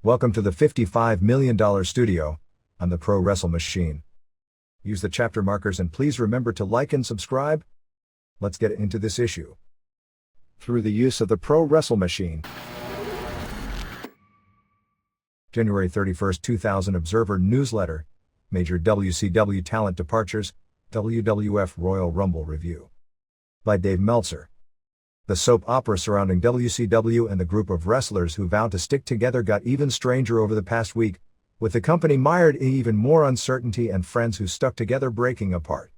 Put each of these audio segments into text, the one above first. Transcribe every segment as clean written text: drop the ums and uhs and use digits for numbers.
Welcome to the $55 million studio. I'm the Pro Wrestle Machine. Use the chapter markers and please remember to like and subscribe. Let's get into this issue. Through the use of the Pro Wrestle Machine. January 31, 2000 Observer Newsletter. Major WCW Talent Departures. WWF Royal Rumble Review. By Dave Meltzer. The soap opera surrounding WCW and the group of wrestlers who vowed to stick together got even stranger over the past week, with the company mired in even more uncertainty and friends who stuck together breaking apart.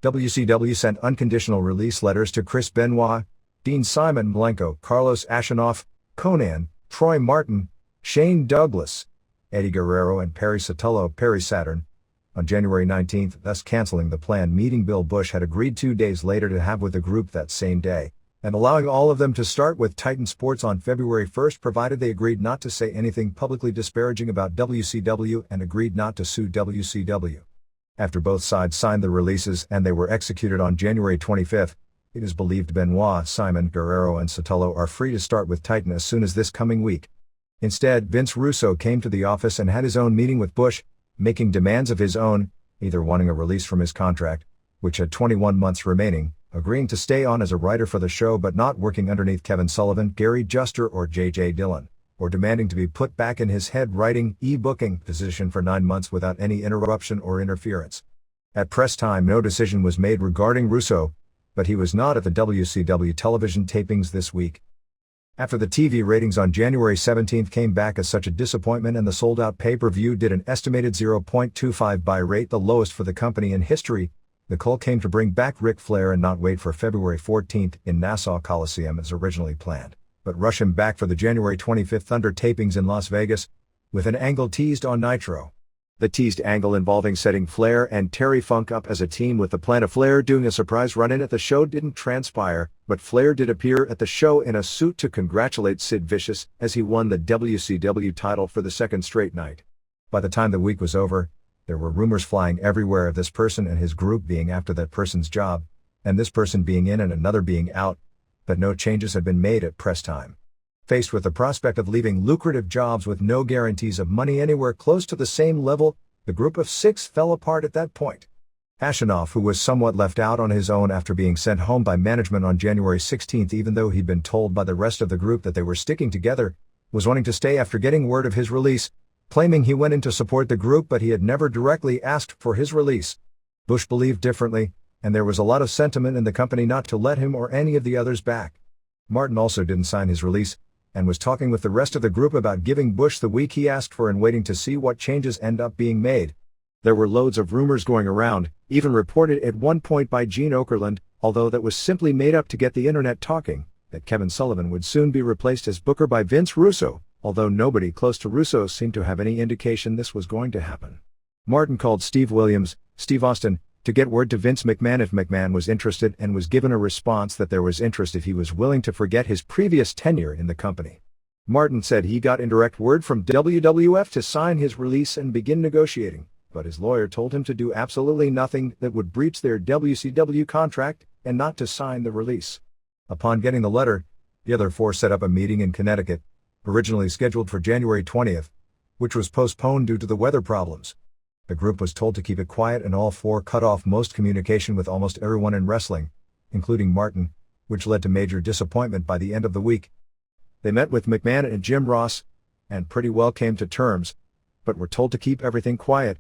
WCW sent unconditional release letters to Chris Benoit, Dean Simon, Malenko, Carlos Ashenoff, Konnan, Troy Martin, Shane Douglas, Eddy Guerrero and Perry Saturn, on January 19, thus canceling the planned meeting Bill Bush had agreed 2 days later to have with the group that same day, and allowing all of them to start with Titan Sports on February 1 provided they agreed not to say anything publicly disparaging about WCW and agreed not to sue WCW. After both sides signed the releases and they were executed on January 25, it is believed Benoit, Simon, Guerrero and Costello are free to start with Titan as soon as this coming week. Instead, Vince Russo came to the office and had his own meeting with Bush, making demands of his own, either wanting a release from his contract, which had 21 months remaining, agreeing to stay on as a writer for the show but not working underneath Kevin Sullivan, Gary Juster or J.J. Dillon, or demanding to be put back in his head writing, e-booking position for 9 months without any interruption or interference. At press time no decision was made regarding Russo, but he was not at the WCW television tapings this week. After the TV ratings on January 17 came back as such a disappointment and the sold-out pay-per-view did an estimated 0.25 buy rate, the lowest for the company in history, the call came to bring back Ric Flair and not wait for February 14 in Nassau Coliseum as originally planned, but rush him back for the January 25 Thunder tapings in Las Vegas, with an angle teased on Nitro. The teased angle involving setting Flair and Terry Funk up as a team with the plan of Flair doing a surprise run-in at the show didn't transpire, but Flair did appear at the show in a suit to congratulate Sid Vicious as he won the WCW title for the second straight night. By the time the week was over, there were rumors flying everywhere of this person and his group being after that person's job, and this person being in and another being out, but no changes had been made at press time. Faced with the prospect of leaving lucrative jobs with no guarantees of money anywhere close to the same level, the group of 6 fell apart at that point. Ashenoff, who was somewhat left out on his own after being sent home by management on January 16 even though he'd been told by the rest of the group that they were sticking together, was wanting to stay after getting word of his release, claiming he went in to support the group but he had never directly asked for his release. Bush believed differently, and there was a lot of sentiment in the company not to let him or any of the others back. Martin also didn't sign his release, and was talking with the rest of the group about giving Bush the week he asked for and waiting to see what changes end up being made. There were loads of rumors going around, even reported at one point by Gene Okerlund, although that was simply made up to get the internet talking, that Kevin Sullivan would soon be replaced as booker by Vince Russo, although nobody close to Russo seemed to have any indication this was going to happen. Martin called Steve Williams, Steve Austin, to get word to Vince McMahon if McMahon was interested and was given a response that there was interest if he was willing to forget his previous tenure in the company. Martin said he got indirect word from WWF to sign his release and begin negotiating, but his lawyer told him to do absolutely nothing that would breach their WCW contract and not to sign the release. Upon getting the letter, the other 4 set up a meeting in Connecticut, originally scheduled for January 20, which was postponed due to the weather problems. The group was told to keep it quiet and all 4 cut off most communication with almost everyone in wrestling, including Martin, which led to major disappointment by the end of the week. They met with McMahon and Jim Ross, and pretty well came to terms, but were told to keep everything quiet.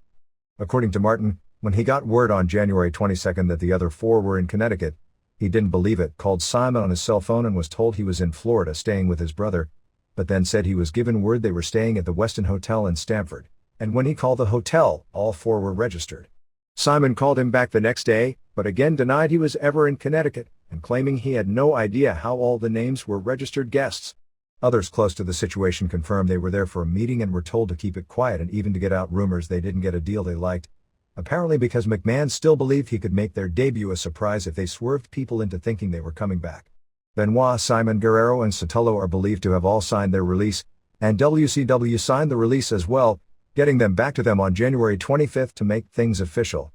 According to Martin, when he got word on January 22 that the other 4 were in Connecticut, he didn't believe it, called Simon on his cell phone and was told he was in Florida staying with his brother, but then said he was given word they were staying at the Westin Hotel in Stamford, and when he called the hotel, all 4 were registered. Simon called him back the next day, but again denied he was ever in Connecticut, and claiming he had no idea how all the names were registered guests. Others close to the situation confirmed they were there for a meeting and were told to keep it quiet and even to get out rumors they didn't get a deal they liked, apparently because McMahon still believed he could make their debut a surprise if they swerved people into thinking they were coming back. Benoit, Simon, Guerrero and Costello are believed to have all signed their release, and WCW signed the release as well, getting them back to them on January 25 to make things official.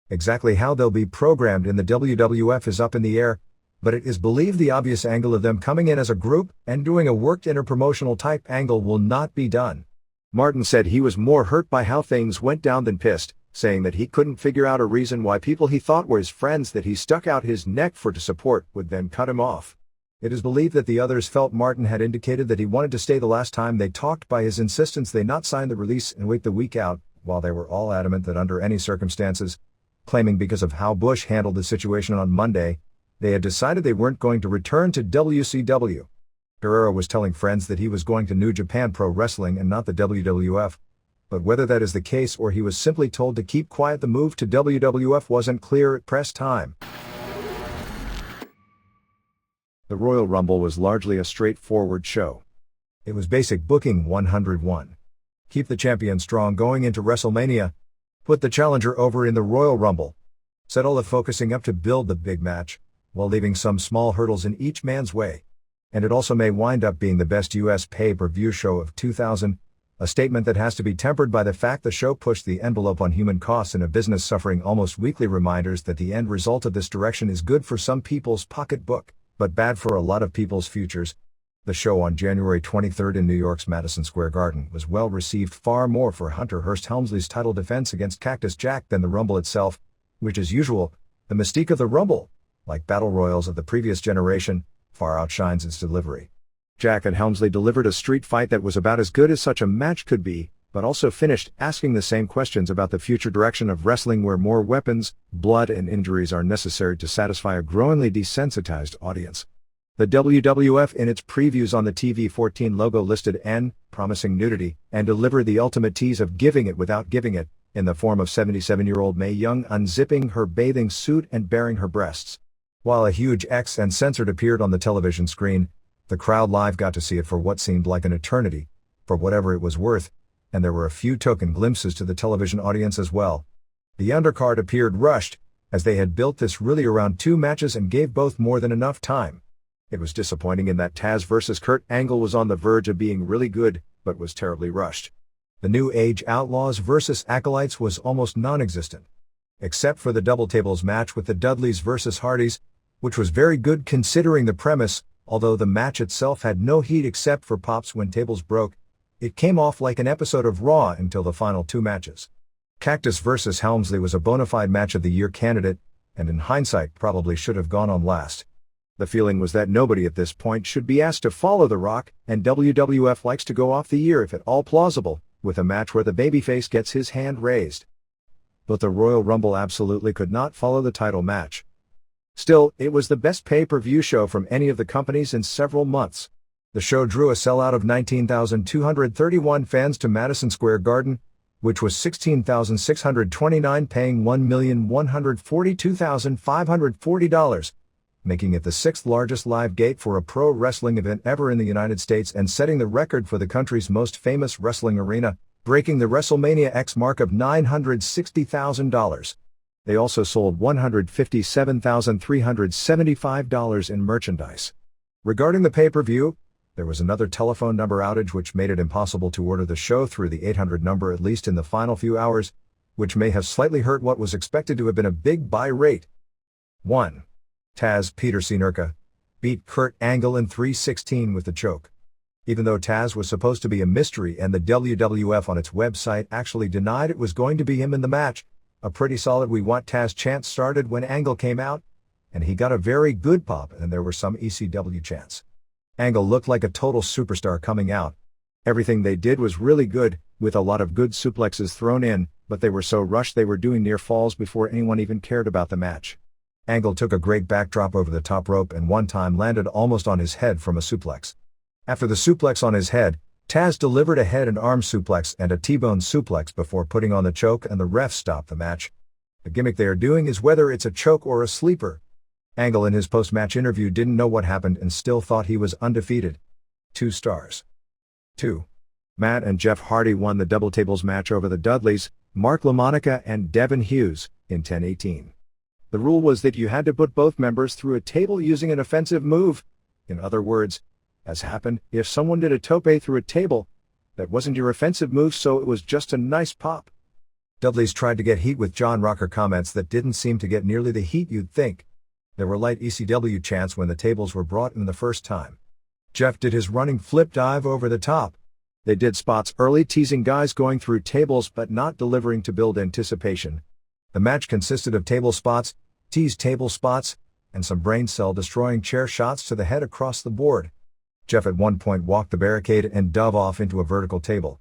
Exactly how they'll be programmed in the WWF is up in the air, but it is believed the obvious angle of them coming in as a group and doing a worked interpromotional type angle will not be done. Martin said he was more hurt by how things went down than pissed, saying that he couldn't figure out a reason why people he thought were his friends that he stuck out his neck for to support would then cut him off. It is believed that the others felt Martin had indicated that he wanted to stay the last time they talked by his insistence they not sign the release and wait the week out, while they were all adamant that under any circumstances, claiming because of how Bush handled the situation on Monday, they had decided they weren't going to return to WCW. Guerrero was telling friends that he was going to New Japan Pro Wrestling and not the WWF, but whether that is the case or he was simply told to keep quiet, the move to WWF wasn't clear at press time. The Royal Rumble was largely a straightforward show. It was basic booking 101. Keep the champion strong going into WrestleMania. Put the challenger over in the Royal Rumble. Set all the focusing up to build the big match, while leaving some small hurdles in each man's way. And it also may wind up being the best US pay-per-view show of 2000, a statement that has to be tempered by the fact the show pushed the envelope on human costs in a business suffering almost weekly reminders that the end result of this direction is good for some people's pocketbook, but bad for a lot of people's futures. The show on January 23 in New York's Madison Square Garden was well received, far more for Hunter Hearst Helmsley's title defense against Cactus Jack than the Rumble itself, which as usual, the mystique of the Rumble, like battle royals of the previous generation, far outshines its delivery. Jack and Helmsley delivered a street fight that was about as good as such a match could be, but also finished asking the same questions about the future direction of wrestling, where more weapons, blood and injuries are necessary to satisfy a growingly desensitized audience. The WWF in its previews on the TV-14 logo listed N, promising nudity, and delivered the ultimate tease of giving it without giving it, in the form of 77-year-old Mae Young unzipping her bathing suit and baring her breasts. While a huge X and censored appeared on the television screen, the crowd live got to see it for what seemed like an eternity, for whatever it was worth, and there were a few token glimpses to the television audience as well. The undercard appeared rushed, as they had built this really around 2 matches and gave both more than enough time. It was disappointing in that Taz vs. Kurt Angle was on the verge of being really good, but was terribly rushed. The New Age Outlaws vs. Acolytes was almost non-existent, except for the double tables match with the Dudleys vs. Hardys, which was very good considering the premise. Although the match itself had no heat except for pops when tables broke, it came off like an episode of Raw until the final 2 matches. Cactus vs. Helmsley was a bona fide match of the year candidate, and in hindsight probably should have gone on last. The feeling was that nobody at this point should be asked to follow The Rock, and WWF likes to go off the year if at all plausible, with a match where the babyface gets his hand raised. But the Royal Rumble absolutely could not follow the title match. Still, it was the best pay-per-view show from any of the companies in several months. The show drew a sellout of 19,231 fans to Madison Square Garden, which was 16,629, paying $1,142,540, making it the 6th largest live gate for a pro wrestling event ever in the United States and setting the record for the country's most famous wrestling arena, breaking the WrestleMania X mark of $960,000. They also sold $157,375 in merchandise. Regarding the pay-per-view, there was another telephone number outage which made it impossible to order the show through the 800 number at least in the final few hours, which may have slightly hurt what was expected to have been a big buy rate. 1. Taz Peter Cernurka beat Kurt Angle in 3:16 with the choke. Even though Taz was supposed to be a mystery and the WWF on its website actually denied it was going to be him in the match, a pretty solid "We Want Taz" chant started when Angle came out, and he got a very good pop and there were some ECW chants. Angle looked like a total superstar coming out. Everything they did was really good, with a lot of good suplexes thrown in, but they were so rushed they were doing near falls before anyone even cared about the match. Angle took a great backdrop over the top rope and one time landed almost on his head from a suplex. After the suplex on his head, Taz delivered a head and arm suplex and a T-bone suplex before putting on the choke, and the ref stopped the match. The gimmick they are doing is whether it's a choke or a sleeper. Angle in his post-match interview didn't know what happened and still thought he was undefeated. 2 stars. 2. Matt and Jeff Hardy won the double tables match over the Dudleys, Mark LaMonica and Devin Hughes, in 10:18. The rule was that you had to put both members through a table using an offensive move. In other words, as happened, if someone did a tope through a table, that wasn't your offensive move, so it was just a nice pop. Dudley's tried to get heat with John Rocker comments that didn't seem to get nearly the heat you'd think. There were light ECW chants when the tables were brought in the first time. Jeff did his running flip dive over the top. They did spots early, teasing guys going through tables but not delivering to build anticipation. The match consisted of table spots, teased table spots, and some brain cell destroying chair shots to the head across the board. Jeff at one point walked the barricade and dove off into a vertical table.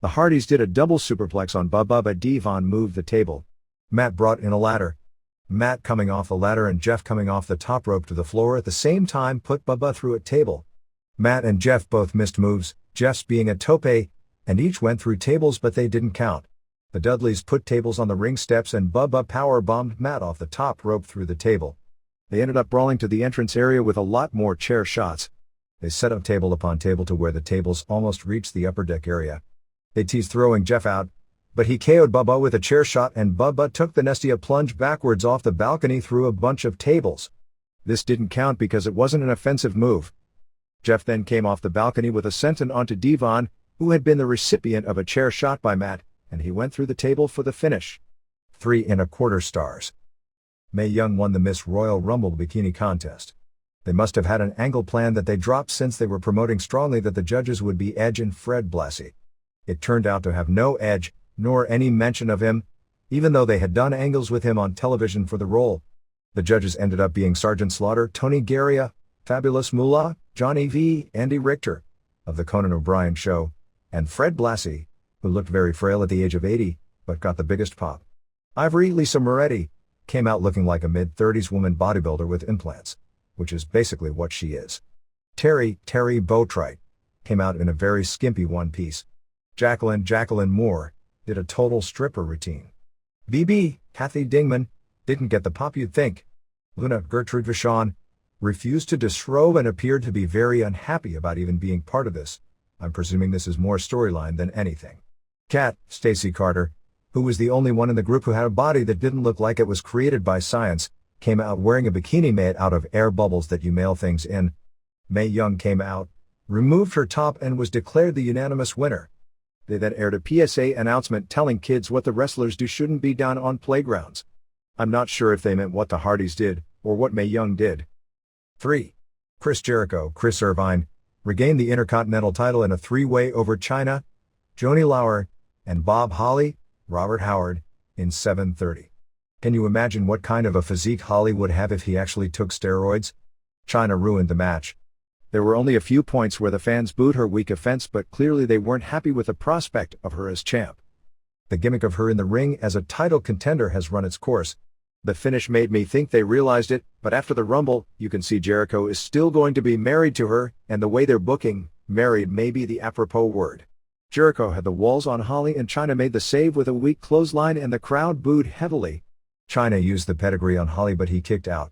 The Hardys did a double superplex on Bubba, but Devon moved the table. Matt brought in a ladder. Matt, coming off the ladder and Jeff coming off the top rope to the floor at the same time, put Bubba through a table. Matt and Jeff both missed moves, Jeff's being a tope, and each went through tables but they didn't count. The Dudleys put tables on the ring steps and Bubba power-bombed Matt off the top rope through the table. They ended up brawling to the entrance area with a lot more chair shots. They set up table upon table to where the tables almost reached the upper deck area. They teased throwing Jeff out, but he KO'd Bubba with a chair shot and Bubba took the Nestia plunge backwards off the balcony through a bunch of tables. This didn't count because it wasn't an offensive move. Jeff then came off the balcony with a senton onto Devon, who had been the recipient of a chair shot by Matt, and he went through the table for the finish. 3¼ stars. Mae Young won the Miss Royal Rumble bikini contest. They must have had an angle plan that they dropped since they were promoting strongly that the judges would be Edge and Fred Blassie. It turned out to have no Edge, nor any mention of him, even though they had done angles with him on television for the role. The judges ended up being Sergeant Slaughter, Tony Garea, Fabulous Moolah, Johnny V, Andy Richter, of the Conan O'Brien Show, and Fred Blassie, who looked very frail at the age of 80, but got the biggest pop. Ivory Lisa Moretti came out looking like a mid-30s woman bodybuilder with implants, which is basically what she is. Terry Boatwright came out in a very skimpy one-piece. Jacqueline Moore did a total stripper routine. BB, Kathy Dingman, didn't get the pop you'd think. Luna Gertrude Vachon refused to disrobe and appeared to be very unhappy about even being part of this. I'm presuming this is more storyline than anything. Kat, Stacey Carter, who was the only one in the group who had a body that didn't look like it was created by science, came out wearing a bikini made out of air bubbles that you mail things in. Mae Young came out, removed her top and was declared the unanimous winner. They then aired a PSA announcement telling kids what the wrestlers do shouldn't be done on playgrounds. I'm not sure if they meant what the Hardys did, or what Mae Young did. 3. Chris Jericho, Chris Irvine, regained the Intercontinental title in a three-way over Chyna, Johnny Lauer, and Bob Holly, Robert Howard, in 7:30. Can you imagine what kind of a physique Holly would have if he actually took steroids? Chyna ruined the match. There were only a few points where the fans booed her weak offense, but clearly they weren't happy with the prospect of her as champ. The gimmick of her in the ring as a title contender has run its course. The finish made me think they realized it, but after the Rumble, you can see Jericho is still going to be married to her, and the way they're booking, married may be the apropos word. Jericho had the walls on Holly and Chyna made the save with a weak clothesline and the crowd booed heavily. Chyna used the pedigree on Holly but he kicked out.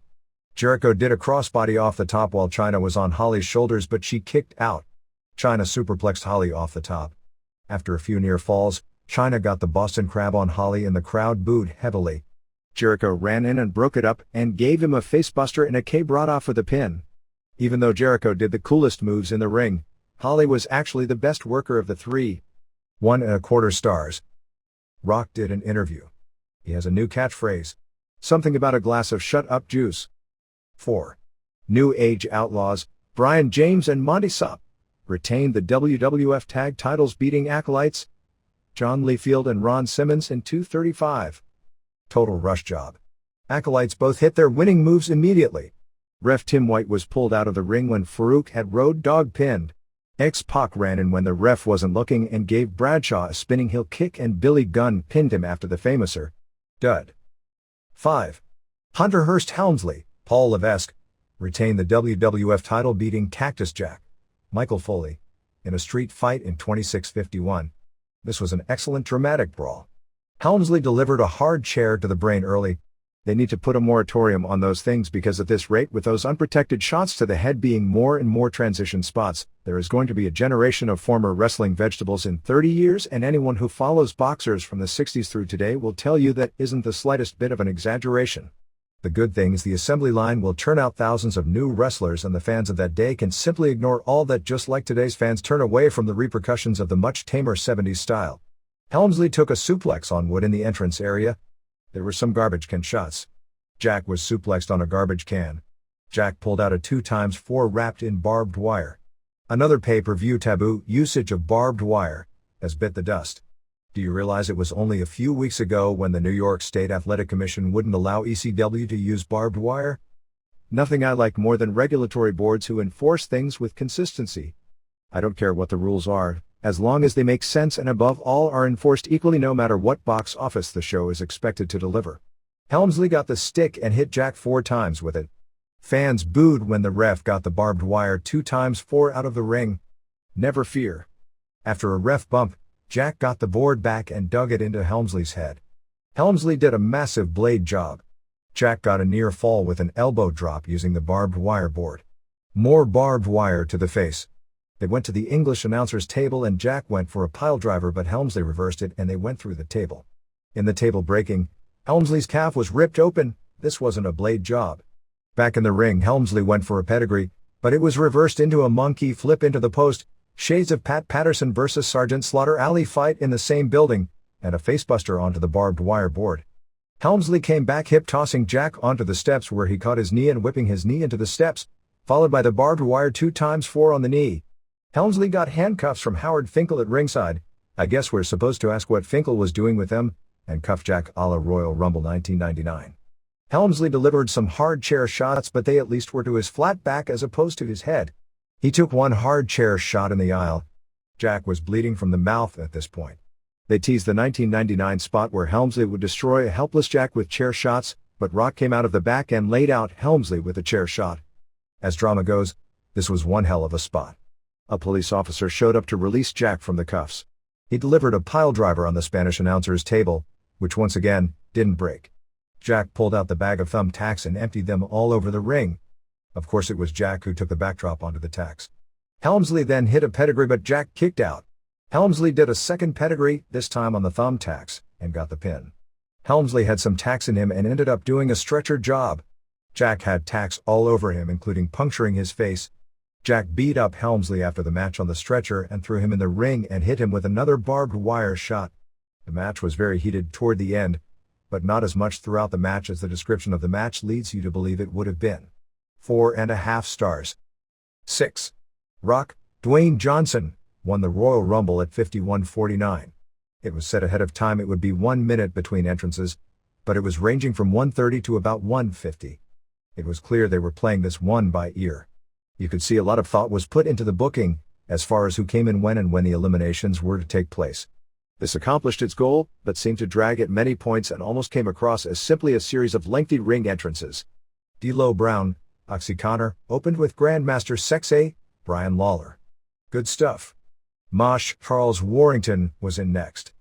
Jericho did a crossbody off the top while Chyna was on Holly's shoulders but she kicked out. Chyna superplexed Holly off the top. After a few near falls, Chyna got the Boston Crab on Holly and the crowd booed heavily. Jericho ran in and broke it up and gave him a facebuster and a K-Brada for the pin. Even though Jericho did the coolest moves in the ring, Holly was actually the best worker of the three. 1¼ stars. Rock did an interview. He has a new catchphrase. Something about a glass of shut-up juice. 4. New Age Outlaws, Brian James and Monty Sop, retained the WWF Tag Titles beating Acolytes, John Leafield and Ron Simmons in 2:35. Total rush job. Acolytes both hit their winning moves immediately. Ref Tim White was pulled out of the ring when Farouk had Road Dogg pinned. X-Pac ran in when the ref wasn't looking and gave Bradshaw a spinning heel kick and Billy Gunn pinned him after the famouser dud. 5. Hunter Hearst Helmsley, Paul Levesque, retained the WWF title beating Cactus Jack, Michael Foley, in a street fight in 26:51. This was an excellent dramatic brawl. Helmsley delivered a hard chair to the brain early. They need to put a moratorium on those things because at this rate with those unprotected shots to the head being more and more transition spots, there is going to be a generation of former wrestling vegetables in 30 years and anyone who follows boxers from the 60s through today will tell you that isn't the slightest bit of an exaggeration. The good thing is the assembly line will turn out thousands of new wrestlers and the fans of that day can simply ignore all that just like today's fans turn away from the repercussions of the much tamer 70s style. Helmsley took a suplex on wood in the entrance area. There were some garbage can shots. Jack was suplexed on a garbage can. Jack pulled out a 2x4 wrapped in barbed wire. Another pay-per-view taboo usage of barbed wire has bit the dust. Do you realize it was only a few weeks ago when the New York State Athletic Commission wouldn't allow ECW to use barbed wire? Nothing I like more than regulatory boards who enforce things with consistency. I don't care what the rules are, as long as they make sense and above all are enforced equally no matter what box office the show is expected to deliver. Helmsley got the stick and hit Jack 4 times with it. Fans booed when the ref got the barbed wire 2 times 4 out of the ring. Never fear. After a ref bump, Jack got the board back and dug it into Helmsley's head. Helmsley did a massive blade job. Jack got a near fall with an elbow drop using the barbed wire board. More barbed wire to the face. They went to the English announcer's table and Jack went for a piledriver but Helmsley reversed it and they went through the table. In the table breaking, Helmsley's calf was ripped open. This wasn't a blade job. Back in the ring, Helmsley went for a pedigree, but it was reversed into a monkey flip into the post. Shades of Pat Patterson vs. Sergeant Slaughter Alley fight in the same building, and a facebuster onto the barbed wire board. Helmsley came back hip-tossing Jack onto the steps where he caught his knee and whipping his knee into the steps, followed by the barbed wire 2 times 4 on the knee. Helmsley got handcuffs from Howard Finkel at ringside. I guess we're supposed to ask what Finkel was doing with them, and cuffed Jack a la Royal Rumble 1999. Helmsley delivered some hard chair shots but they at least were to his flat back as opposed to his head. He took one hard chair shot in the aisle. Jack was bleeding from the mouth at this point. They teased the 1999 spot where Helmsley would destroy a helpless Jack with chair shots, but Rock came out of the back and laid out Helmsley with a chair shot. As drama goes, this was one hell of a spot. A police officer showed up to release Jack from the cuffs. He delivered a piledriver on the Spanish announcer's table, which once again, didn't break. Jack pulled out the bag of thumbtacks and emptied them all over the ring. Of course it was Jack who took the backdrop onto the tacks. Helmsley then hit a pedigree but Jack kicked out. Helmsley did a second pedigree, this time on the thumbtacks, and got the pin. Helmsley had some tacks in him and ended up doing a stretcher job. Jack had tacks all over him including puncturing his face. Jack beat up Helmsley after the match on the stretcher and threw him in the ring and hit him with another barbed wire shot. The match was very heated toward the end, but not as much throughout the match as the description of the match leads you to believe it would have been. 4.5 stars. 6. Rock, Dwayne Johnson, won the Royal Rumble at 51:49. It was said ahead of time it would be 1 minute between entrances, but it was ranging from 1:30 to about 1:50. It was clear they were playing this one by ear. You could see a lot of thought was put into the booking, as far as who came in when and when the eliminations were to take place. This accomplished its goal, but seemed to drag at many points and almost came across as simply a series of lengthy ring entrances. D'Lo Brown, Oxy Connor, opened with Grandmaster Sexay, Brian Lawler. Good stuff. Mosh Charles Warrington was in next.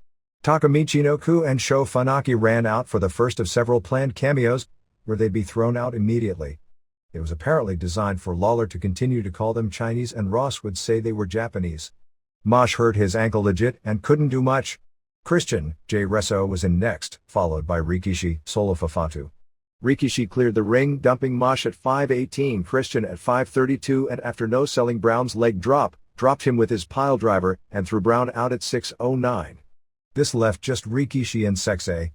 Takamichi Inoku and Sho Funaki ran out for the first of several planned cameos, where they'd be thrown out immediately. It was apparently designed for Lawler to continue to call them Chinese and Ross would say they were Japanese. Mosh hurt his ankle legit and couldn't do much. Christian J. Resso was in next, followed by Rikishi Solo Fafatu. Rikishi cleared the ring, dumping Mosh at 5:18, Christian at 5:32, and after no-selling Brown's leg drop, dropped him with his piledriver and threw Brown out at 6:09. This left just Rikishi and Sexay.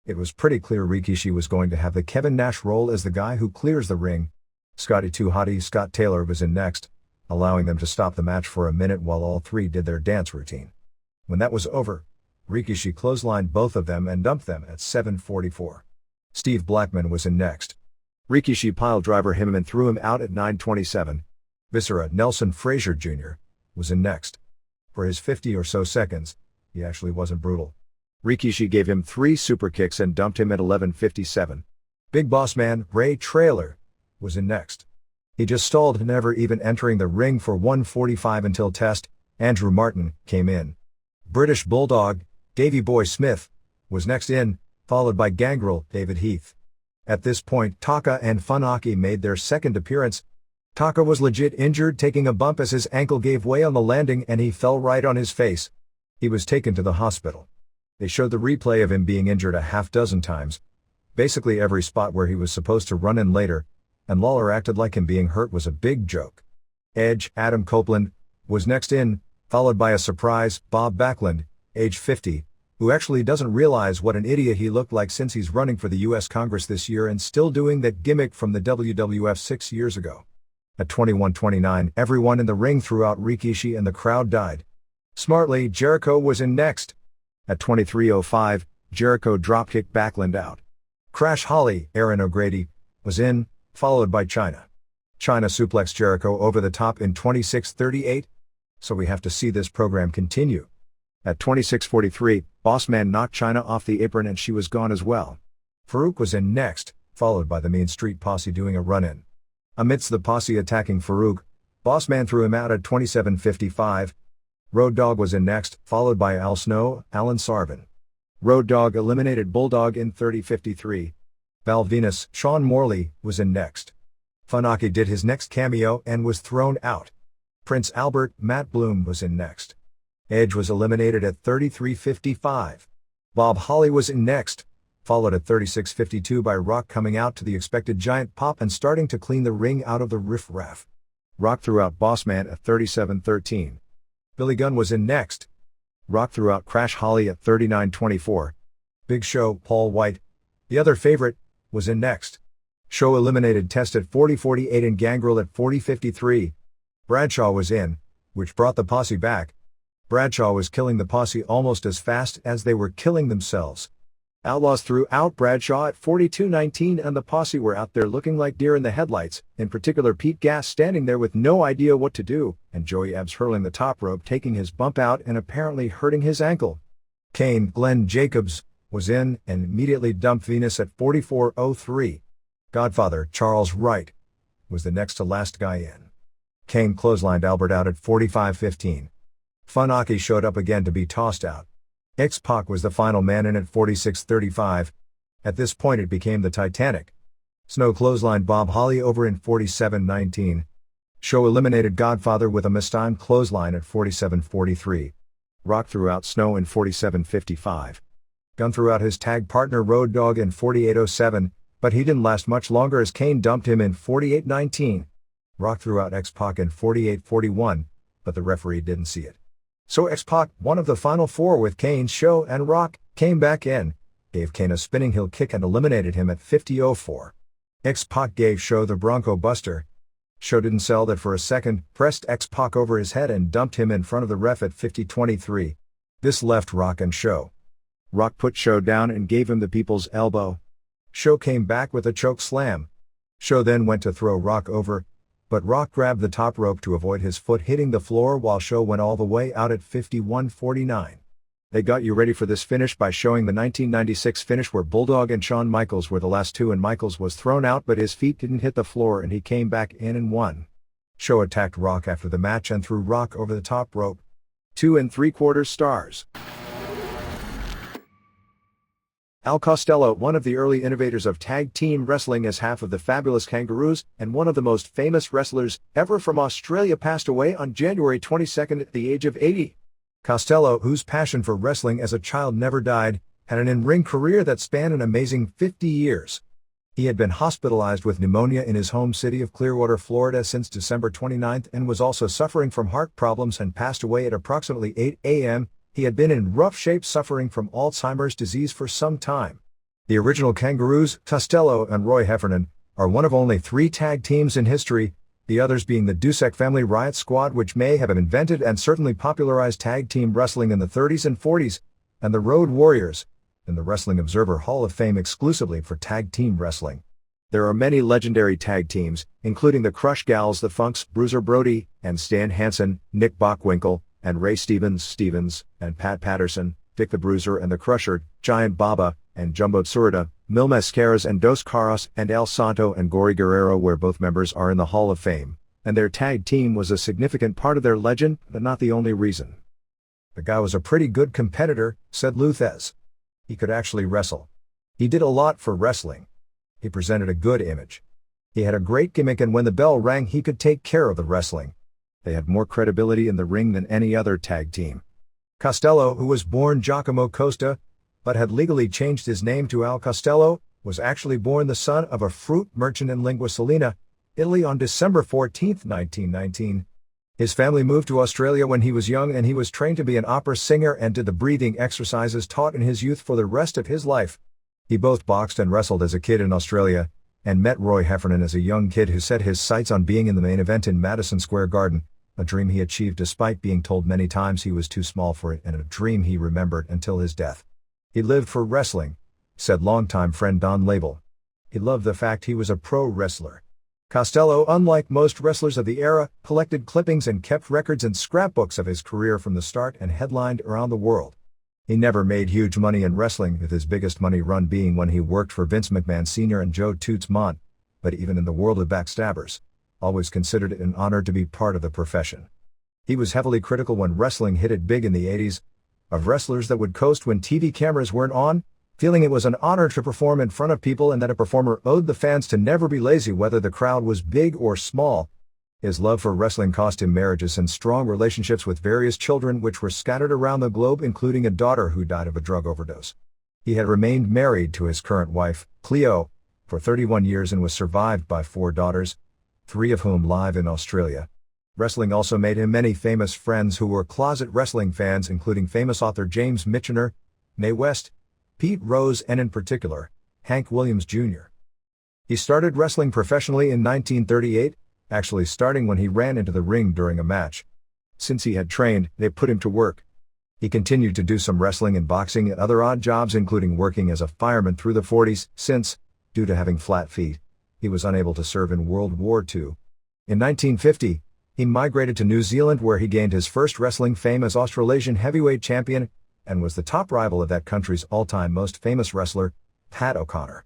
It was pretty clear Rikishi was going to have the Kevin Nash role as the guy who clears the ring. Scotty 2 Hottie Scott Taylor was in next, allowing them to stop the match for a minute while all three did their dance routine. When that was over, Rikishi clotheslined both of them and dumped them at 7:44. Steve Blackman was in next. Rikishi piledriver him and threw him out at 9:27. Viscera Nelson Frazier Jr. was in next. For his 50 or so seconds, he actually wasn't brutal. Rikishi gave him 3 super kicks and dumped him at 11:57. Big Boss Man Ray Traylor was in next. He just stalled, never even entering the ring for 1:45 until Test Andrew Martin came in. British Bulldog Davey Boy Smith was next in, followed by Gangrel David Heath. At this point Taka and Funaki made their second appearance. Taka was legit injured, taking a bump as his ankle gave way on the landing and he fell right on his face. He was taken to the hospital. They showed the replay of him being injured a half dozen times, basically every spot where he was supposed to run in later, and Lawler acted like him being hurt was a big joke. Edge Adam Copeland was next in, followed by a surprise Bob Backlund, age 50, who actually doesn't realize what an idiot he looked like since he's running for the US Congress this year and still doing that gimmick from the WWF 6 years ago. At 21:29, everyone in the ring threw out Rikishi and the crowd died. Smartly, Jericho was in next. At 23:05, Jericho dropkicked Backlund out. Crash Holly, Aaron O'Grady, was in, followed by Chyna. Chyna suplexed Jericho over the top in 26:38, so we have to see this program continue. At 26:43, Bossman knocked Chyna off the apron and she was gone as well. Farouk was in next, followed by the Mean Street Posse doing a run-in. Amidst the posse attacking Farouk, Bossman threw him out at 27:55. Road Dogg was in next, followed by Al Snow, Alan Sarvin. Road Dogg eliminated Bulldog in 30:53. Val Venus, Sean Morley, was in next. Funaki did his next cameo and was thrown out. Prince Albert, Matt Bloom, was in next. Edge was eliminated at 33:55. Bob Holly was in next, followed at 36:52 by Rock coming out to the expected giant pop and starting to clean the ring out of the riff-raff. Rock threw out Bossman at 37:13. Billy Gunn was in next. Rock threw out Crash Holly at 39:24. Big Show, Paul White, the other favorite, was in next. Show eliminated Test at 40:48 and Gangrel at 40:53. Bradshaw was in, which brought the posse back. Bradshaw was killing the posse almost as fast as they were killing themselves. Outlaws threw out Bradshaw at 42:19 and the posse were out there looking like deer in the headlights, in particular Pete Gas standing there with no idea what to do, and Joey Abs hurling the top rope taking his bump out and apparently hurting his ankle. Kane, Glenn Jacobs, was in and immediately dumped Venus at 44:03. Godfather, Charles Wright, was the next to last guy in. Kane clotheslined Albert out at 45:15. Funaki showed up again to be tossed out. X-Pac was the final man in at 46:35. At this point it became the Titanic. Snow clotheslined Bob Holly over in 47:19. Show eliminated Godfather with a mistimed clothesline at 47:43. Rock threw out Snow in 47:55. Gunn threw out his tag partner Road Dogg in 48:07, but he didn't last much longer as Kane dumped him in 48:19. Rock threw out X-Pac in 48:41, but the referee didn't see it. So X-Pac, one of the final four with Kane, Show, and Rock, came back in, gave Kane a spinning heel kick and eliminated him at 50:04. X-Pac gave Show the Bronco Buster. Show didn't sell that for a second, pressed X-Pac over his head and dumped him in front of the ref at 50:23. This left Rock and Show. Rock put Show down and gave him the people's elbow. Show came back with a choke slam. Show then went to throw Rock over, but Rock grabbed the top rope to avoid his foot hitting the floor while Show went all the way out at 51:49. They got you ready for this finish by showing the 1996 finish where Bulldog and Shawn Michaels were the last two and Michaels was thrown out but his feet didn't hit the floor and he came back in and won. Show attacked Rock after the match and threw Rock over the top rope. 2 3/4 stars. Al Costello, one of the early innovators of tag team wrestling as half of the Fabulous Kangaroos and one of the most famous wrestlers ever from Australia, passed away on January 22 at the age of 80. Costello, whose passion for wrestling as a child never died, had an in-ring career that spanned an amazing 50 years. He had been hospitalized with pneumonia in his home city of Clearwater, Florida since December 29 and was also suffering from heart problems and passed away at approximately 8 a.m. He had been in rough shape suffering from Alzheimer's disease for some time. The original Kangaroos, Costello and Roy Heffernan, are one of only 3 tag teams in history, the others being the Dusek Family Riot Squad, which may have invented and certainly popularized tag team wrestling in the 30s and 40s, and the Road Warriors, in the Wrestling Observer Hall of Fame exclusively for tag team wrestling. There are many legendary tag teams, including the Crush Gals, the Funks, Bruiser Brody, and Stan Hansen, Nick Bockwinkel, and Ray Stevens, and Pat Patterson, Dick the Bruiser and the Crusher, Giant Baba, and Jumbo Tsurda, Mil Mascaras and Dos Caras, and El Santo and Gory Guerrero, where both members are in the Hall of Fame, and their tag team was a significant part of their legend, but not the only reason. The guy was a pretty good competitor, said Luthez. He could actually wrestle. He did a lot for wrestling. He presented a good image. He had a great gimmick, and when the bell rang he could take care of the wrestling. They had more credibility in the ring than any other tag team. Costello, who was born Giacomo Costa, but had legally changed his name to Al Costello, was actually born the son of a fruit merchant in Lingua Salina, Italy on December 14, 1919. His family moved to Australia when he was young and he was trained to be an opera singer and did the breathing exercises taught in his youth for the rest of his life. He both boxed and wrestled as a kid in Australia, and met Roy Heffernan as a young kid who set his sights on being in the main event in Madison Square Garden, a dream he achieved despite being told many times he was too small for it and a dream he remembered until his death. He lived for wrestling, said longtime friend Don Label. He loved the fact he was a pro wrestler. Costello, unlike most wrestlers of the era, collected clippings and kept records and scrapbooks of his career from the start and headlined around the world. He never made huge money in wrestling, with his biggest money run being when he worked for Vince McMahon Sr. and Joe Toots Mondt, but even in the world of backstabbers, always considered it an honor to be part of the profession. He was heavily critical when wrestling hit it big in the 80s, of wrestlers that would coast when TV cameras weren't on, feeling it was an honor to perform in front of people and that a performer owed the fans to never be lazy whether the crowd was big or small. His love for wrestling cost him marriages and strong relationships with various children which were scattered around the globe, including a daughter who died of a drug overdose. He had remained married to his current wife, Cleo, for 31 years and was survived by 4 daughters, 3 of whom live in Australia. Wrestling also made him many famous friends who were closet wrestling fans, including famous author James Michener, Mae West, Pete Rose, and in particular, Hank Williams Jr. He started wrestling professionally in 1938, actually starting when he ran into the ring during a match. Since he had trained, they put him to work. He continued to do some wrestling and boxing and other odd jobs, including working as a fireman through the 40s, since, due to having flat feet, he was unable to serve in World War II. In 1950, he migrated to New Zealand where he gained his first wrestling fame as Australasian heavyweight champion and was the top rival of that country's all-time most famous wrestler, Pat O'Connor.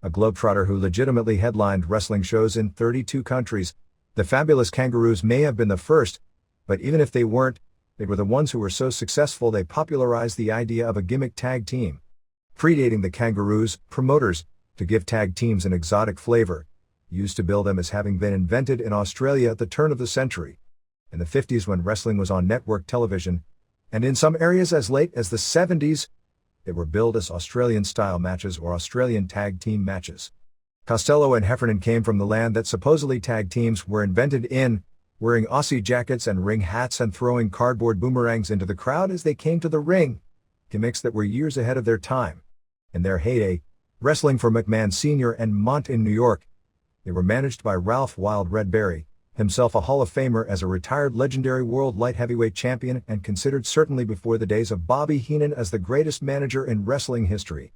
A globetrotter who legitimately headlined wrestling shows in 32 countries, the Fabulous Kangaroos may have been the first, but even if they weren't, they were the ones who were so successful they popularized the idea of a gimmick tag team. Predating the Kangaroos, promoters, to give tag teams an exotic flavor, used to bill them as having been invented in Australia at the turn of the century. In the 50s, when wrestling was on network television, and in some areas as late as the 70s, they were billed as Australian-style matches or Australian tag team matches. Costello and Heffernan came from the land that supposedly tag teams were invented in, wearing Aussie jackets and ring hats and throwing cardboard boomerangs into the crowd as they came to the ring, gimmicks that were years ahead of their time. In their heyday, wrestling for McMahon Sr. and Mondt in New York, they were managed by Ralph Wild Red Berry, himself a Hall of Famer as a retired legendary world light heavyweight champion and considered certainly before the days of Bobby Heenan as the greatest manager in wrestling history.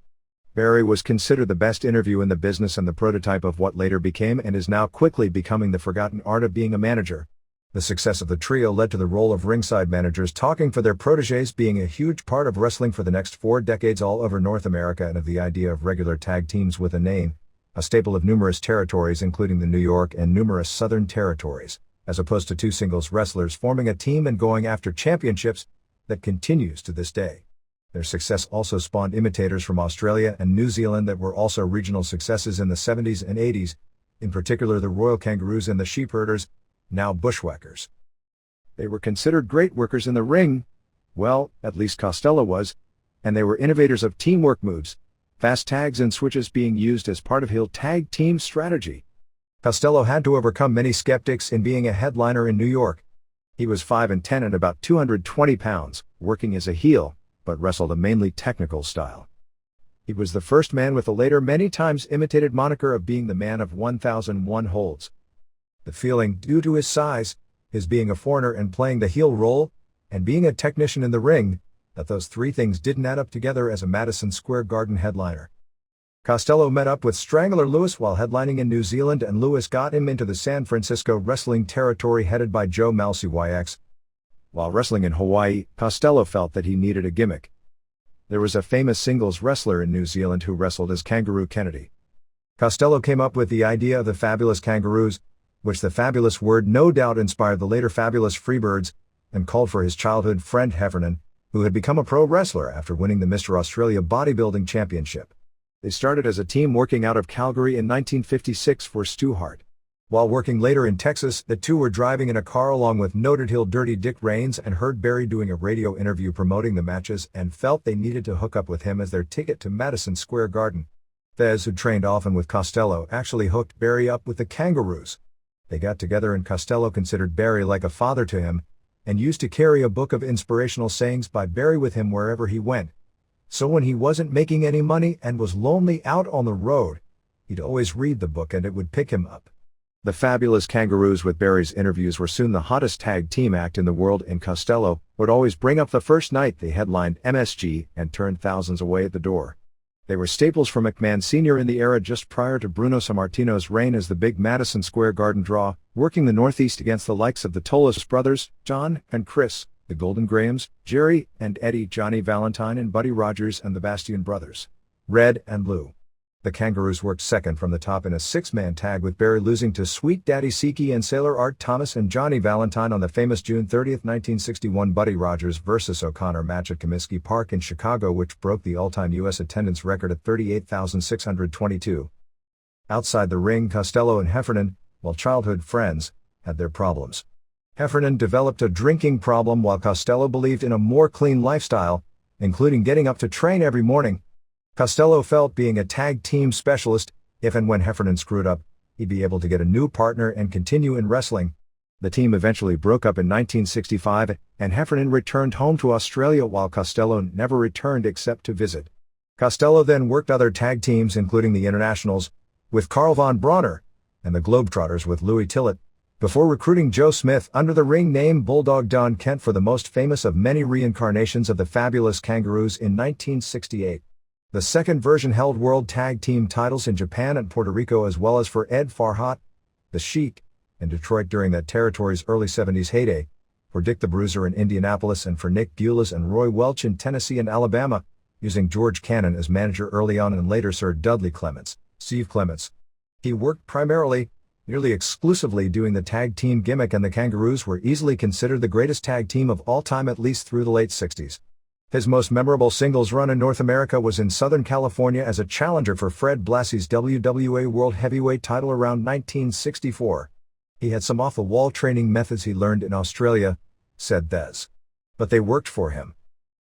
Berry was considered the best interview in the business and the prototype of what later became and is now quickly becoming the forgotten art of being a manager. The success of the trio led to the role of ringside managers talking for their protégés being a huge part of wrestling for the next 4 decades all over North America, and of the idea of regular tag teams with a name, a staple of numerous territories including the New York and numerous Southern territories, as opposed to 2 singles wrestlers forming a team and going after championships, that continues to this day. Their success also spawned imitators from Australia and New Zealand that were also regional successes in the 70s and 80s, in particular the Royal Kangaroos and the Sheepherders, now Bushwhackers. They were considered great workers in the ring, well, at least Costello was, and they were innovators of teamwork moves, fast tags and switches being used as part of heel tag team strategy. Costello had to overcome many skeptics in being a headliner in New York. He was 5'10" and about 220 pounds, working as a heel, but wrestled a mainly technical style. He was the first man with the later many times imitated moniker of being the man of 1001 holds. The feeling, due to his size, his being a foreigner and playing the heel role, and being a technician in the ring, that those 3 things didn't add up together as a Madison Square Garden headliner. Costello met up with Strangler Lewis while headlining in New Zealand, and Lewis got him into the San Francisco wrestling territory headed by Joe Malsiwyx. While wrestling in Hawaii, Costello felt that he needed a gimmick. There was a famous singles wrestler in New Zealand who wrestled as Kangaroo Kennedy. Costello came up with the idea of the Fabulous Kangaroos, which the fabulous word no doubt inspired the later Fabulous Freebirds, and called for his childhood friend Heffernan, who had become a pro wrestler after winning the Mr. Australia Bodybuilding Championship. They started as a team working out of Calgary in 1956 for Stu Hart. While working later in Texas, the 2 were driving in a car along with noted heel Dirty Dick Raines and heard Berry doing a radio interview promoting the matches and felt they needed to hook up with him as their ticket to Madison Square Garden. Fez, who trained often with Costello, actually hooked Berry up with the Kangaroos. They got together and Costello considered Berry like a father to him, and used to carry a book of inspirational sayings by Berry with him wherever he went. So when he wasn't making any money and was lonely out on the road, He'd always read the book and it would pick him up. The Fabulous Kangaroos with Barry's interviews were soon the hottest tag team act in the world, and Costello would always bring up the first night they headlined MSG and turned thousands away at the door. They were staples for McMahon Sr. in the era just prior to Bruno Sammartino's reign as the big Madison Square Garden draw, working the Northeast against the likes of the Tolos brothers, John and Chris, the Golden Grahams, Jerry and Eddie, Johnny Valentine and Buddy Rogers, and the Bastion brothers, Red and Blue. The Kangaroos worked second from the top in a six-man tag, with Barry losing to Sweet Daddy Siki and Sailor Art Thomas and Johnny Valentine on the famous June 30, 1961 Buddy Rogers vs. O'Connor match at Comiskey Park in Chicago, which broke the all-time U.S. attendance record at 38,622. Outside the ring, Costello and Heffernan, while childhood friends, had their problems. Heffernan developed a drinking problem while Costello believed in a more clean lifestyle, including getting up to train every morning. Costello felt being a tag team specialist, if and when Heffernan screwed up, he'd be able to get a new partner and continue in wrestling. The team eventually broke up in 1965, and Heffernan returned home to Australia while Costello never returned except to visit. Costello then worked other tag teams, including the Internationals, with Carl von Bronner, and the Globetrotters with Louis Tillett, before recruiting Joe Smith under the ring name Bulldog Don Kent for the most famous of many reincarnations of the Fabulous Kangaroos in 1968. The second version held world tag team titles in Japan and Puerto Rico, as well as for Ed Farhat, the Sheik, in Detroit during that territory's early 70s heyday, for Dick the Bruiser in Indianapolis, and for Nick Buelas and Roy Welch in Tennessee and Alabama, using George Cannon as manager early on and later Sir Dudley Clements, Steve Clements. He worked primarily, nearly exclusively, doing the tag team gimmick, and the Kangaroos were easily considered the greatest tag team of all time, at least through the late 60s. His most memorable singles run in North America was in Southern California as a challenger for Fred Blassie's WWA World Heavyweight title around 1964. He had some off-the-wall training methods he learned in Australia, said Thez. But they worked for him.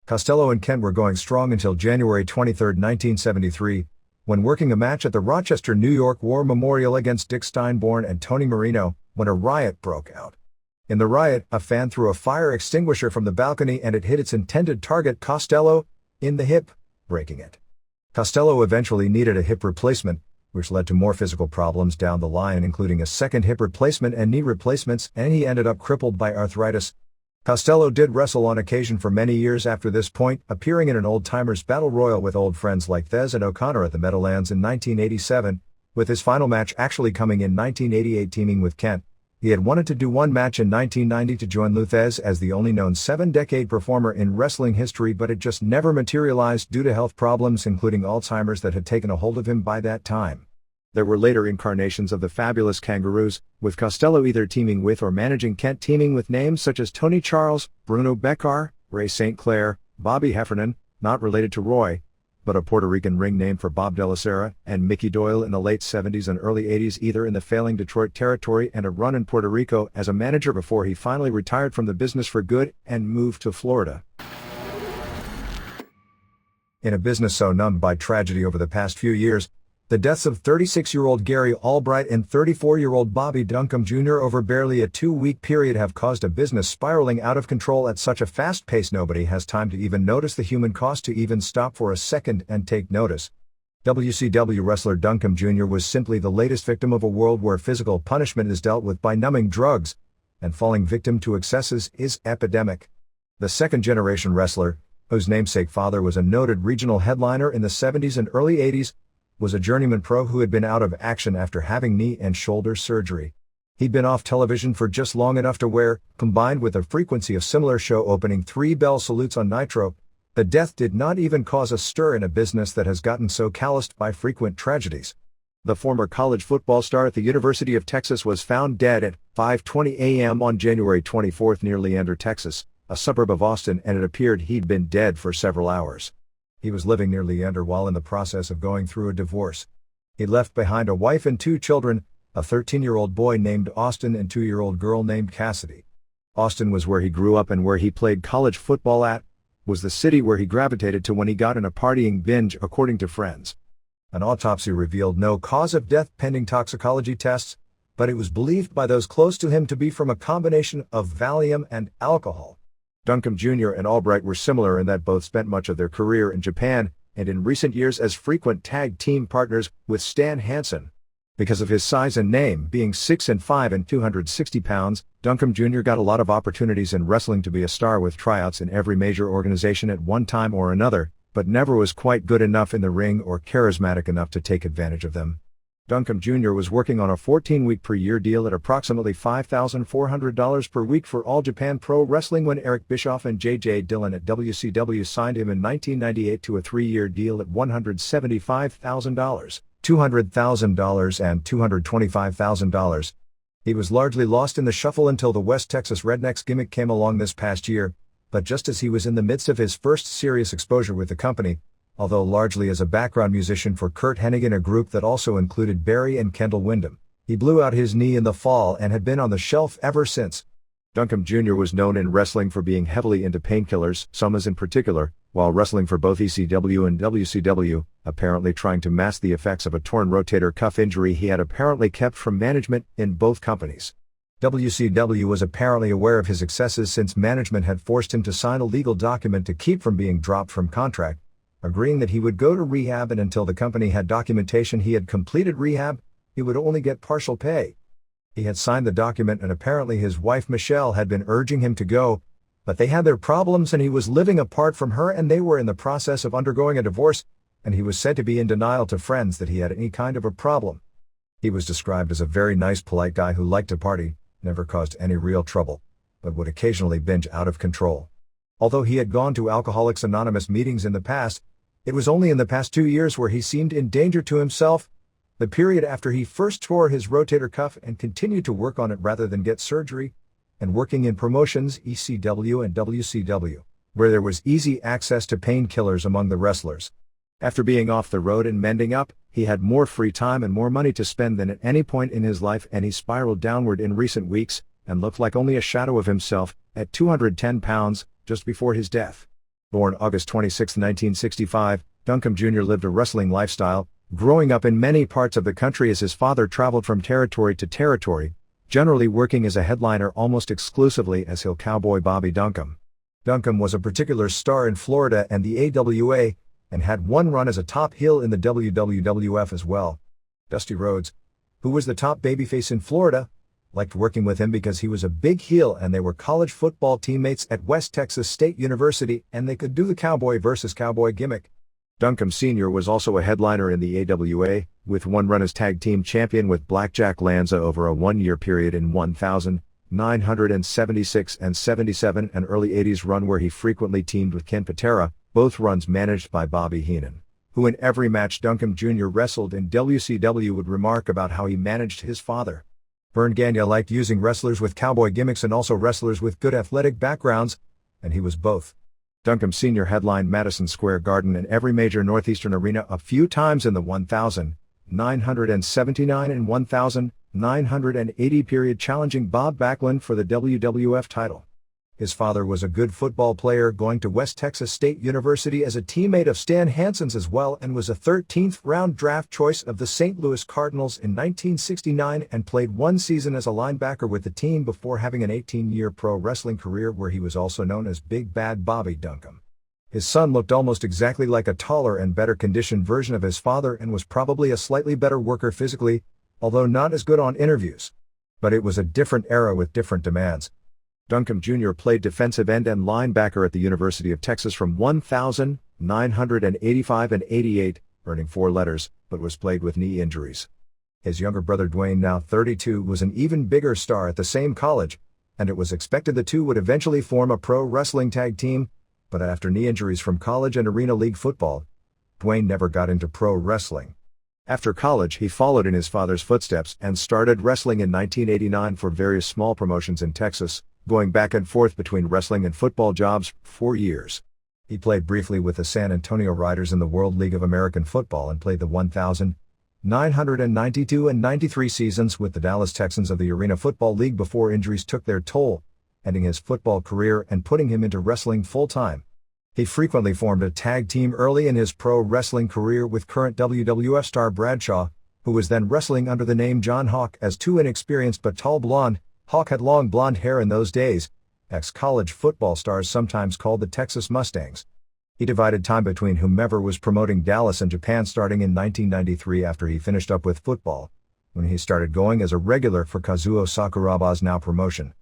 Costello and Kent were going strong until January 23, 1973, when working a match at the Rochester, New York War Memorial against Dick Steinborn and Tony Marino, when a riot broke out. In the riot, a fan threw a fire extinguisher from the balcony and it hit its intended target, Costello, in the hip, breaking it. Costello eventually needed a hip replacement, which led to more physical problems down the line, including a second hip replacement and knee replacements, and he ended up crippled by arthritis. Costello did wrestle on occasion for many years after this point, appearing in an old-timers battle royal with old friends like Thez and O'Connor at the Meadowlands in 1987, with his final match actually coming in 1988, teaming with Kent. He had wanted to do one match in 1990 to join Lou Thez as the only known 7-decade performer in wrestling history, but it just never materialized due to health problems, including Alzheimer's, that had taken a hold of him by that time. There were later incarnations of the Fabulous Kangaroos, with Costello either teaming with or managing Kent, teaming with names such as Tony Charles, Bruno Becar, Ray St. Clair, Bobby Heffernan, not related to Roy, but a Puerto Rican ring name for Bob De La Sera, and Mickey Doyle in the late 70s and early 80s, either in the failing Detroit territory and a run in Puerto Rico as a manager before he finally retired from the business for good and moved to Florida. In a business so numbed by tragedy over the past few years, the deaths of 36-year-old Gary Albright and 34-year-old Bobby Duncum Jr. over barely a 2-week period have caused a business spiraling out of control at such a fast pace nobody has time to even notice the human cost to even stop for a second and take notice. WCW wrestler Duncum Jr. was simply the latest victim of a world where physical punishment is dealt with by numbing drugs, and falling victim to excesses is epidemic. The second-generation wrestler, whose namesake father was a noted regional headliner in the 70s and early 80s, was a journeyman pro who had been out of action after having knee and shoulder surgery. He'd been off television for just long enough to where, combined with the frequency of similar show-opening 3-bell salutes on Nitro, the death did not even cause a stir in a business that has gotten so calloused by frequent tragedies. The former college football star at the University of Texas was found dead at 5:20 a.m. on January 24 near Leander, Texas, a suburb of Austin, and it appeared he'd been dead for several hours. He was living near Leander while in the process of going through a divorce. He left behind a wife and 2 children, a 13-year-old boy named Austin and 2-year-old girl named Cassidy. Austin was where he grew up and where he played college football at, was the city where he gravitated to when he got in a partying binge, according to friends. An autopsy revealed no cause of death pending toxicology tests, but it was believed by those close to him to be from a combination of Valium and alcohol. Duncum Jr. and Albright were similar in that both spent much of their career in Japan, and in recent years as frequent tag team partners with Stan Hansen. Because of his size and name, being 6'5" and 260 pounds, Duncum Jr. got a lot of opportunities in wrestling to be a star with tryouts in every major organization at one time or another, but never was quite good enough in the ring or charismatic enough to take advantage of them. Duncum Jr. was working on a 14-week per year deal at approximately $5,400 per week for All Japan Pro Wrestling when Eric Bischoff and J.J. Dillon at WCW signed him in 1998 to a 3-year deal at $175,000, $200,000 and $225,000. He was largely lost in the shuffle until the West Texas Rednecks gimmick came along this past year, but just as he was in the midst of his first serious exposure with the company, although largely as a background musician for Kurt Hennigan, a group that also included Barry and Kendall Windham, he blew out his knee in the fall and had been on the shelf ever since. Duncum Jr. was known in wrestling for being heavily into painkillers, somas in particular, while wrestling for both ECW and WCW, apparently trying to mask the effects of a torn rotator cuff injury he had apparently kept from management in both companies. WCW was apparently aware of his excesses since management had forced him to sign a legal document to keep from being dropped from contract, agreeing that he would go to rehab and until the company had documentation he had completed rehab, he would only get partial pay. He had signed the document and apparently his wife Michelle had been urging him to go, but they had their problems and he was living apart from her and they were in the process of undergoing a divorce, and he was said to be in denial to friends that he had any kind of a problem. He was described as a very nice, polite guy who liked to party, never caused any real trouble, but would occasionally binge out of control. Although he had gone to Alcoholics Anonymous meetings in the past, it was only in the past 2 years where he seemed in danger to himself, the period after he first tore his rotator cuff and continued to work on it rather than get surgery, and working in promotions ECW and WCW, where there was easy access to painkillers among the wrestlers. After being off the road and mending up, he had more free time and more money to spend than at any point in his life, and he spiraled downward in recent weeks, and looked like only a shadow of himself, at 210 pounds, just before his death. Born August 26, 1965, Duncum Jr. lived a wrestling lifestyle, growing up in many parts of the country as his father traveled from territory to territory, generally working as a headliner almost exclusively as Hill Cowboy Bobby Duncum. Duncum was a particular star in Florida and the AWA, and had one run as a top heel in the WWF as well. Dusty Rhodes, who was the top babyface in Florida, liked working with him because he was a big heel and they were college football teammates at West Texas State University and they could do the cowboy versus cowboy gimmick. Duncum Sr. was also a headliner in the AWA, with one run as tag team champion with Blackjack Lanza over a 1-year period in 1976 and 77, an early 80s run where he frequently teamed with Ken Patera, both runs managed by Bobby Heenan, who in every match Duncum Jr. wrestled in WCW would remark about how he managed his father. Vern Gagne liked using wrestlers with cowboy gimmicks and also wrestlers with good athletic backgrounds, and he was both. Duncum Sr. headlined Madison Square Garden and every major Northeastern arena a few times in the 1979 and 1980 period, challenging Bob Backlund for the WWF title. His father was a good football player, going to West Texas State University as a teammate of Stan Hansen's as well, and was a 13th round draft choice of the St. Louis Cardinals in 1969 and played one season as a linebacker with the team before having an 18-year pro wrestling career where he was also known as Big Bad Bobby Duncum. His son looked almost exactly like a taller and better conditioned version of his father and was probably a slightly better worker physically, although not as good on interviews. But it was a different era with different demands. Duncum Jr. played defensive end and linebacker at the University of Texas from 1985 and 88, earning 4 letters, but was plagued with knee injuries. His younger brother Dwayne, now 32, was an even bigger star at the same college, and it was expected the two would eventually form a pro wrestling tag team, but after knee injuries from college and Arena League football, Dwayne never got into pro wrestling. After college, he followed in his father's footsteps and started wrestling in 1989 for various small promotions in Texas, going back and forth between wrestling and football jobs for 4 years. He played briefly with the San Antonio Riders in the World League of American Football and played the 1992 and 93 seasons with the Dallas Texans of the Arena Football League before injuries took their toll, ending his football career and putting him into wrestling full-time. He frequently formed a tag team early in his pro wrestling career with current WWF star Bradshaw, who was then wrestling under the name John Hawk as too inexperienced but tall blonde. Hawk had long blonde hair in those days. Ex-college football stars sometimes called the Texas Mustangs. He divided time between whomever was promoting Dallas and Japan starting in 1993 after he finished up with football, when he started going as a regular for Kazuo Sakuraba's Now promotion.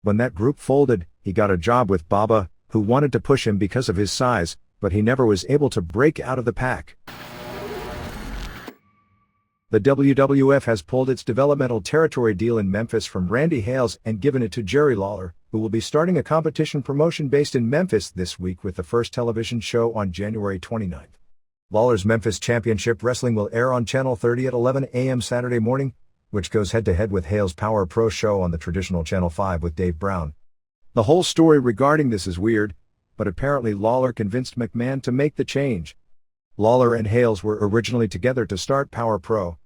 When that group folded, he got a job with Baba, who wanted to push him because of his size, but he never was able to break out of the pack. The WWF has pulled its developmental territory deal in Memphis from Randy Hales and given it to Jerry Lawler, who will be starting a competition promotion based in Memphis this week with the first television show on January 29th. Lawler's Memphis Championship Wrestling will air on Channel 30 at 11 a.m. Saturday morning, which goes head-to-head with Hales' Power Pro show on the traditional Channel 5 with Dave Brown. The whole story regarding this is weird, but apparently Lawler convinced McMahon to make the change. Lawler and Hales were originally together to start Power Pro.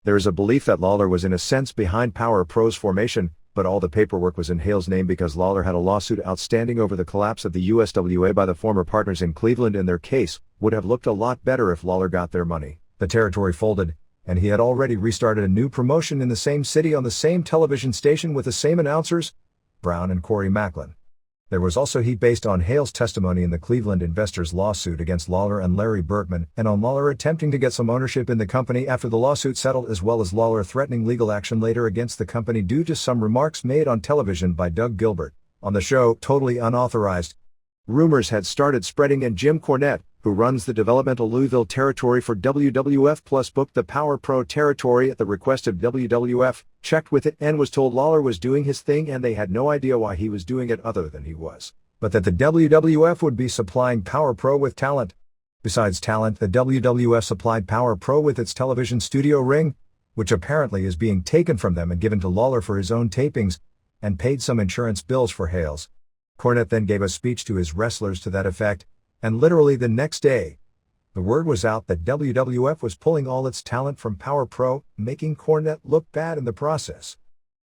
There is a belief that Lawler was in a sense behind Power Pro's formation, but all the paperwork was in Hales' name because Lawler had a lawsuit outstanding over the collapse of the USWA by the former partners in Cleveland, and their case would have looked a lot better if Lawler got their money. The territory folded, and he had already restarted a new promotion in the same city on the same television station with the same announcers, Brown and Corey Macklin. There was also heat based on Hales' testimony in the Cleveland investors' lawsuit against Lawler and Larry Bertman, and on Lawler attempting to get some ownership in the company after the lawsuit settled, as well as Lawler threatening legal action later against the company due to some remarks made on television by Doug Gilbert, on the show totally unauthorized. Rumors had started spreading, and Jim Cornette, who runs the developmental Louisville territory for WWF Plus, booked the Power Pro territory at the request of WWF, checked with it, and was told Lawler was doing his thing and they had no idea why he was doing it other than he was, but that the WWF would be supplying Power Pro with talent. Besides talent, the WWF supplied Power Pro with its television studio ring, which apparently is being taken from them and given to Lawler for his own tapings, and paid some insurance bills for Hales. Cornette then gave a speech to his wrestlers to that effect, and literally the next day, the word was out that WWF was pulling all its talent from Power Pro, making Cornette look bad in the process.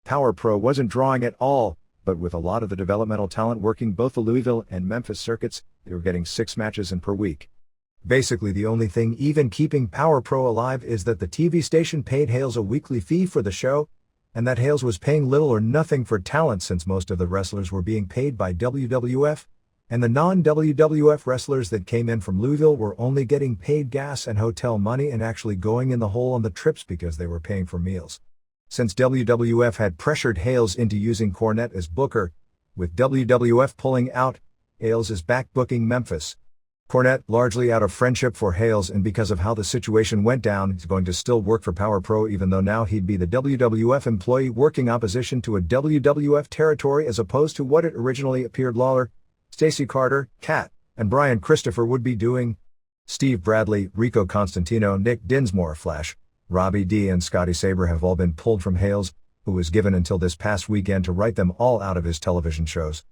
Power Pro wasn't drawing at all, but with a lot of the developmental talent working both the Louisville and Memphis circuits, they were getting 6 matches in per week. Basically, the only thing even keeping Power Pro alive is that the TV station paid Hales a weekly fee for the show, and that Hales was paying little or nothing for talent since most of the wrestlers were being paid by WWF, and the non-WWF wrestlers that came in from Louisville were only getting paid gas and hotel money and actually going in the hole on the trips because they were paying for meals. Since WWF had pressured Hales into using Cornette as booker, with WWF pulling out, Hales is back booking Memphis. Cornette, largely out of friendship for Hales and because of how the situation went down, is going to still work for Power Pro, even though now he'd be the WWF employee working opposition to a WWF territory as opposed to what it originally appeared Lawler, Stacey Carter, Kat, and Brian Christopher would be doing. Steve Bradley, Rico Constantino, Nick Dinsmore, Flash, Robbie D and Scotty Sabre have all been pulled from Hales, who was given until this past weekend to write them all out of his television shows.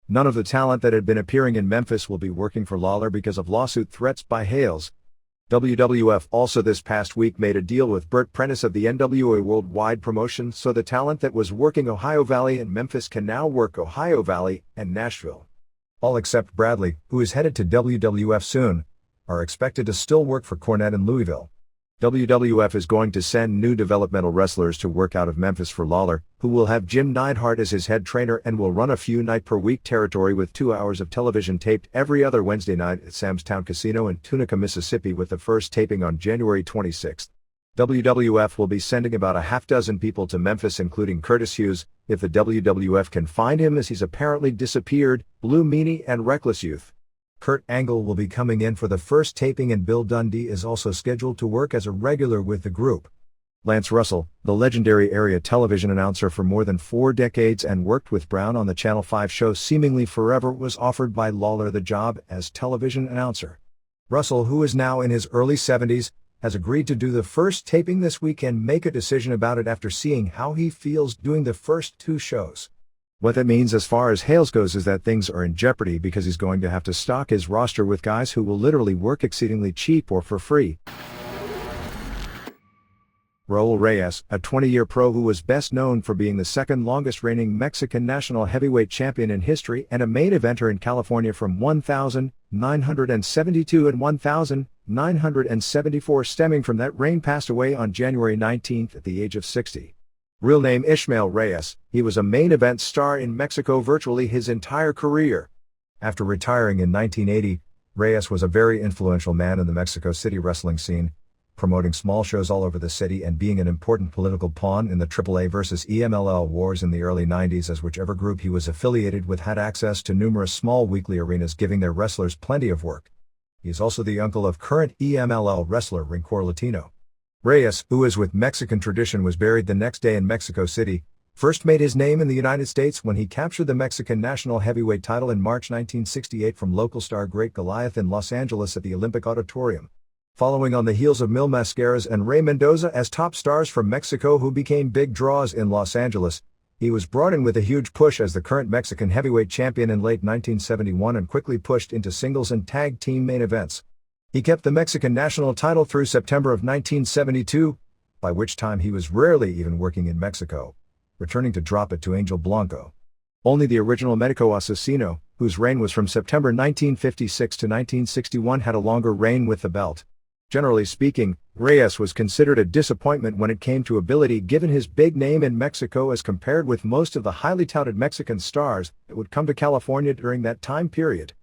None of the talent that had been appearing in Memphis will be working for Lawler because of lawsuit threats by Hales. WWF also this past week made a deal with Burt Prentice of the NWA Worldwide Promotion, so the talent that was working Ohio Valley and Memphis can now work Ohio Valley and Nashville. All except Bradley, who is headed to WWF soon, are expected to still work for Cornette in Louisville. WWF is going to send new developmental wrestlers to work out of Memphis for Lawler, who will have Jim Neidhart as his head trainer and will run a few night-per-week territory with 2 hours of television taped every other Wednesday night at Sam's Town Casino in Tunica, Mississippi, with the first taping on January 26. WWF will be sending about a half-dozen people to Memphis, including Curtis Hughes, if the WWF can find him, as he's apparently disappeared, Blue Meanie and Reckless Youth. Kurt Angle will be coming in for the first taping, and Bill Dundee is also scheduled to work as a regular with the group. Lance Russell, the legendary area television announcer for more than 4 decades and worked with Brown on the Channel 5 show Seemingly Forever, was offered by Lawler the job as television announcer. Russell, who is now in his early 70s, has agreed to do the first taping this week and make a decision about it after seeing how he feels doing the first 2 shows. What that means as far as Hales goes is that things are in jeopardy because he's going to have to stock his roster with guys who will literally work exceedingly cheap or for free. Raul Reyes, a 20-year pro who was best known for being the second longest reigning Mexican national heavyweight champion in history and a main eventer in California from 1972 and 1974, stemming from that reign, passed away on January 19 at the age of 60. Real name Ishmael Reyes, he was a main event star in Mexico virtually his entire career. After retiring in 1980, Reyes was a very influential man in the Mexico City wrestling scene, promoting small shows all over the city and being an important political pawn in the AAA versus EMLL wars in the early 90s, as whichever group he was affiliated with had access to numerous small weekly arenas, giving their wrestlers plenty of work. He is also the uncle of current EMLL wrestler Rancor Latino. Reyes, who is with Mexican tradition, was buried the next day in Mexico City, first made his name in the United States when he captured the Mexican national heavyweight title in March 1968 from local star Great Goliath in Los Angeles at the Olympic Auditorium. Following on the heels of Mil Mascaras and Rey Mendoza as top stars from Mexico who became big draws in Los Angeles, he was brought in with a huge push as the current Mexican heavyweight champion in late 1971 and quickly pushed into singles and tag team main events. He kept the Mexican national title through September of 1972, by which time he was rarely even working in Mexico, returning to drop it to Angel Blanco. Only the original Medico Asesino, whose reign was from September 1956 to 1961, had a longer reign with the belt. Generally speaking, Reyes was considered a disappointment when it came to ability, given his big name in Mexico as compared with most of the highly touted Mexican stars that would come to California during that time period.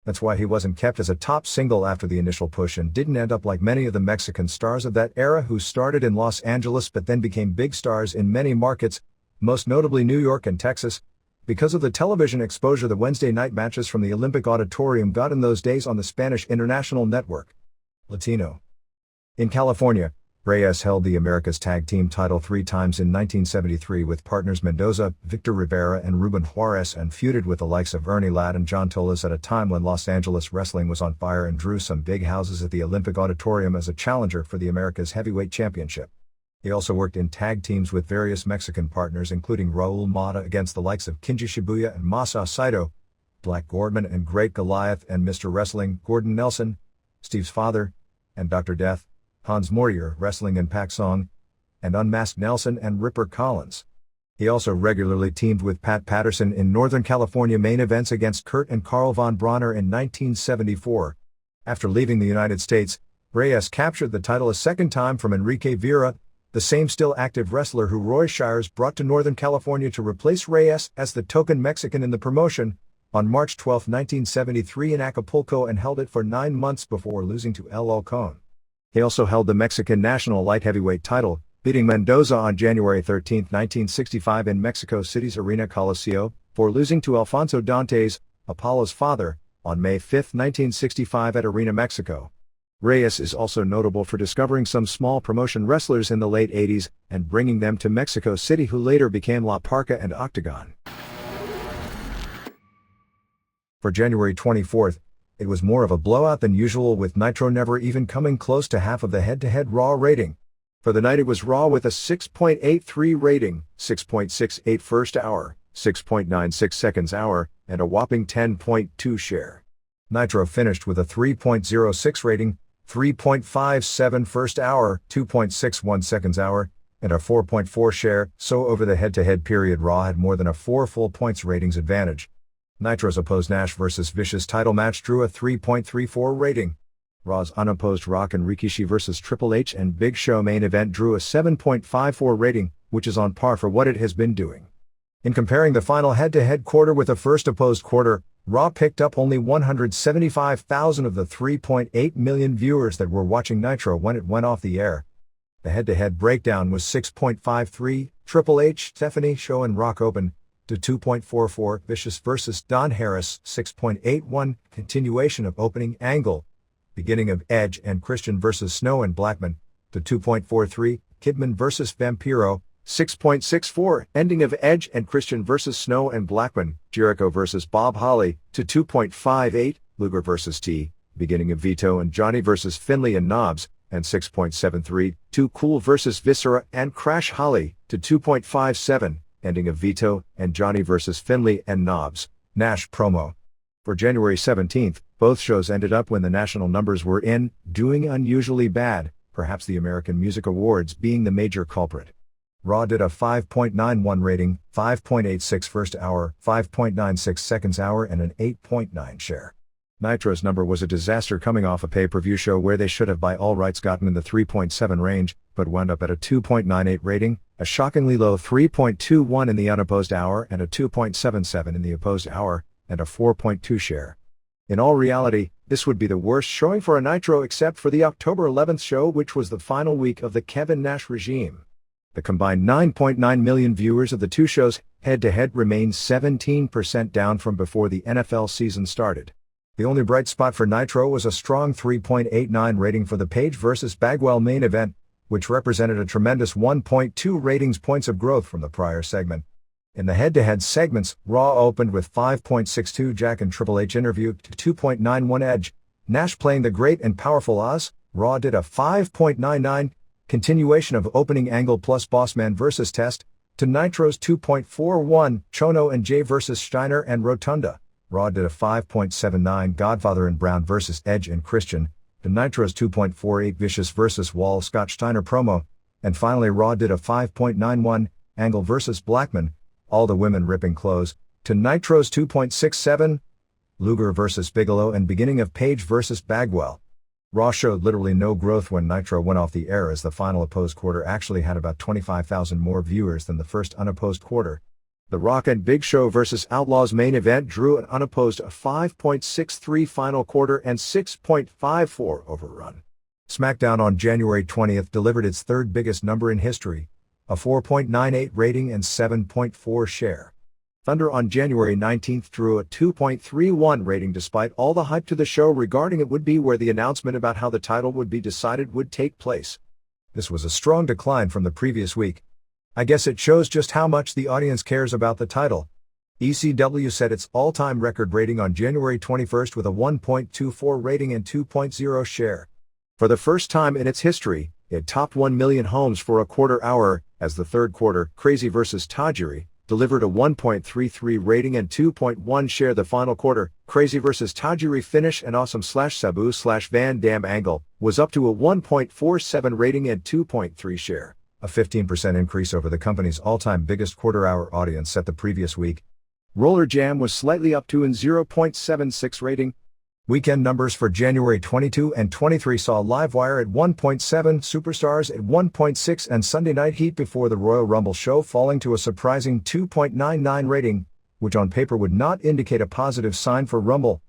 That's why he wasn't kept as a top single after the initial push and didn't end up like many of the Mexican stars of that era who started in Los Angeles but then became big stars in many markets, most notably New York and Texas, because of the television exposure the Wednesday night matches from the Olympic Auditorium got in those days on the Spanish International Network. Latino. In California, Reyes held the America's Tag Team title 3 times in 1973 with partners Mendoza, Victor Rivera and Ruben Juarez, and feuded with the likes of Ernie Ladd and John Tolas at a time when Los Angeles wrestling was on fire and drew some big houses at the Olympic Auditorium as a challenger for the America's Heavyweight Championship. He also worked in tag teams with various Mexican partners including Raul Mata against the likes of Kinji Shibuya and Masa Saito, Black Gordman and Great Goliath and Mr. Wrestling, Gordon Nelson, Steve's father, and Dr. Death, Hans Morier wrestling in Pak Song, and Unmasked Nelson and Ripper Collins. He also regularly teamed with Pat Patterson in Northern California main events against Kurt and Karl von Bronner in 1974. After leaving the United States, Reyes captured the title a second time from Enrique Vera, the same still active wrestler who Roy Shires brought to Northern California to replace Reyes as the token Mexican in the promotion, on March 12, 1973 in Acapulco, and held it for 9 months before losing to El Halcón. He also held the Mexican national light heavyweight title, beating Mendoza on January 13, 1965 in Mexico City's Arena Coliseo, before losing to Alfonso Dantes, Apollo's father, on May 5, 1965 at Arena Mexico. Reyes is also notable for discovering some small promotion wrestlers in the late 80s and bringing them to Mexico City who later became La Parka and Octagon. For January 24th, it was more of a blowout than usual, with Nitro never even coming close to half of the head-to-head Raw rating. For the night it was Raw with a 6.83 rating, 6.68 first hour, 6.96 seconds hour, and a whopping 10.2 share. Nitro finished with a 3.06 rating, 3.57 first hour, 2.61 seconds hour, and a 4.4 share, so over the head-to-head period Raw had more than a 4 full points ratings advantage. Nitro's opposed Nash vs. Vicious title match drew a 3.34 rating. Raw's unopposed Rock and Rikishi vs. Triple H and Big Show main event drew a 7.54 rating, which is on par for what it has been doing. In comparing the final head-to-head quarter with the first opposed quarter, Raw picked up only 175,000 of the 3.8 million viewers that were watching Nitro when it went off the air. The head-to-head breakdown was 6.53, Triple H, Stephanie Show and Rock Open, to 2.44, Vicious vs. Don Harris, 6.81, continuation of opening angle, beginning of Edge and Christian vs. Snow and Blackman, to 2.43, Kidman vs. Vampiro, 6.64, ending of Edge and Christian vs. Snow and Blackman, Jericho vs. Bob Holly, to 2.58, Luger vs. T, beginning of Vito and Johnny vs. Finlay and Knobbs, and 6.73, Too Cool vs. Viscera and Crash Holly, to 2.57, ending of Vito and Johnny vs. Finlay and Knobbs. Nash promo. For January 17th, both shows ended up when the national numbers were in, doing unusually bad, perhaps the American Music Awards being the major culprit. Raw did a 5.91 rating, 5.86 first hour, 5.96 seconds hour and an 8.9 share. Nitro's number was a disaster, coming off a pay-per-view show where they should have by all rights gotten in the 3.7 range, but wound up at a 2.98 rating, a shockingly low 3.21 in the unopposed hour and a 2.77 in the opposed hour, and a 4.2 share. In all reality, this would be the worst showing for a Nitro except for the October 11th show, which was the final week of the Kevin Nash regime. The combined 9.9 million viewers of the two shows head-to-head remained 17% down from before the NFL season started. The only bright spot for Nitro was a strong 3.89 rating for the Page vs. Bagwell main event, which represented a tremendous 1.2 ratings points of growth from the prior segment. In the head-to-head segments, Raw opened with 5.62 Jack and Triple H interview to 2.91 Edge, Nash playing the great and powerful Oz. Raw did a 5.99, continuation of opening angle plus Bossman vs. Test, to Nitro's 2.41, Chono and Jay vs. Steiner and Rotunda. Raw did a 5.79 Godfather and Brown vs. Edge and Christian, to Nitro's 2.48 Vicious vs. Wall Scott Steiner promo, and finally Raw did a 5.91 Angle vs. Blackman, all the women ripping clothes, to Nitro's 2.67 Luger vs. Bigelow and beginning of Page vs. Bagwell. Raw showed literally no growth when Nitro went off the air, as the final opposed quarter actually had about 25,000 more viewers than the first unopposed quarter. The Rock and Big Show vs. Outlaws main event drew an unopposed 5.63 final quarter and 6.54 overrun. SmackDown on January 20th delivered its third biggest number in history, a 4.98 rating and 7.4 share. Thunder on January 19th drew a 2.31 rating despite all the hype to the show regarding it would be where the announcement about how the title would be decided would take place. This was a strong decline from the previous week. I guess it shows just how much the audience cares about the title. ECW set its all-time record rating on January 21st with a 1.24 rating and 2.0 share. For the first time in its history, it topped 1 million homes for a quarter hour, as the third quarter, Crazy vs. Tajiri, delivered a 1.33 rating and 2.1 share. The final quarter, Crazy vs. Tajiri finish and Awesome Sabu Van Dam angle, was up to a 1.47 rating and 2.3 share. A 15% increase over the company's all-time biggest quarter-hour audience set the previous week. Roller Jam was slightly up to an 0.76 rating. Weekend numbers for January 22 and 23 saw Livewire at 1.7, Superstars at 1.6 and Sunday Night Heat before the Royal Rumble show falling to a surprising 2.99 rating, which on paper would not indicate a positive sign for Rumble.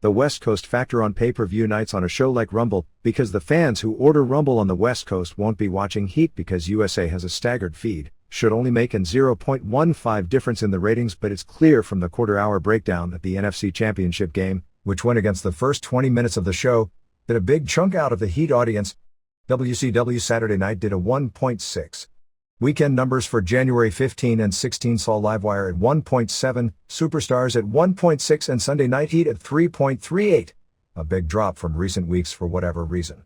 The West Coast factor on pay-per-view nights on a show like Rumble, because the fans who order Rumble on the West Coast won't be watching Heat because USA has a staggered feed, should only make an 0.15 difference in the ratings, but it's clear from the quarter-hour breakdown that the NFC Championship game, which went against the first 20 minutes of the show, did a big chunk out of the Heat audience. WCW Saturday Night did a 1.6. Weekend numbers for January 15 and 16 saw Livewire at 1.7, Superstars at 1.6 and Sunday Night Heat at 3.38, a big drop from recent weeks for whatever reason.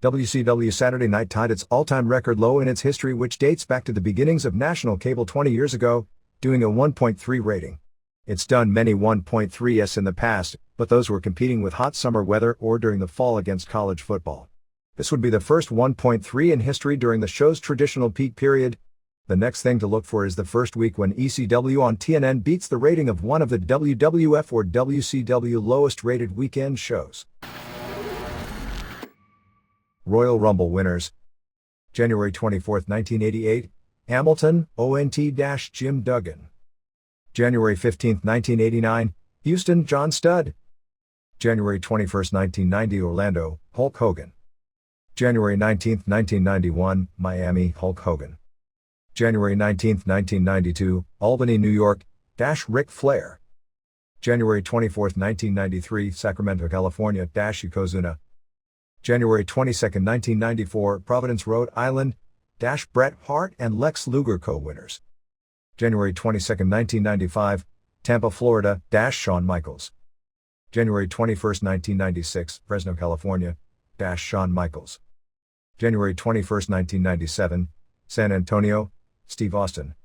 WCW Saturday Night tied its all-time record low in its history, which dates back to the beginnings of national cable 20 years ago, doing a 1.3 rating. It's done many 1.3s in the past, but those were competing with hot summer weather or during the fall against college football. This would be the first 1.3 in history during the show's traditional peak period. The next thing to look for is the first week when ECW on TNN beats the rating of one of the WWF or WCW lowest rated weekend shows. Royal Rumble winners. January 24, 1988, Hamilton, ONT-Jim Duggan. January 15, 1989, Houston, John Studd. January 21, 1990, Orlando, Hulk Hogan. January 19, 1991, Miami, Hulk Hogan. January 19, 1992, Albany, New York, Ric Flair. January 24, 1993, Sacramento, California, Yokozuna. January 22, 1994, Providence, Rhode Island, Bret Hart and Lex Luger co-winners. January 22, 1995, Tampa, Florida, Shawn Michaels. January 21, 1996, Fresno, California, Shawn Michaels. January 21, 1997, San Antonio, Steve Austin.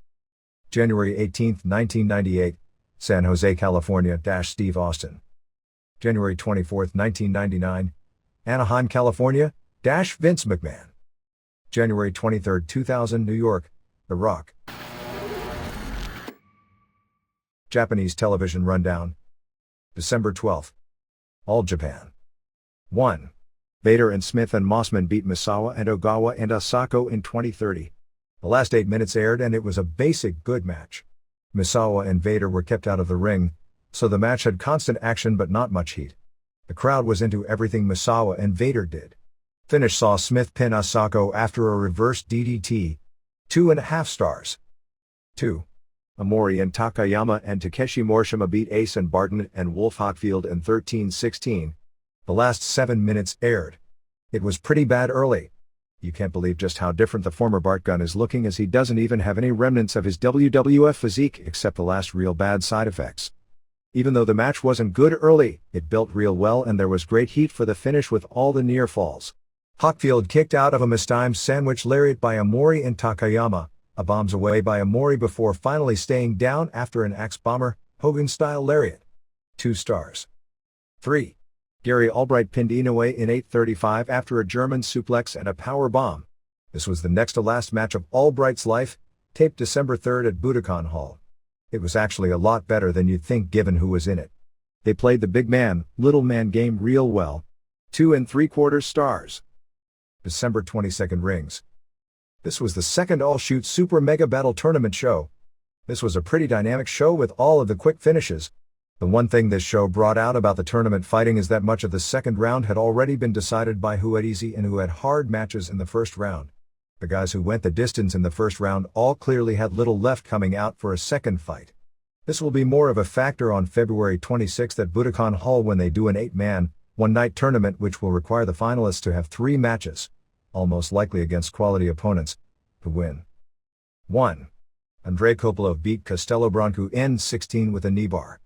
January 18, 1998, San Jose, California, Steve Austin. January 24, 1999, Anaheim, California, Vince McMahon. January 23, 2000, New York, The Rock. Japanese television rundown. December 12. All Japan. 1. Vader and Smith and Mossman beat Misawa and Ogawa and Asako in 2030. The last 8 minutes aired and it was a basic good match. Misawa and Vader were kept out of the ring, so the match had constant action but not much heat. The crowd was into everything Misawa and Vader did. Finish saw Smith pin Asako after a reverse DDT. 2.5 stars. 2. Amori and Takayama and Takeshi Morishima beat Ace and Barton and Wolf Hockfield in 13-16. The last 7 minutes aired. It was pretty bad early. You can't believe just how different the former Bart Gunn is looking, as he doesn't even have any remnants of his WWF physique except the last real bad side effects. Even though the match wasn't good early, it built real well and there was great heat for the finish with all the near falls. Hockfield kicked out of a mistimed sandwich lariat by Amori and Takayama, a bombs away by Amori before finally staying down after an axe bomber, Hogan-style lariat. 2 stars. 3. Gary Albright pinned Inoue in 8:35 after a German suplex and a power bomb. This was the next to last match of Albright's life, taped December 3rd at Budokan Hall. It was actually a lot better than you'd think given who was in it. They played the big man, little man game real well. 2.75 stars. December 22nd rings. This was the second All-Shoot Super Mega Battle Tournament show. This was a pretty dynamic show with all of the quick finishes. The one thing this show brought out about the tournament fighting is that much of the second round had already been decided by who had easy and who had hard matches in the first round. The guys who went the distance in the first round all clearly had little left coming out for a second fight. This will be more of a factor on February 26th at Budokan Hall when they do an 8-man, one-night tournament which will require the finalists to have 3 matches, almost likely against quality opponents, to win. 1. Andrei Kopylov beat Costello Branco in 16 with a knee bar.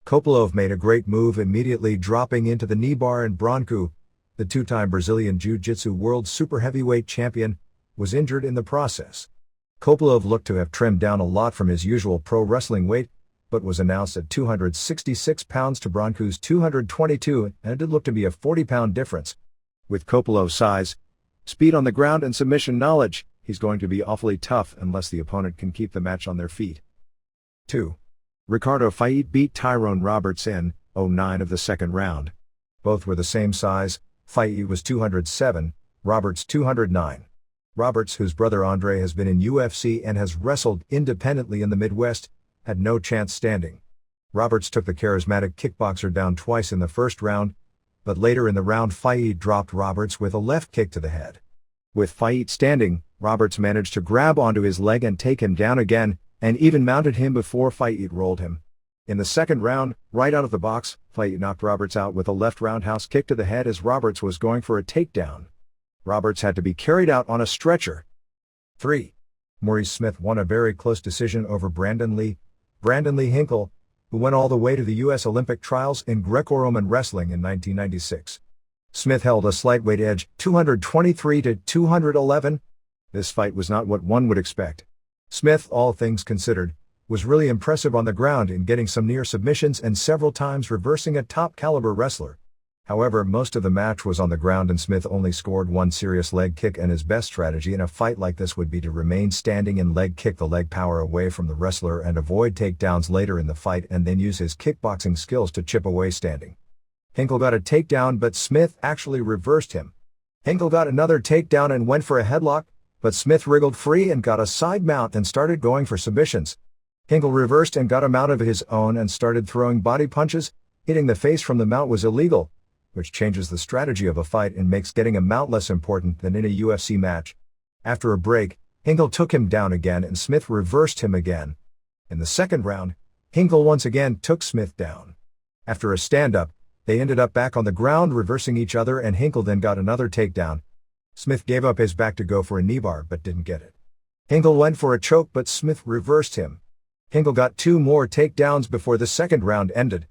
Kopylov made a great move immediately dropping into the knee bar, and Branco, the 2-time Brazilian Jiu-Jitsu World Super Heavyweight Champion, was injured in the process. Kopylov looked to have trimmed down a lot from his usual pro wrestling weight, but was announced at 266 pounds to Branco's 222, and it did look to be a 40-pound difference. With Kopylov's size, speed on the ground and submission knowledge, he's going to be awfully tough unless the opponent can keep the match on their feet. 2. Ricardo Fayet beat Tyrone Roberts in 09 of the second round. Both were the same size. Fayet was 207, Roberts 209. Roberts, whose brother Andre has been in UFC and has wrestled independently in the Midwest, had no chance standing. Roberts took the charismatic kickboxer down twice in the first round, but later in the round Fayet dropped Roberts with a left kick to the head. With Fayet standing, Roberts managed to grab onto his leg and take him down again, and even mounted him before Fayet rolled him. In the second round, right out of the box, Fayet knocked Roberts out with a left roundhouse kick to the head as Roberts was going for a takedown. Roberts had to be carried out on a stretcher. 3. Maurice Smith won a very close decision over Brandon Lee Hinkle, who went all the way to the U.S. Olympic trials in Greco-Roman wrestling in 1996. Smith held a slight-weight edge, 223 to 211. This fight was not what one would expect. Smith, all things considered, was really impressive on the ground in getting some near submissions and several times reversing a top-caliber wrestler. However, most of the match was on the ground and Smith only scored 1 serious leg kick, and his best strategy in a fight like this would be to remain standing and leg kick the leg power away from the wrestler and avoid takedowns later in the fight, and then use his kickboxing skills to chip away standing. Hinkle got a takedown, but Smith actually reversed him. Hinkle got another takedown and went for a headlock, but Smith wriggled free and got a side mount and started going for submissions. Hinkle reversed and got a mount of his own and started throwing body punches. Hitting the face from the mount was illegal, which changes the strategy of a fight and makes getting a mount less important than in a UFC match. After a break, Hinkle took him down again and Smith reversed him again. In the second round, Hinkle once again took Smith down. After a stand-up, they ended up back on the ground reversing each other, and Hinkle then got another takedown. Smith gave up his back to go for a knee bar but didn't get it. Hinkle went for a choke but Smith reversed him. Hinkle got 2 more takedowns before the second round ended.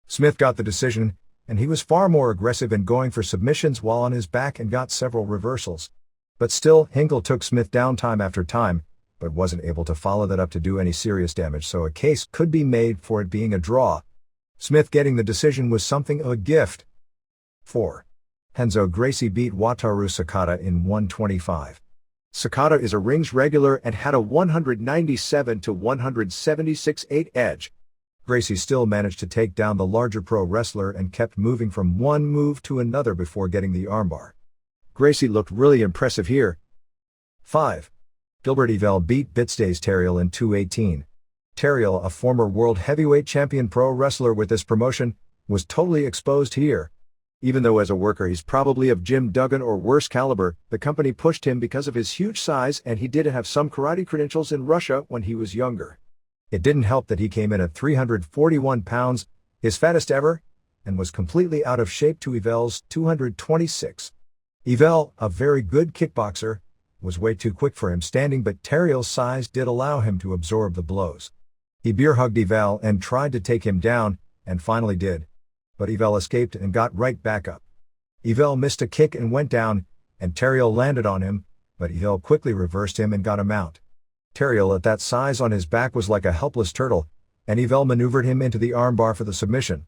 Smith got the decision, and he was far more aggressive in going for submissions while on his back and got several reversals. But still, Hinkle took Smith down time after time, but wasn't able to follow that up to do any serious damage, so a case could be made for it being a draw. Smith getting the decision was something of a gift. 4. Renzo Gracie beat Wataru Sakata in 125. Sakata is a rings regular and had a 197 to 176-8 edge. Gracie still managed to take down the larger pro wrestler and kept moving from one move to another before getting the armbar. Gracie looked really impressive here. 5. Gilbert Yvel beat Bitstays Terriel in 218. Terriel, a former world heavyweight champion pro wrestler with this promotion, was totally exposed here. Even though as a worker he's probably of Jim Duggan or worse caliber, the company pushed him because of his huge size, and he did have some karate credentials in Russia when he was younger. It didn't help that he came in at 341 pounds, his fattest ever, and was completely out of shape to Yvel's 226. Yvel, a very good kickboxer, was way too quick for him standing, but Terriel's size did allow him to absorb the blows. He beer-hugged Yvel and tried to take him down, and finally did. But Yvel escaped and got right back up. Yvel missed a kick and went down, and Terriel landed on him, but Yvel quickly reversed him and got him out. Terriel at that size on his back was like a helpless turtle, and Yvel maneuvered him into the armbar for the submission.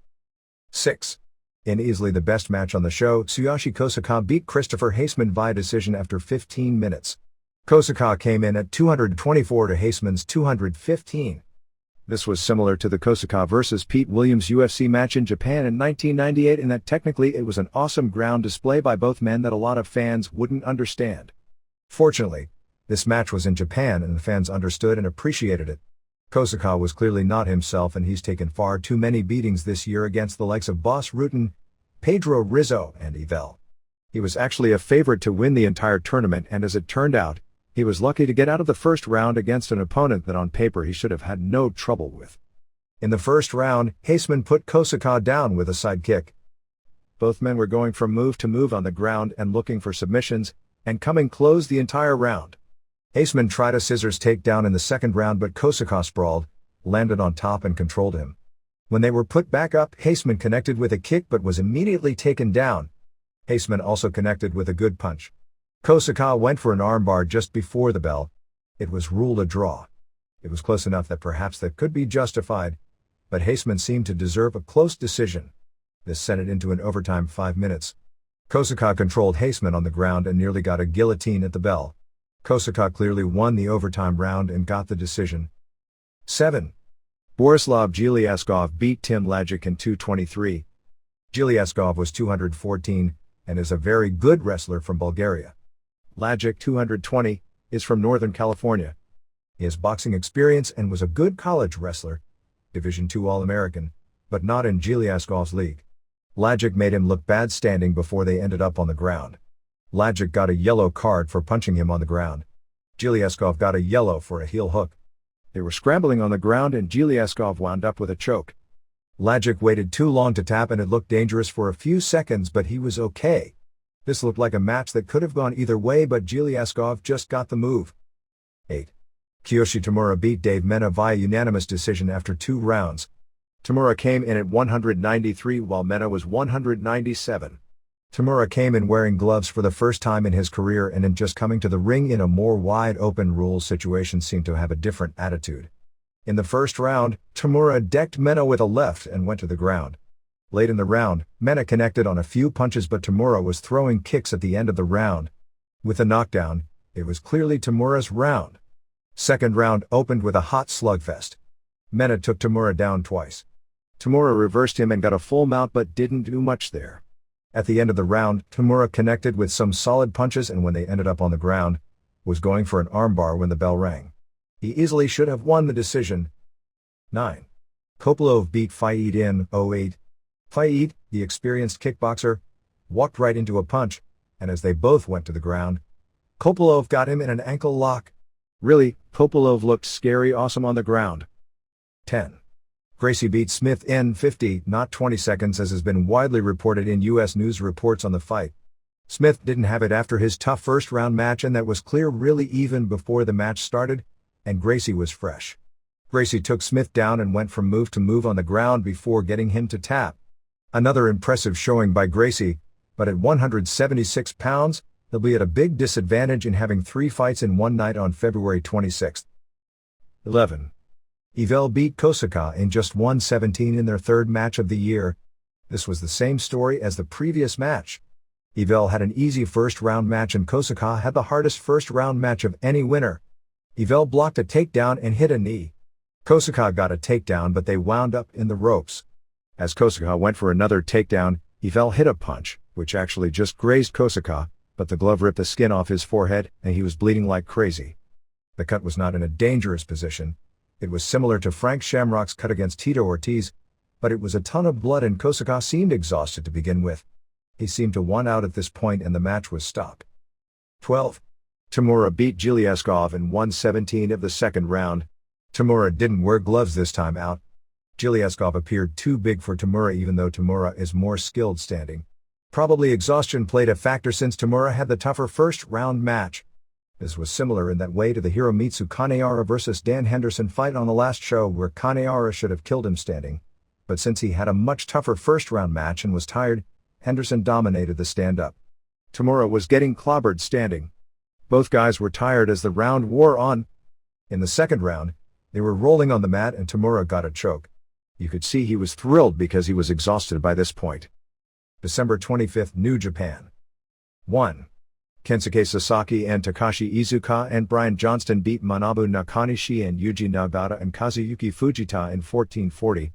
6. In easily the best match on the show, Tsuyoshi Kosaka beat Christopher Haseman via decision after 15 minutes. Kosaka came in at 224 to Haseman's 215. This was similar to the Kosaka vs. Pete Williams UFC match in Japan in 1998 in that technically it was an awesome ground display by both men that a lot of fans wouldn't understand. Fortunately, this match was in Japan and the fans understood and appreciated it. Kosaka was clearly not himself, and he's taken far too many beatings this year against the likes of Boss Rutten, Pedro Rizzo, and Yvel. He was actually a favorite to win the entire tournament, and as it turned out, he was lucky to get out of the first round against an opponent that on paper he should have had no trouble with. In the first round, Haseman put Kosaka down with a side kick. Both men were going from move to move on the ground and looking for submissions, and coming close the entire round. Haseman tried a scissors takedown in the second round, but Kosaka sprawled, landed on top and controlled him. When they were put back up, Haseman connected with a kick but was immediately taken down. Haseman also connected with a good punch. Kosaka went for an armbar just before the bell. It was ruled a draw. It was close enough that perhaps that could be justified, but Haseman seemed to deserve a close decision. This sent it into an overtime 5 minutes. Kosaka controlled Haseman on the ground and nearly got a guillotine at the bell. Kosaka clearly won the overtime round and got the decision. 7. Borislav Giliaskov beat Tim Lajic in 223. Giliaskov was 214 and is a very good wrestler from Bulgaria. Lajic, 220, is from Northern California. He has boxing experience and was a good college wrestler, Division II All-American, but not in Giliaskov's league. Lajic made him look bad standing before they ended up on the ground. Lajic got a yellow card for punching him on the ground. Giliaskov got a yellow for a heel hook. They were scrambling on the ground and Giliaskov wound up with a choke. Lajic waited too long to tap and it looked dangerous for a few seconds, but he was okay. This looked like a match that could have gone either way, but Giliaskov just got the move. 8. Kiyoshi Tamura beat Dave Mena via unanimous decision after 2 rounds. Tamura came in at 193 while Mena was 197. Tamura came in wearing gloves for the first time in his career, and in just coming to the ring in a more wide-open rules situation seemed to have a different attitude. In the first round, Tamura decked Mena with a left and went to the ground. Late in the round, Mena connected on a few punches, but Tamura was throwing kicks at the end of the round. With a knockdown, it was clearly Tamura's round. Second round opened with a hot slugfest. Mena took Tamura down twice. Tamura reversed him and got a full mount but didn't do much there. At the end of the round, Tamura connected with some solid punches, and when they ended up on the ground, was going for an armbar when the bell rang. He easily should have won the decision. 9. Kopylov beat Fayed in 08. Fayed, the experienced kickboxer, walked right into a punch, and as they both went to the ground, Kopylov got him in an ankle lock. Really, Kopylov looked scary awesome on the ground. 10. Gracie beat Smith in 50, not 20 seconds as has been widely reported in U.S. news reports on the fight. Smith didn't have it after his tough first-round match, and that was clear really even before the match started, and Gracie was fresh. Gracie took Smith down and went from move to move on the ground before getting him to tap. Another impressive showing by Gracie, but at 176 pounds, he'll be at a big disadvantage in having 3 fights in one night on February 26. 11. Yvel beat Kosaka in just 117 in their third match of the year. This was the same story as the previous match. Yvel had an easy first-round match and Kosaka had the hardest first-round match of any winner. Yvel blocked a takedown and hit a knee. Kosaka got a takedown, but they wound up in the ropes. As Kosaka went for another takedown, Yvel hit a punch, which actually just grazed Kosaka, but the glove ripped the skin off his forehead and he was bleeding like crazy. The cut was not in a dangerous position. It was similar to Frank Shamrock's cut against Tito Ortiz, but it was a ton of blood and Kosaka seemed exhausted to begin with. He seemed to want out at this point and the match was stopped. 12. Tamura beat Giliaskov in 1:17 of the second round. Tamura didn't wear gloves this time out. Giliaskov appeared too big for Tamura even though Tamura is more skilled standing. Probably exhaustion played a factor since Tamura had the tougher first round match. This was similar in that way to the Hiromitsu Kanehara vs Dan Henderson fight on the last show where Kanehara should have killed him standing. But since he had a much tougher first round match and was tired, Henderson dominated the stand-up. Tamura was getting clobbered standing. Both guys were tired as the round wore on. In the second round, they were rolling on the mat and Tamura got a choke. You could see he was thrilled because he was exhausted by this point. December 25th, New Japan. 1. Kensuke Sasaki and Takashi Iizuka and Brian Johnston beat Manabu Nakanishi and Yuji Nagata and Kazuyuki Fujita in 14:40.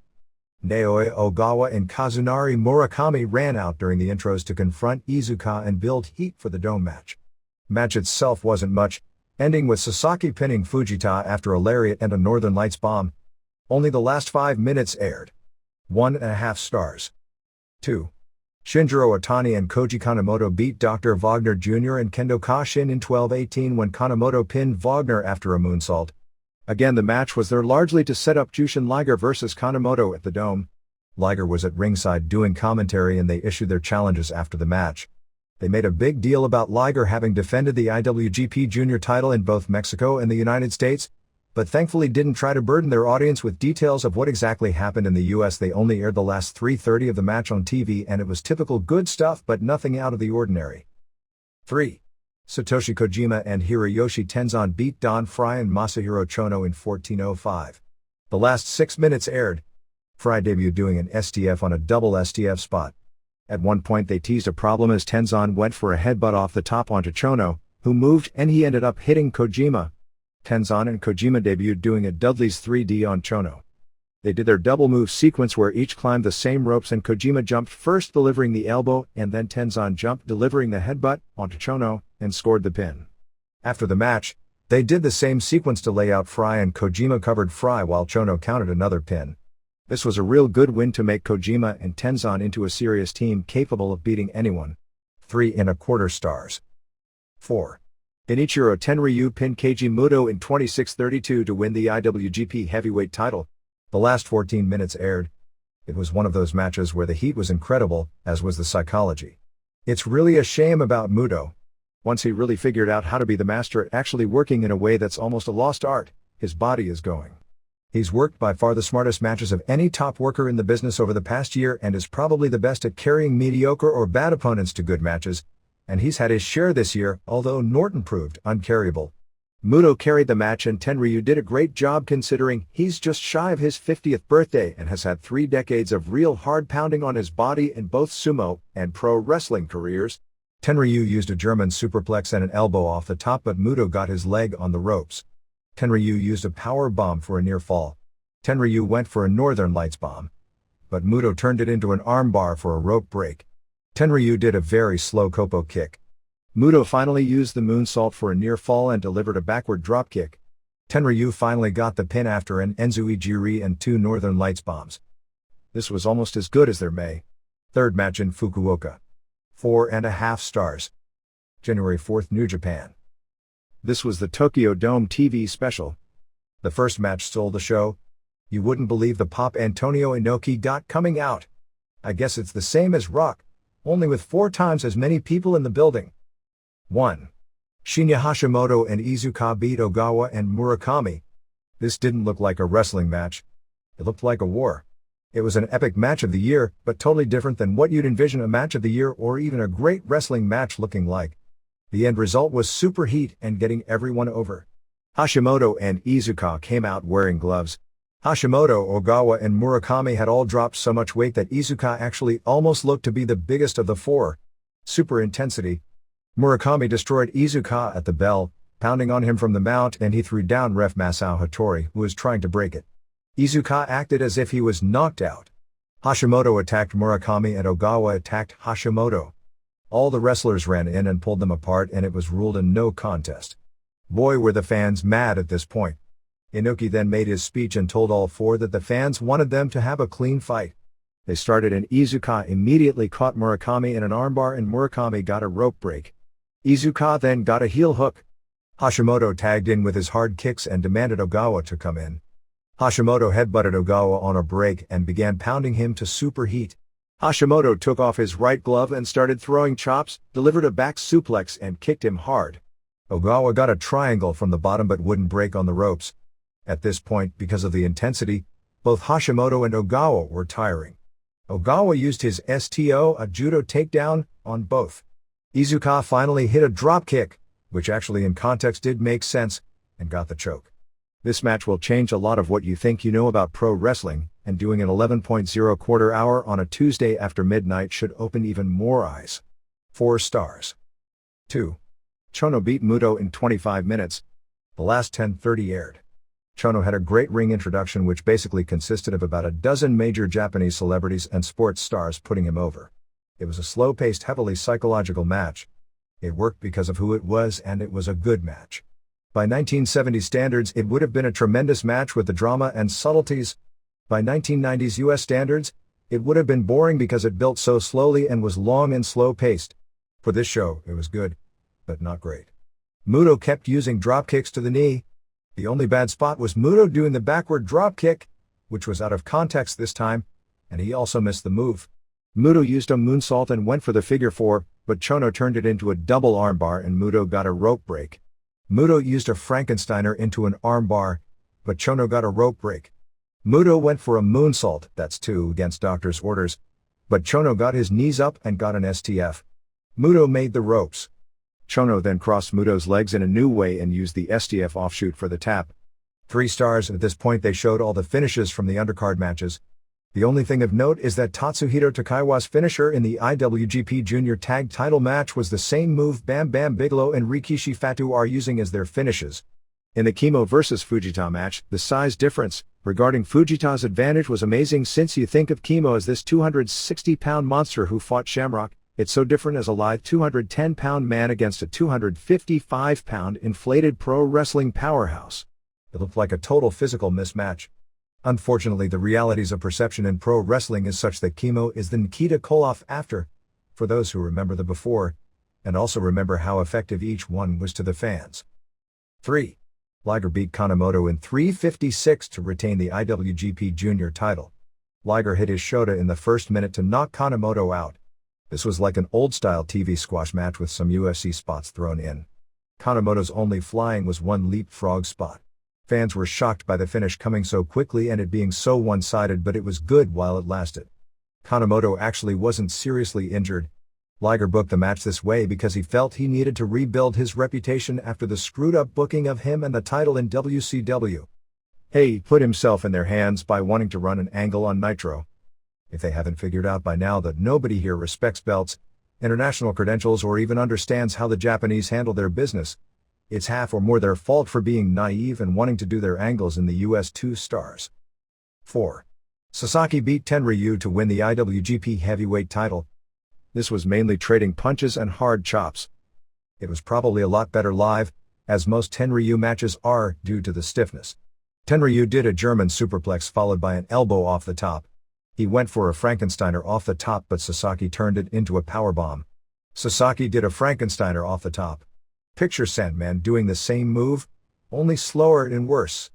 Naoya Ogawa and Kazunari Murakami ran out during the intros to confront Iizuka and build heat for the dome match. Match itself wasn't much, ending with Sasaki pinning Fujita after a lariat and a Northern Lights bomb. Only the last 5 minutes aired. 1.5 stars. 2. Shinjiro Otani and Koji Kanemoto beat Dr. Wagner Jr. and Kendo Kashin in 12:18 when Kanemoto pinned Wagner after a moonsault. Again, the match was there largely to set up Jushin Liger versus Kanemoto at the Dome. Liger was at ringside doing commentary and they issued their challenges after the match. They made a big deal about Liger having defended the IWGP Junior title in both Mexico and the United States, but thankfully didn't try to burden their audience with details of what exactly happened in the US. They only aired the last 3:30 of the match on TV and it was typical good stuff but nothing out of the ordinary. 3. Satoshi Kojima and Hiroyoshi Tenzan beat Don Frye and Masahiro Chono in 14:05. The last 6 minutes aired. Frye debuted doing an STF on a double STF spot. At one point they teased a problem as Tenzan went for a headbutt off the top onto Chono, who moved and he ended up hitting Kojima. Tenzan and Kojima debuted doing a Dudley's 3D on Chono. They did their double move sequence where each climbed the same ropes and Kojima jumped first delivering the elbow and then Tenzan jumped delivering the headbutt onto Chono and scored the pin. After the match, they did the same sequence to lay out Frye and Kojima covered Frye while Chono counted another pin. This was a real good win to make Kojima and Tenzan into a serious team capable of beating anyone. 3.25 stars. 4. Inichiro Tenryu pinned Keiji Muto in 26:32 to win the IWGP Heavyweight title. The last 14 minutes aired. It was one of those matches where the heat was incredible, as was the psychology. It's really a shame about Muto. Once he really figured out how to be the master at actually working in a way that's almost a lost art, his body is going. He's worked by far the smartest matches of any top worker in the business over the past year and is probably the best at carrying mediocre or bad opponents to good matches, and he's had his share this year, although Norton proved uncarryable. Muto carried the match and Tenryu did a great job considering he's just shy of his 50th birthday and has had 3 decades of real hard pounding on his body in both sumo and pro wrestling careers. Tenryu used a German superplex and an elbow off the top but Muto got his leg on the ropes. Tenryu used a power bomb for a near fall. Tenryu went for a Northern Lights bomb. But Muto turned it into an armbar for a rope break. Tenryu did a very slow Kopo kick. Muto finally used the moonsault for a near fall and delivered a backward dropkick. Tenryu finally got the pin after an Enzui Jiri and 2 Northern Lights bombs. This was almost as good as their May 3rd match in Fukuoka. 4.5 stars. January 4th, New Japan. This was the Tokyo Dome TV special. The first match stole the show. You wouldn't believe the pop Antonio Inoki got coming out. I guess it's the same as Rock, only with 4 times as many people in the building. 1. Shinya Hashimoto and Iizuka beat Ogawa and Murakami. This didn't look like a wrestling match. It looked like a war. It was an epic match of the year, but totally different than what you'd envision a match of the year or even a great wrestling match looking like. The end result was super heat and getting everyone over. Hashimoto and Iizuka came out wearing gloves. Hashimoto, Ogawa and Murakami had all dropped so much weight that Iizuka actually almost looked to be the biggest of the 4. Super intensity. Murakami destroyed Iizuka at the bell, pounding on him from the mount and he threw down ref Masao Hattori who was trying to break it. Iizuka acted as if he was knocked out. Hashimoto attacked Murakami and Ogawa attacked Hashimoto. All the wrestlers ran in and pulled them apart and it was ruled a no contest. Boy were the fans mad at this point. Inoki then made his speech and told all 4 that the fans wanted them to have a clean fight. They started and Iizuka immediately caught Murakami in an armbar and Murakami got a rope break. Iizuka then got a heel hook. Hashimoto tagged in with his hard kicks and demanded Ogawa to come in. Hashimoto headbutted Ogawa on a break and began pounding him to superheat. Hashimoto took off his right glove and started throwing chops, delivered a back suplex and kicked him hard. Ogawa got a triangle from the bottom but wouldn't break on the ropes. At this point, because of the intensity, both Hashimoto and Ogawa were tiring. Ogawa used his STO, a judo takedown, on both. Iizuka finally hit a drop kick, which actually in context did make sense, and got the choke. This match will change a lot of what you think you know about pro wrestling, and doing an 11.0 quarter hour on a Tuesday after midnight should open even more eyes. 4 stars. 2. Chono beat Muto in 25 minutes. The last 10:30 aired. Chono had a great ring introduction which basically consisted of about a dozen major Japanese celebrities and sports stars putting him over. It was a slow-paced, heavily psychological match. It worked because of who it was and it was a good match. By 1970 standards it would have been a tremendous match with the drama and subtleties. By 1990s US standards, it would have been boring because it built so slowly and was long and slow-paced. For this show, it was good, but not great. Muto kept using drop kicks to the knee. The only bad spot was Muto doing the backward drop kick, which was out of context this time, and he also missed the move. Muto used a moonsault and went for the figure 4, but Chono turned it into a double armbar and Muto got a rope break. Muto used a Frankensteiner into an armbar, but Chono got a rope break. Muto went for a moonsault, that's 2 against doctor's orders, but Chono got his knees up and got an STF. Muto made the ropes. Chono then crossed Muto's legs in a new way and used the STF offshoot for the tap. 3 stars. At this point they showed all the finishes from the undercard matches. The only thing of note is that Tatsuhito Takaiwa's finisher in the IWGP Junior Tag Title match was the same move Bam Bam Bigelow and Rikishi Fatu are using as their finishes. In the Kimo vs Fujita match, the size difference regarding Fujita's advantage was amazing since you think of Kimo as this 260-pound monster who fought Shamrock. It's so different as a live 210-pound man against a 255-pound inflated pro wrestling powerhouse. It looked like a total physical mismatch. Unfortunately, the realities of perception in pro wrestling is such that Kimo is the Nikita Koloff after, for those who remember the before, and also remember how effective each one was to the fans. 3. Liger beat Kanemoto in 3:56 to retain the IWGP Junior title. Liger hit his Shota in the first minute to knock Kanemoto out. This was like an old-style TV squash match with some UFC spots thrown in. Kanemoto's only flying was one leapfrog spot. Fans were shocked by the finish coming so quickly and it being so one-sided, but it was good while it lasted. Kanemoto actually wasn't seriously injured. Liger booked the match this way because he felt he needed to rebuild his reputation after the screwed-up booking of him and the title in WCW. He put himself in their hands by wanting to run an angle on Nitro. If they haven't figured out by now that nobody here respects belts, international credentials, or even understands how the Japanese handle their business, it's half or more their fault for being naive and wanting to do their angles in the US. 2 stars. 4. Sasaki beat Tenryu to win the IWGP Heavyweight title. This was mainly trading punches and hard chops. It was probably a lot better live, as most Tenryu matches are, due to the stiffness. Tenryu did a German superplex followed by an elbow off the top. He went for a Frankensteiner off the top, but Sasaki turned it into a powerbomb. Sasaki did a Frankensteiner off the top. Picture Sandman doing the same move, only slower and worse.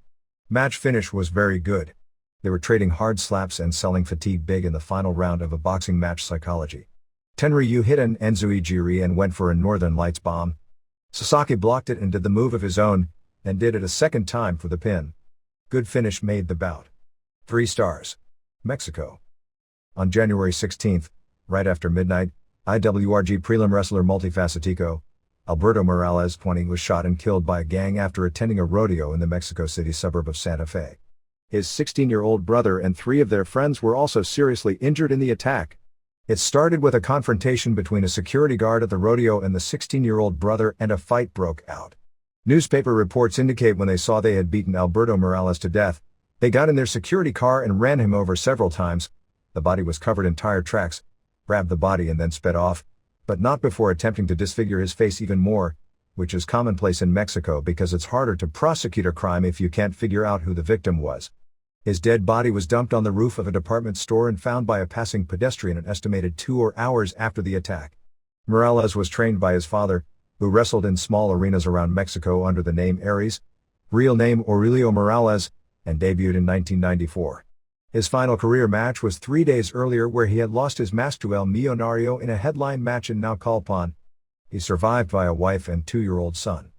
Match finish was very good. They were trading hard slaps and selling fatigue big in the final round of a boxing match psychology. Tenryu hit an Enzui Jiri and went for a Northern Lights bomb. Sasaki blocked it and did the move of his own, and did it a second time for the pin. Good finish made the bout. 3 stars. Mexico. On January 16th, right after midnight, IWRG prelim wrestler Multifacetico, Alberto Morales, 20, was shot and killed by a gang after attending a rodeo in the Mexico City suburb of Santa Fe. His 16-year-old brother and 3 of their friends were also seriously injured in the attack. It started with a confrontation between a security guard at the rodeo and the 16-year-old brother, and a fight broke out. Newspaper reports indicate when they saw they had beaten Alberto Morales to death, they got in their security car and ran him over several times. The body was covered in tire tracks, grabbed the body and then sped off, but not before attempting to disfigure his face even more, which is commonplace in Mexico because it's harder to prosecute a crime if you can't figure out who the victim was. His dead body was dumped on the roof of a department store and found by a passing pedestrian an estimated 2 hours after the attack. Morales was trained by his father, who wrestled in small arenas around Mexico under the name Reyes, real name Aurelio Morales, and debuted in 1994. His final career match was 3 days earlier, where he had lost his mask to El Millonario in a headline match in Naucalpan. He survived by a wife and 2-year-old son.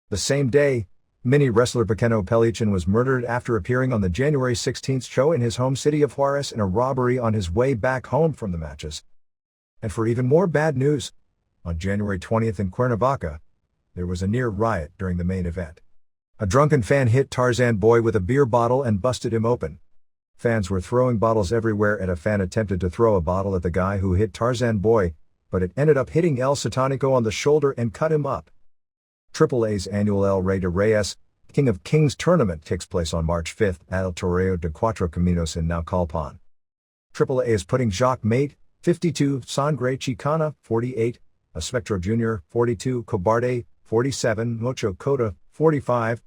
The same day, mini wrestler Pequeno Pelichan was murdered after appearing on the January 16 show in his home city of Juarez in a robbery on his way back home from the matches. And for even more bad news, on January 20 in Cuernavaca, there was a near riot during the main event. A drunken fan hit Tarzan Boy with a beer bottle and busted him open. Fans were throwing bottles everywhere, and a fan attempted to throw a bottle at the guy who hit Tarzan Boy, but it ended up hitting El Satanico on the shoulder and cut him up. AAA's annual El Rey de Reyes, King of Kings tournament takes place on March 5 at El Toreo de Cuatro Caminos in Naucalpan. AAA is putting Jacques Mate, 52, Sangre Chicana, 48, Espectro Jr., 42, Cobarde, 47, Mocho Cota, 45,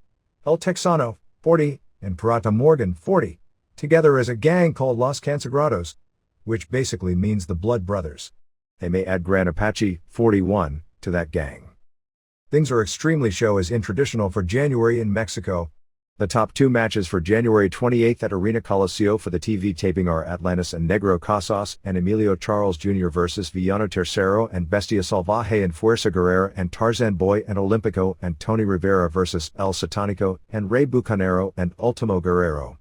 El Texano, 40, and Pirata Morgan, 40, together as a gang called Los Consagrados, which basically means the Blood Brothers. They may add Gran Apache, 41, to that gang. Things are extremely show as in traditional for January in Mexico. The top 2 matches for January 28 at Arena Coliseo for the TV taping are Atlantis and Negro Casas and Emilio Charles Jr. versus Villano Tercero and Bestia Salvaje and Fuerza Guerrera and Tarzan Boy and Olympico and Tony Rivera versus El Satanico and Rey Bucanero and Ultimo Guerrero.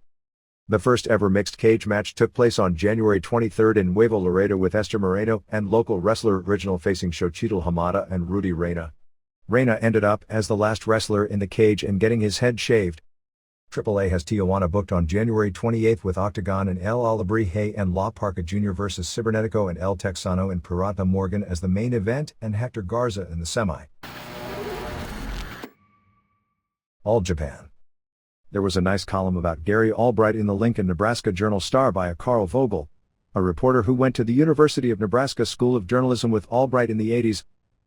The first ever mixed cage match took place on January 23 in Nuevo Laredo with Esther Moreno and local wrestler Original facing Xochitl Hamada and Rudy Reyna. Reyna ended up as the last wrestler in the cage and getting his head shaved. AAA has Tijuana booked on January 28 with Octagon and El Alebrije and La Parca Jr. versus Cibernetico and El Texano and Pirata Morgan as the main event and Hector Garza in the semi. All Japan. There was a nice column about Gary Albright in the Lincoln, Nebraska Journal-Star by a Carl Vogel, a reporter who went to the University of Nebraska School of Journalism with Albright in the 80s.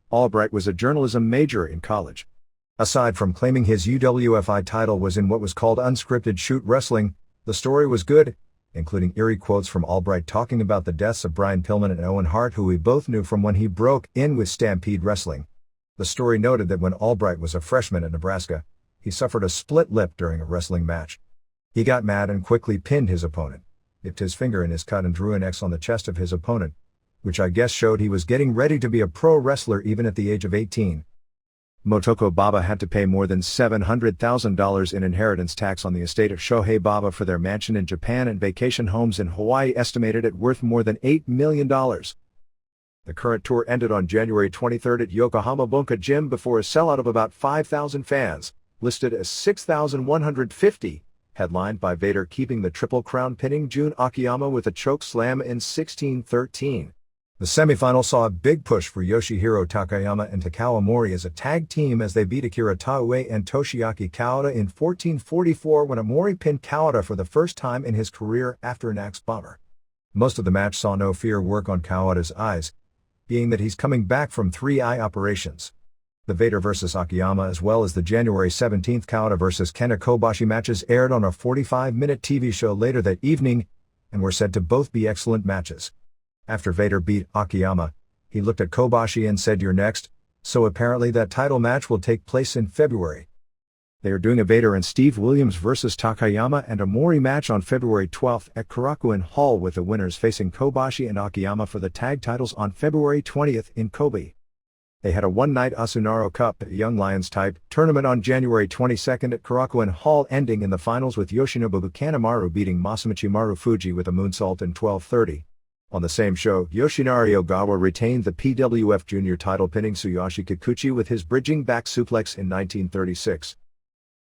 Albright was a journalism major in college. Aside from claiming his UWFI title was in what was called unscripted shoot wrestling, the story was good, including eerie quotes from Albright talking about the deaths of Brian Pillman and Owen Hart, who we both knew from when he broke in with Stampede Wrestling. The story noted that when Albright was a freshman at Nebraska, he suffered a split lip during a wrestling match. He got mad and quickly pinned his opponent, dipped his finger in his cut and drew an X on the chest of his opponent, which I guess showed he was getting ready to be a pro wrestler even at the age of 18. Motoko Baba had to pay more than $700,000 in inheritance tax on the estate of Shohei Baba for their mansion in Japan and vacation homes in Hawaii, estimated at worth more than $8 million. The current tour ended on January 23 at Yokohama Bunka Gym before a sellout of about 5,000 fans, listed as 6,150, headlined by Vader keeping the Triple Crown, pinning Jun Akiyama with a choke slam in 16-13. The semifinal saw a big push for Yoshihiro Takayama and Takao Mori as a tag team as they beat Akira Taue and Toshiaki Kawada in 14-44 when Amori pinned Kawada for the first time in his career after an axe bomber. Most of the match saw no fear work on Kawada's eyes, being that he's coming back from 3 eye operations. The Vader vs. Akiyama as well as the January 17 Kawada vs. Kenta Kobashi matches aired on a 45-minute TV show later that evening, and were said to both be excellent matches. After Vader beat Akiyama, he looked at Kobashi and said, "You're next," so apparently that title match will take place in February. They are doing a Vader and Steve Williams vs. Takayama and Amori match on February 12 at Korakuen Hall, with the winners facing Kobashi and Akiyama for the tag titles on February 20 in Kobe. They had a one-night Asunaro Cup, a Young Lions type tournament on January 22 at Korakuen Hall, ending in the finals with Yoshinobu Kanemaru beating Masamichi Marufuji with a moonsault in 12:30. On the same show, Yoshinari Ogawa retained the PWF Junior title, pinning Tsuyoshi Kikuchi with his bridging back suplex in 1936.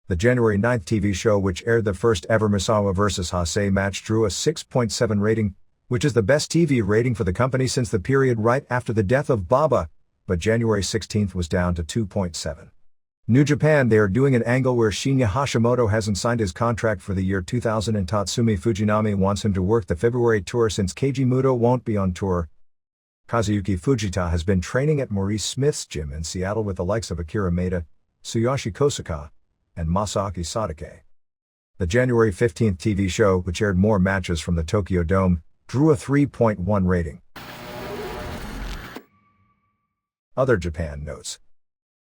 The January 9 TV show, which aired the first ever Misawa vs. Hase match, drew a 6.7 rating, which is the best TV rating for the company since the period right after the death of Baba, but January 16 was down to 2.7. New Japan, they are doing an angle where Shinya Hashimoto hasn't signed his contract for the year 2000 and Tatsumi Fujinami wants him to work the February tour since Keiji Muto won't be on tour. Kazuyuki Fujita has been training at Maurice Smith's gym in Seattle with the likes of Akira Maeda, Tsuyoshi Kosaka, and Masaaki Sadake. The January 15th TV show, which aired more matches from the Tokyo Dome, drew a 3.1 rating. Other Japan notes.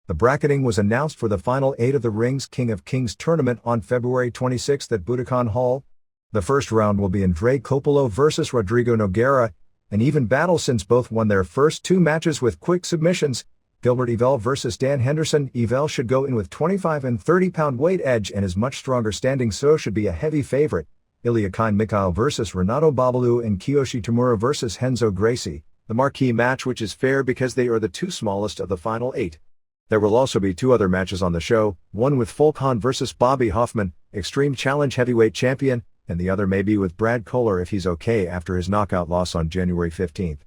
The bracketing was announced for the final 8 of the Rings King of Kings tournament on February 26 at Budokan Hall. The first round will be Andre Coppola vs Rodrigo Nogueira, an even battle since both won their first 2 matches with quick submissions. Gilbert Yvel vs Dan Henderson. Yvel should go in with 25 and 30-pound weight edge and is much stronger standing, so should be a heavy favorite. Ilya Kine Mikhail vs Renato Babalu and Kiyoshi Tamura vs Henzo Gracie, the marquee match, which is fair because they are the 2 smallest of the final 8. There will also be 2 other matches on the show, one with Volkan vs Bobby Hoffman, Extreme Challenge heavyweight champion, and the other may be with Brad Kohler if he's okay after his knockout loss on January 15th.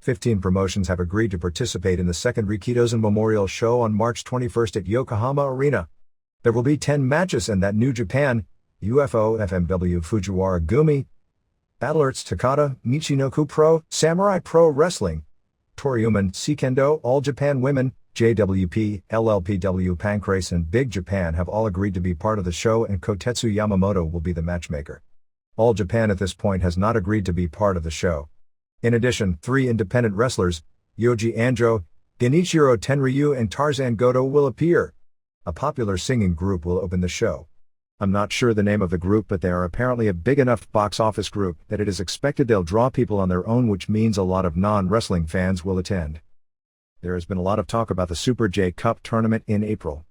15 promotions have agreed to participate in the second Rikidozan Memorial Show on March 21st at Yokohama Arena. There will be 10 matches, and that New Japan, UFO FMW Fujiwara Gumi, Battle Arts Takata, Michinoku Pro, Samurai Pro Wrestling, Toriuman, Seikendo, All Japan Women, JWP, LLPW Pancrase and Big Japan have all agreed to be part of the show, and Kotetsu Yamamoto will be the matchmaker. All Japan at this point has not agreed to be part of the show. In addition, 3 independent wrestlers, Yoji Anjo, Genichiro Tenryu and Tarzan Goto will appear. A popular singing group will open the show. I'm not sure the name of the group, but they are apparently a big enough box office group that it is expected they'll draw people on their own, which means a lot of non-wrestling fans will attend. There has been a lot of talk about the Super J Cup tournament in April.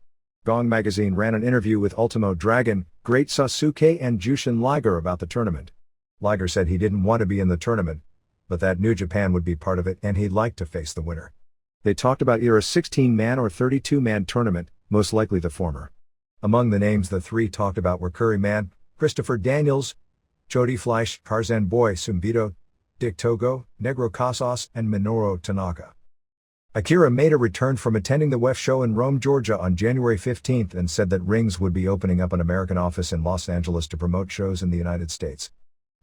Gong Magazine ran an interview with Ultimo Dragon, Great Sasuke and Jushin Liger about the tournament. Liger said he didn't want to be in the tournament, but that New Japan would be part of it and he'd like to face the winner. They talked about either a 16-man or 32-man tournament, most likely the former. Among the names the 3 talked about were Curryman, Christopher Daniels, Jody Fleisch, Tarzan Boy Sumbito, Dick Togo, Negro Casas, and Minoru Tanaka. Akira Maeda returned from attending the WWF show in Rome, Georgia on January 15th and said that Rings would be opening up an American office in Los Angeles to promote shows in the United States.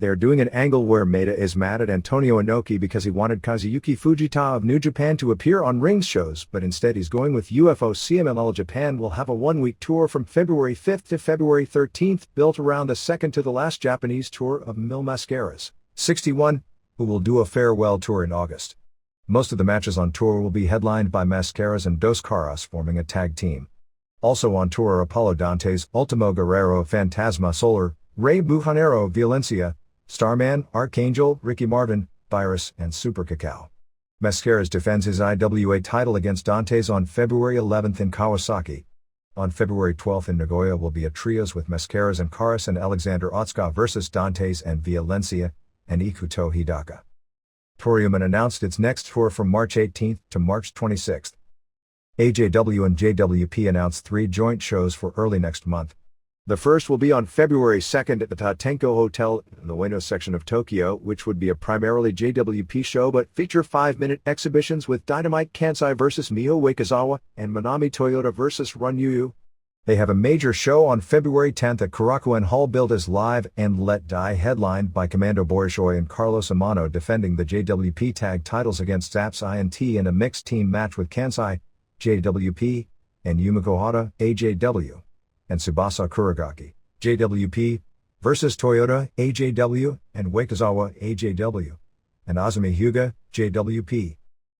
They are doing an angle where Maeda is mad at Antonio Inoki because he wanted Kazuyuki Fujita of New Japan to appear on Rings shows, but instead he's going with UFO. CMLL Japan will have a 1-week tour from February 5th to February 13th, built around the second to the last Japanese tour of Mil Mascaras, 61, who will do a farewell tour in August. Most of the matches on tour will be headlined by Mascaras and Dos Caras, forming a tag team. Also on tour are Apollo Dantes, Ultimo Guerrero, Fantasma Solar, Rey Bujanero, Violencia, Starman, Archangel, Ricky Martin, Virus, and Super Cacao. Mascaras defends his IWA title against Dantes on February 11th in Kawasaki. On February 12th in Nagoya will be a trios with Mascaras and Karas and Alexander Otska versus Dantes and Violencia, and Ikuto Hidaka. Toriuman announced its next tour from March 18th to March 26th. AJW and JWP announced 3 joint shows for early next month. The first will be on February 2nd at the Tatenko Hotel in the Ueno section of Tokyo, which would be a primarily JWP show but feature 5-minute exhibitions with Dynamite Kansai vs Miho Uekizawa and Manami Toyota vs Run Yu. They have a major show on February 10th at Korakuen Hall billed as Live and Let Die, headlined by Commando Borishoy and Carlos Amano, defending the JWP tag titles against Zaps INT in a mixed team match with Kansai, JWP, and Yumiko Hata, AJW. And Tsubasa Kuragaki, JWP, versus Toyota, AJW, and Uekizawa, AJW, and Azumi Hyuga, JWP.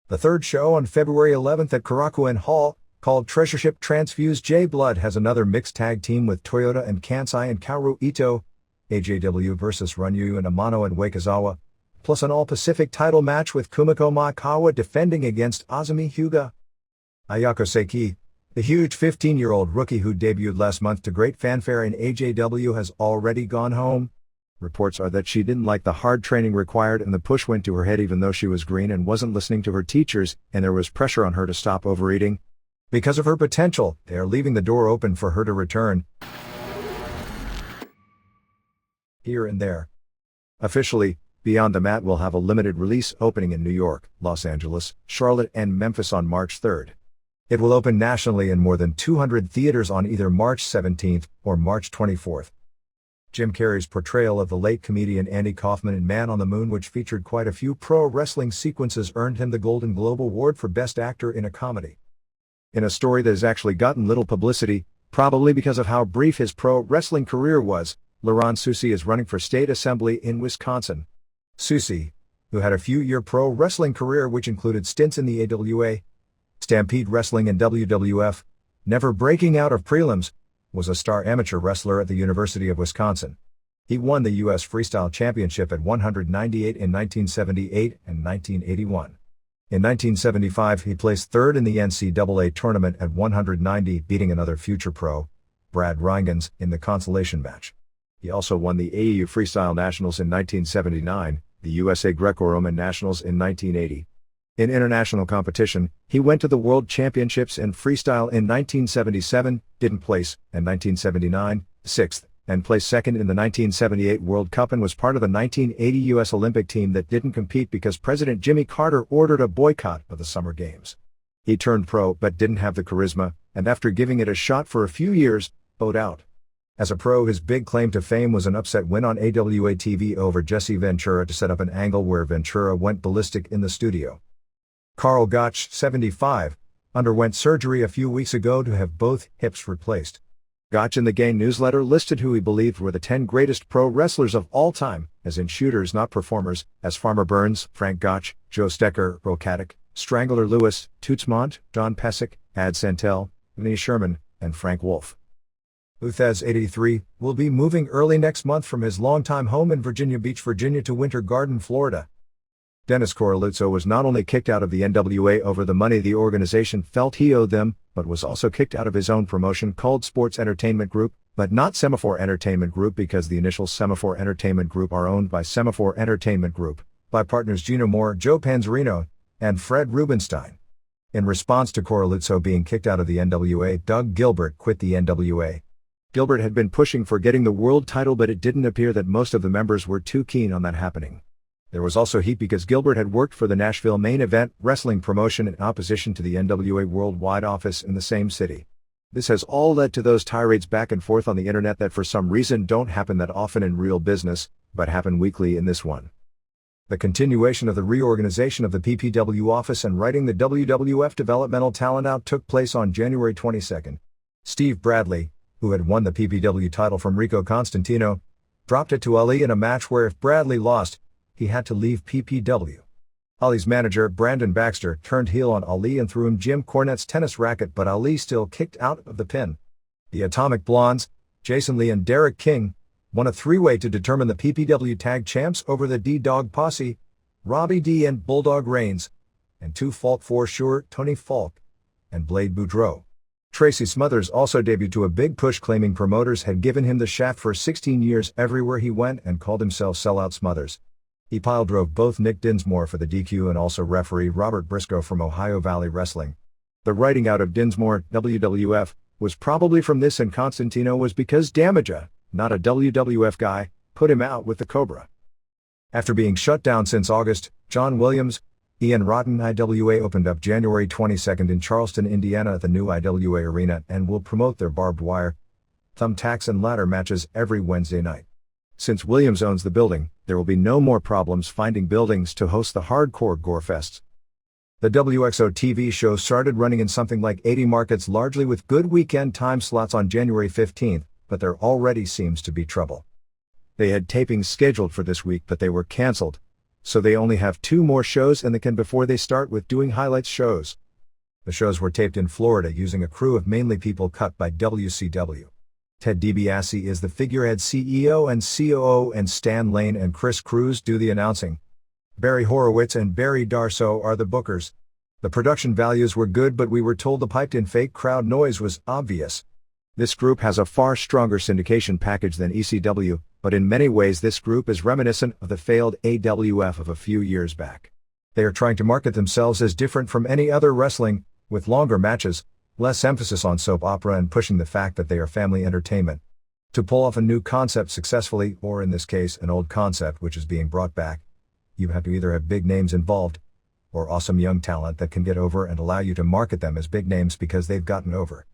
The third show on February 11th at Korakuen Hall, called Treasureship Transfuse J Blood, has another mixed tag team with Toyota and Kansai and Kaoru Ito, AJW versus Runyu and Amano and Uekizawa, plus an all-Pacific title match with Kumiko Maekawa defending against Azumi Hyuga. Ayako Seiki, the huge 15-year-old rookie who debuted last month to great fanfare in AJW, has already gone home. Reports are that she didn't like the hard training required and the push went to her head even though she was green and wasn't listening to her teachers, and there was pressure on her to stop overeating. Because of her potential, they are leaving the door open for her to return here and there. Officially, Beyond the Mat will have a limited release opening in New York, Los Angeles, Charlotte, and Memphis on March 3rd. It will open nationally in more than 200 theaters on either March 17th or March 24th. Jim Carrey's portrayal of the late comedian Andy Kaufman in Man on the Moon, which featured quite a few pro wrestling sequences, earned him the Golden Globe Award for Best Actor in a Comedy. In a story that has actually gotten little publicity, Probably because of how brief his pro wrestling career was, Laurent Soucy is running for state assembly in Wisconsin. Soucy, who had a few-year pro wrestling career which included stints in the AWA, Stampede Wrestling and WWF, never breaking out of prelims, was a star amateur wrestler at the University of Wisconsin. He won the U.S. Freestyle Championship at 198 in 1978 and 1981. In 1975 he placed third in the NCAA tournament at 190, beating another future pro, Brad Rheingans, in the consolation match. He also won the AEU Freestyle Nationals in 1979, the USA Greco-Roman Nationals in 1980. In international competition, he went to the World Championships in Freestyle in 1977, didn't place, and 1979, sixth, and placed second in the 1978 World Cup and was part of the 1980 U.S. Olympic team that didn't compete because President Jimmy Carter ordered a boycott of the Summer Games. He turned pro but didn't have the charisma, and after giving it a shot for a few years, bowed out. As a pro, his big claim to fame was an upset win on AWA TV over Jesse Ventura to set up an angle where Ventura went ballistic in the studio. Karl Gotch, 75, underwent surgery a few weeks ago to have both hips replaced. Gotch in the Gain newsletter listed who he believed were the 10 greatest pro wrestlers of all time, as in shooters not performers, as Farmer Burns, Frank Gotch, Joe Stecker, Earl Caddick, Strangler Lewis, Toots Mondt, John Pesek, Ad Santel, Vinnie Sherman, and Frank Wolf. Uthez, 83, will be moving early next month from his longtime home in Virginia Beach, Virginia to Winter Garden, Florida. Dennis Corraluzzo was not only kicked out of the NWA over the money the organization felt he owed them, but was also kicked out of his own promotion called Sports Entertainment Group, but not Semaphore Entertainment Group because the initials Semaphore Entertainment Group are owned by Semaphore Entertainment Group, by partners Gino Moore, Joe Panzerino, and Fred Rubenstein. In response to Corraluzzo being kicked out of the NWA, Doug Gilbert quit the NWA. Gilbert had been pushing for getting the world title, but it didn't appear that most of the members were too keen on that happening. There was also heat because Gilbert had worked for the Nashville Main Event Wrestling promotion in opposition to the NWA Worldwide office in the same city. This has all led to those tirades back and forth on the internet that for some reason don't happen that often in real business, but happen weekly in this one. The continuation of the reorganization of the PPW office and writing the WWF Developmental Talent out took place on January 22. Steve Bradley, who had won the PPW title from Rico Constantino, dropped it to Ali in a match where if Bradley lost, he had to leave PPW. Ali's manager, Brandon Baxter, turned heel on Ali and threw him Jim Cornette's tennis racket, but Ali still kicked out of the pin. The Atomic Blondes, Jason Lee and Derek King, won a three-way to determine the PPW Tag Champs over the D-Dog Posse, Robbie D and Bulldog Reigns, and two Falk for sure, Tony Falk, and Blade Boudreaux. Tracy Smothers also debuted to a big push, claiming promoters had given him the shaft for 16 years everywhere he went and called himself Sellout Smothers. He pile-drove both Nick Dinsmore for the DQ and also referee Robert Briscoe from Ohio Valley Wrestling. The writing out of Dinsmore, WWF, was probably from this, and Constantino was because Damaja, not a WWF guy, put him out with the Cobra. After being shut down since August, John Williams, Ian Rotten IWA opened up January 22 in Charleston, Indiana at the new IWA Arena and will promote their barbed wire, thumbtacks and ladder matches every Wednesday night. Since Williams owns the building, there will be no more problems finding buildings to host the hardcore gore fests. The WXO TV show started running in something like 80 markets, largely with good weekend time slots on January 15, but there already seems to be trouble. They had tapings scheduled for this week, but they were canceled, so they only have 2 more shows and they can before they start with doing highlights shows. The shows were taped in Florida using a crew of mainly people cut by WCW. Ted DiBiase is the figurehead CEO and COO, and Stan Lane and Chris Cruz do the announcing. Barry Horowitz and Barry Darsow are the bookers. The production values were good, but we were told the piped-in fake crowd noise was obvious. This group has a far stronger syndication package than ECW, but in many ways this group is reminiscent of the failed AWF of a few years back. They are trying to market themselves as different from any other wrestling, with longer matches, less emphasis on soap opera, and pushing the fact that they are family entertainment. To pull off a new concept successfully, or in this case an old concept which is being brought back, you have to either have big names involved, or awesome young talent that can get over and allow you to market them as big names because they've gotten over.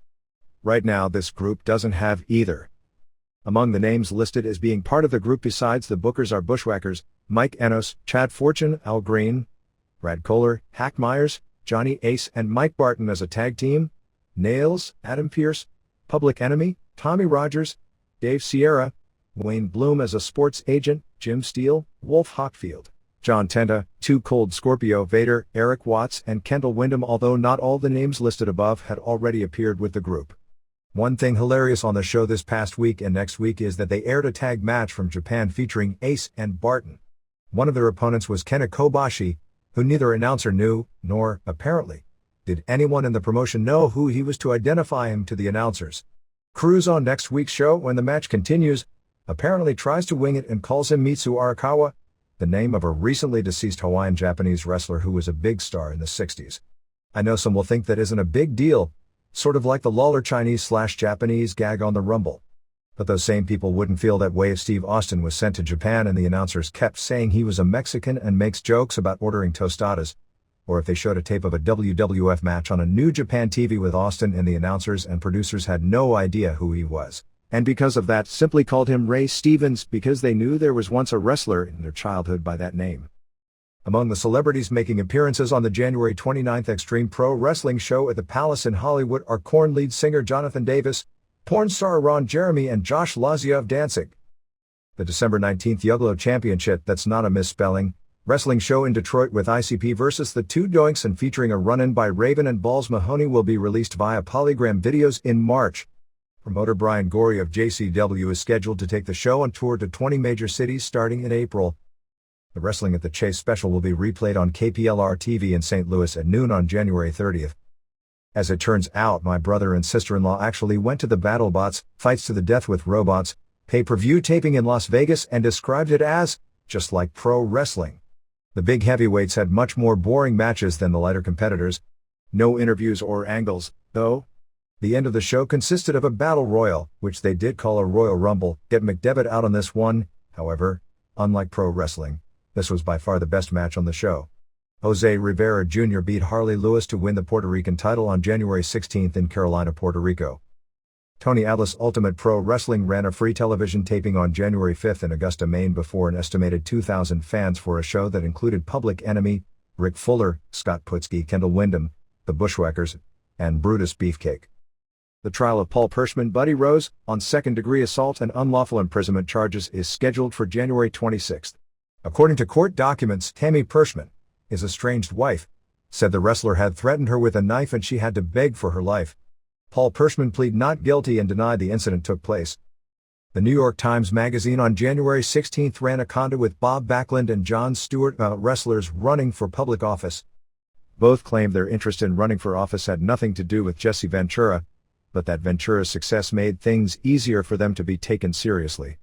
Right now this group doesn't have either. Among the names listed as being part of the group besides the bookers are Bushwhackers, Mike Enos, Chad Fortune, Al Green, Brad Kohler, Hack Myers, Johnny Ace and Mike Barton as a tag team, Nails, Adam Pierce, Public Enemy, Tommy Rogers, Dave Sierra, Wayne Bloom as a sports agent, Jim Steele, Wolf Hockfield, John Tenta, Too Cold Scorpio Vader, Eric Watts and Kendall Windham, although not all the names listed above had already appeared with the group. One thing hilarious on the show this past week and next week is that they aired a tag match from Japan featuring Ace and Barton. One of their opponents was Kenta Kobashi, who neither announcer knew, nor, apparently, did anyone in the promotion know who he was to identify him to the announcers. Cruz on next week's show, when the match continues, apparently tries to wing it and calls him Mitsu Arakawa, the name of a recently deceased Hawaiian-Japanese wrestler who was a big star in the 60s. I know some will think that isn't a big deal, sort of like the Lawler Chinese/Japanese gag on the Rumble. But those same people wouldn't feel that way if Steve Austin was sent to Japan and the announcers kept saying he was a Mexican and makes jokes about ordering tostadas, or if they showed a tape of a WWF match on a New Japan TV with Austin and the announcers and producers had no idea who he was, and because of that simply called him Ray Stevens because they knew there was once a wrestler in their childhood by that name. Among the celebrities making appearances on the January 29th Extreme Pro Wrestling show at the Palace in Hollywood are Korn lead singer Jonathan Davis, porn star Ron Jeremy and Josh Lazia of Danzig. The December 19th Yuglo Championship, that's not a misspelling, wrestling show in Detroit with ICP versus the Two Doinks and featuring a run-in by Raven and Balls Mahoney will be released via Polygram Videos in March. Promoter Brian Gorey of JCW is scheduled to take the show on tour to 20 major cities starting in April. The Wrestling at the Chase special will be replayed on KPLR TV in St. Louis at noon on January 30th. As it turns out, my brother and sister-in-law actually went to the BattleBots, Fights to the Death with Robots, pay-per-view taping in Las Vegas and described it as, just like pro wrestling. The big heavyweights had much more boring matches than the lighter competitors. No interviews or angles, though. The end of the show consisted of a battle royal, which they did call a Royal Rumble. Get McDevitt out on this one, however, unlike pro wrestling, this was by far the best match on the show. Jose Rivera Jr. beat Harley Lewis to win the Puerto Rican title on January 16th in Carolina, Puerto Rico. Tony Atlas Ultimate Pro Wrestling ran a free television taping on January 5th in Augusta, Maine before an estimated 2,000 fans for a show that included Public Enemy, Rick Fuller, Scott Putski, Kendall Windham, the Bushwhackers, and Brutus Beefcake. The trial of Paul Pershman Buddy Rose, on second-degree assault and unlawful imprisonment charges is scheduled for January 26th. According to court documents, Tammy Pershman, his estranged wife, said the wrestler had threatened her with a knife and she had to beg for her life. Paul Pershman pleaded not guilty and denied the incident took place. The New York Times Magazine on January 16th ran a conda with Bob Backlund and Jon Stewart about wrestlers running for public office. Both claimed their interest in running for office had nothing to do with Jesse Ventura, but that Ventura's success made things easier for them to be taken seriously.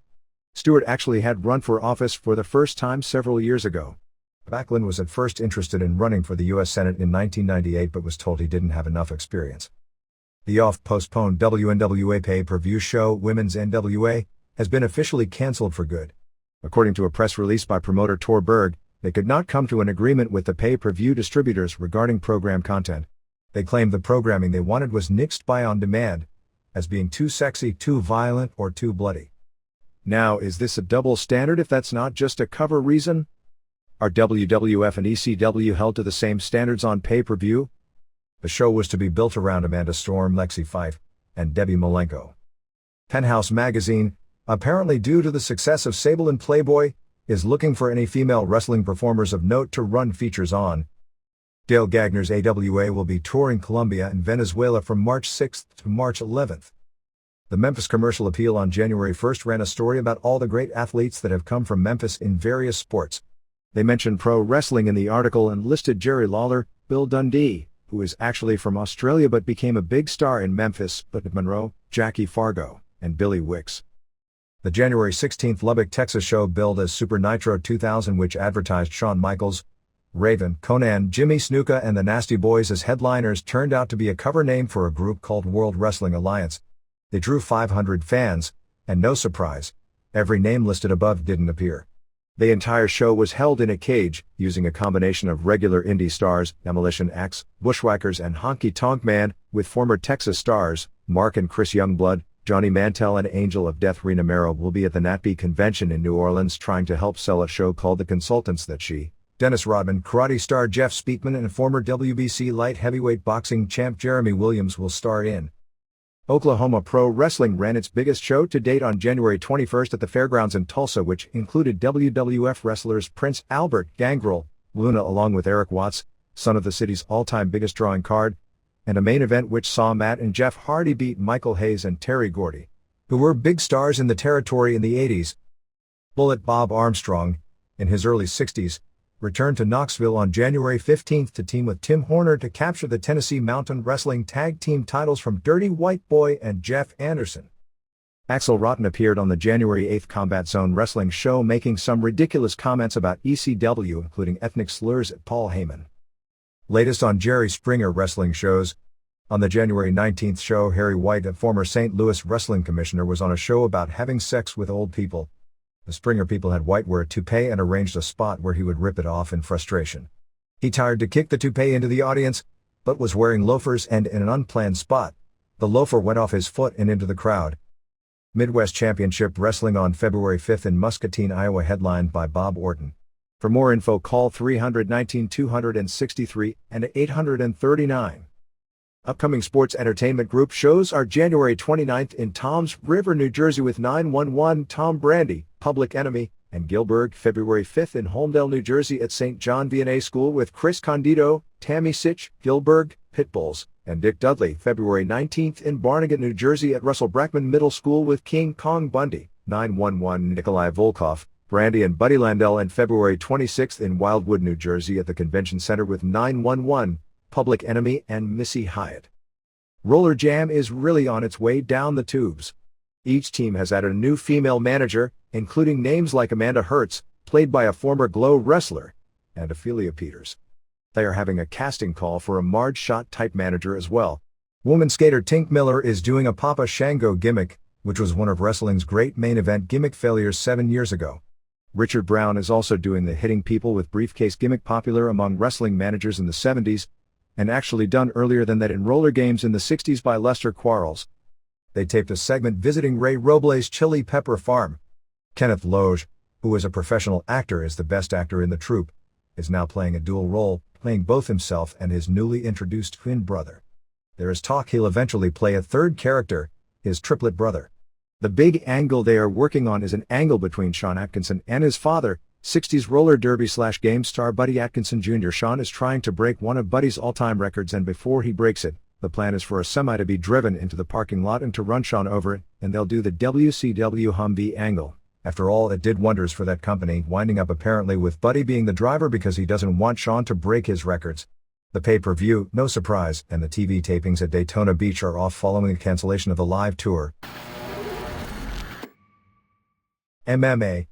Stewart actually had run for office for the first time several years ago. Backlund was at first interested in running for the U.S. Senate in 1998 but was told he didn't have enough experience. The oft-postponed WNWA pay-per-view show, Women's NWA, has been officially cancelled for good. According to a press release by promoter Tor Berg, they could not come to an agreement with the pay-per-view distributors regarding program content. They claimed the programming they wanted was nixed by On Demand, as being too sexy, too violent, or too bloody. Now, is this a double standard if that's not just a cover reason? Are WWF and ECW held to the same standards on pay-per-view? The show was to be built around Amanda Storm, Lexi Fife, and Debbie Malenko. Penthouse magazine, apparently due to the success of Sable and Playboy, is looking for any female wrestling performers of note to run features on. Dale Gagner's AWA will be touring Colombia and Venezuela from March 6th to March 11th. The Memphis Commercial Appeal on January 1st ran a story about all the great athletes that have come from Memphis in various sports. They mentioned pro wrestling in the article and listed Jerry Lawler, Bill Dundee, who is actually from Australia but became a big star in Memphis, but Monroe, Jackie Fargo, and Billy Wicks. The January 16th Lubbock, Texas show billed as Super Nitro 2000, which advertised Shawn Michaels, Raven, Konnan, Jimmy Snuka and the Nasty Boys as headliners, turned out to be a cover name for a group called World Wrestling Alliance. They drew 500 fans, and no surprise, every name listed above didn't appear. The entire show was held in a cage, using a combination of regular indie stars, Demolition Axe, Bushwhackers and Honky Tonk Man, with former Texas stars, Mark and Chris Youngblood. Johnny Mantell and Angel of Death Rena Mero will be at the NatB convention in New Orleans trying to help sell a show called The Consultants that she, Dennis Rodman, karate star Jeff Speakman and former WBC light heavyweight boxing champ Jeremy Williams will star in. Oklahoma Pro Wrestling ran its biggest show to date on January 21st at the fairgrounds in Tulsa, which included WWF wrestlers Prince Albert, Gangrel, Luna along with Eric Watts, son of the city's all-time biggest drawing card, and a main event which saw Matt and Jeff Hardy beat Michael Hayes and Terry Gordy, who were big stars in the territory in the 80s. Bullet Bob Armstrong, in his early 60s, returned to Knoxville on January 15th to team with Tim Horner to capture the Tennessee Mountain Wrestling Tag Team titles from Dirty White Boy and Jeff Anderson. Axel Rotten appeared on the January 8th Combat Zone Wrestling show making some ridiculous comments about ECW, including ethnic slurs at Paul Heyman. Latest on Jerry Springer wrestling shows. On the January 19th show, Harry White, a former St. Louis wrestling commissioner, was on a show about having sex with old people. The Springer people had White wear a toupee and arranged a spot where he would rip it off in frustration. He tried to kick the toupee into the audience, but was wearing loafers, and in an unplanned spot, the loafer went off his foot and into the crowd. Midwest Championship Wrestling on February 5th in Muscatine, Iowa, headlined by Bob Orton. For more info, call 319-263 and 839. Upcoming sports entertainment group shows are January 29th in Toms River, New Jersey with 911, Tom Brady, Public Enemy, and Gilbert. February 5th in Holmdel, New Jersey at St. John V&A School with Chris Condito, Tammy Sitch, Gilbert, Pitbulls, and Dick Dudley. February 19th in Barnegat, New Jersey at Russell Brackman Middle School with King Kong Bundy, 911, Nikolai Volkov, Brandy and Buddy Landell. And February 26th in Wildwood, New Jersey at the Convention Center with 911, Public Enemy and Missy Hyatt. Roller Jam is really on its way down the tubes. Each team has added a new female manager, including names like Amanda Hertz, played by a former Glow wrestler, and Ophelia Peters. They are having a casting call for a Marge Schott-type manager as well. Woman skater Tink Miller is doing a Papa Shango gimmick, which was one of wrestling's great main event gimmick failures 7 years ago. Richard Brown is also doing the hitting people with briefcase gimmick, popular among wrestling managers in the 70s, and actually done earlier than that in roller games in the 60s by Lester Quarles. They taped a segment visiting Ray Robles' Chili Pepper Farm. Kenneth Loge, who is a professional actor, is the best actor in the troupe, is now playing a dual role, playing both himself and his newly introduced twin brother. There is talk he'll eventually play a third character, his triplet brother. The big angle they are working on is an angle between Sean Atkinson and his father, 60s roller derby/game star Buddy Atkinson Jr. Sean is trying to break one of Buddy's all-time records, and before he breaks it, the plan is for a semi to be driven into the parking lot and to run Sean over it, and they'll do the WCW Humvee angle. After all, it did wonders for that company, winding up apparently with Buddy being the driver because he doesn't want Sean to break his records. The pay-per-view, no surprise, and the TV tapings at Daytona Beach are off following the cancellation of the live tour. MMA.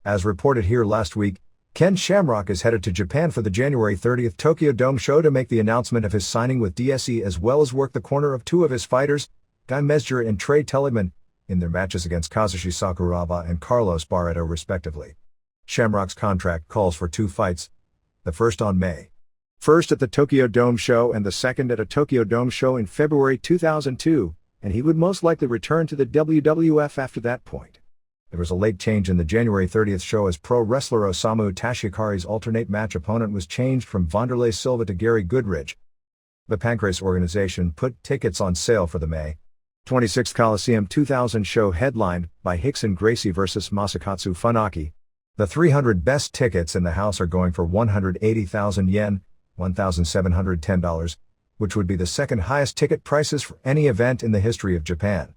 As reported here last week, Ken Shamrock is headed to Japan for the January 30th Tokyo Dome show to make the announcement of his signing with DSE, as well as work the corner of two of his fighters, Guy Mesger and Trey Telligman, in their matches against Kazushi Sakuraba and Carlos Barreto respectively. Shamrock's contract calls for 2 fights, the first on May 1st at the Tokyo Dome show and the second at a Tokyo Dome show in February 2002, and he would most likely return to the WWF after that point. There was a late change in the January 30th show as pro wrestler Osamu Tashikari's alternate match opponent was changed from Wanderlei Silva to Gary Goodridge. The Pancrase organization put tickets on sale for the May 26th Coliseum 2000 show, headlined by Rickson Gracie vs. Masakatsu Funaki. The 300 best tickets in the house are going for 180,000 yen, $1,710, which would be the second highest ticket prices for any event in the history of Japan.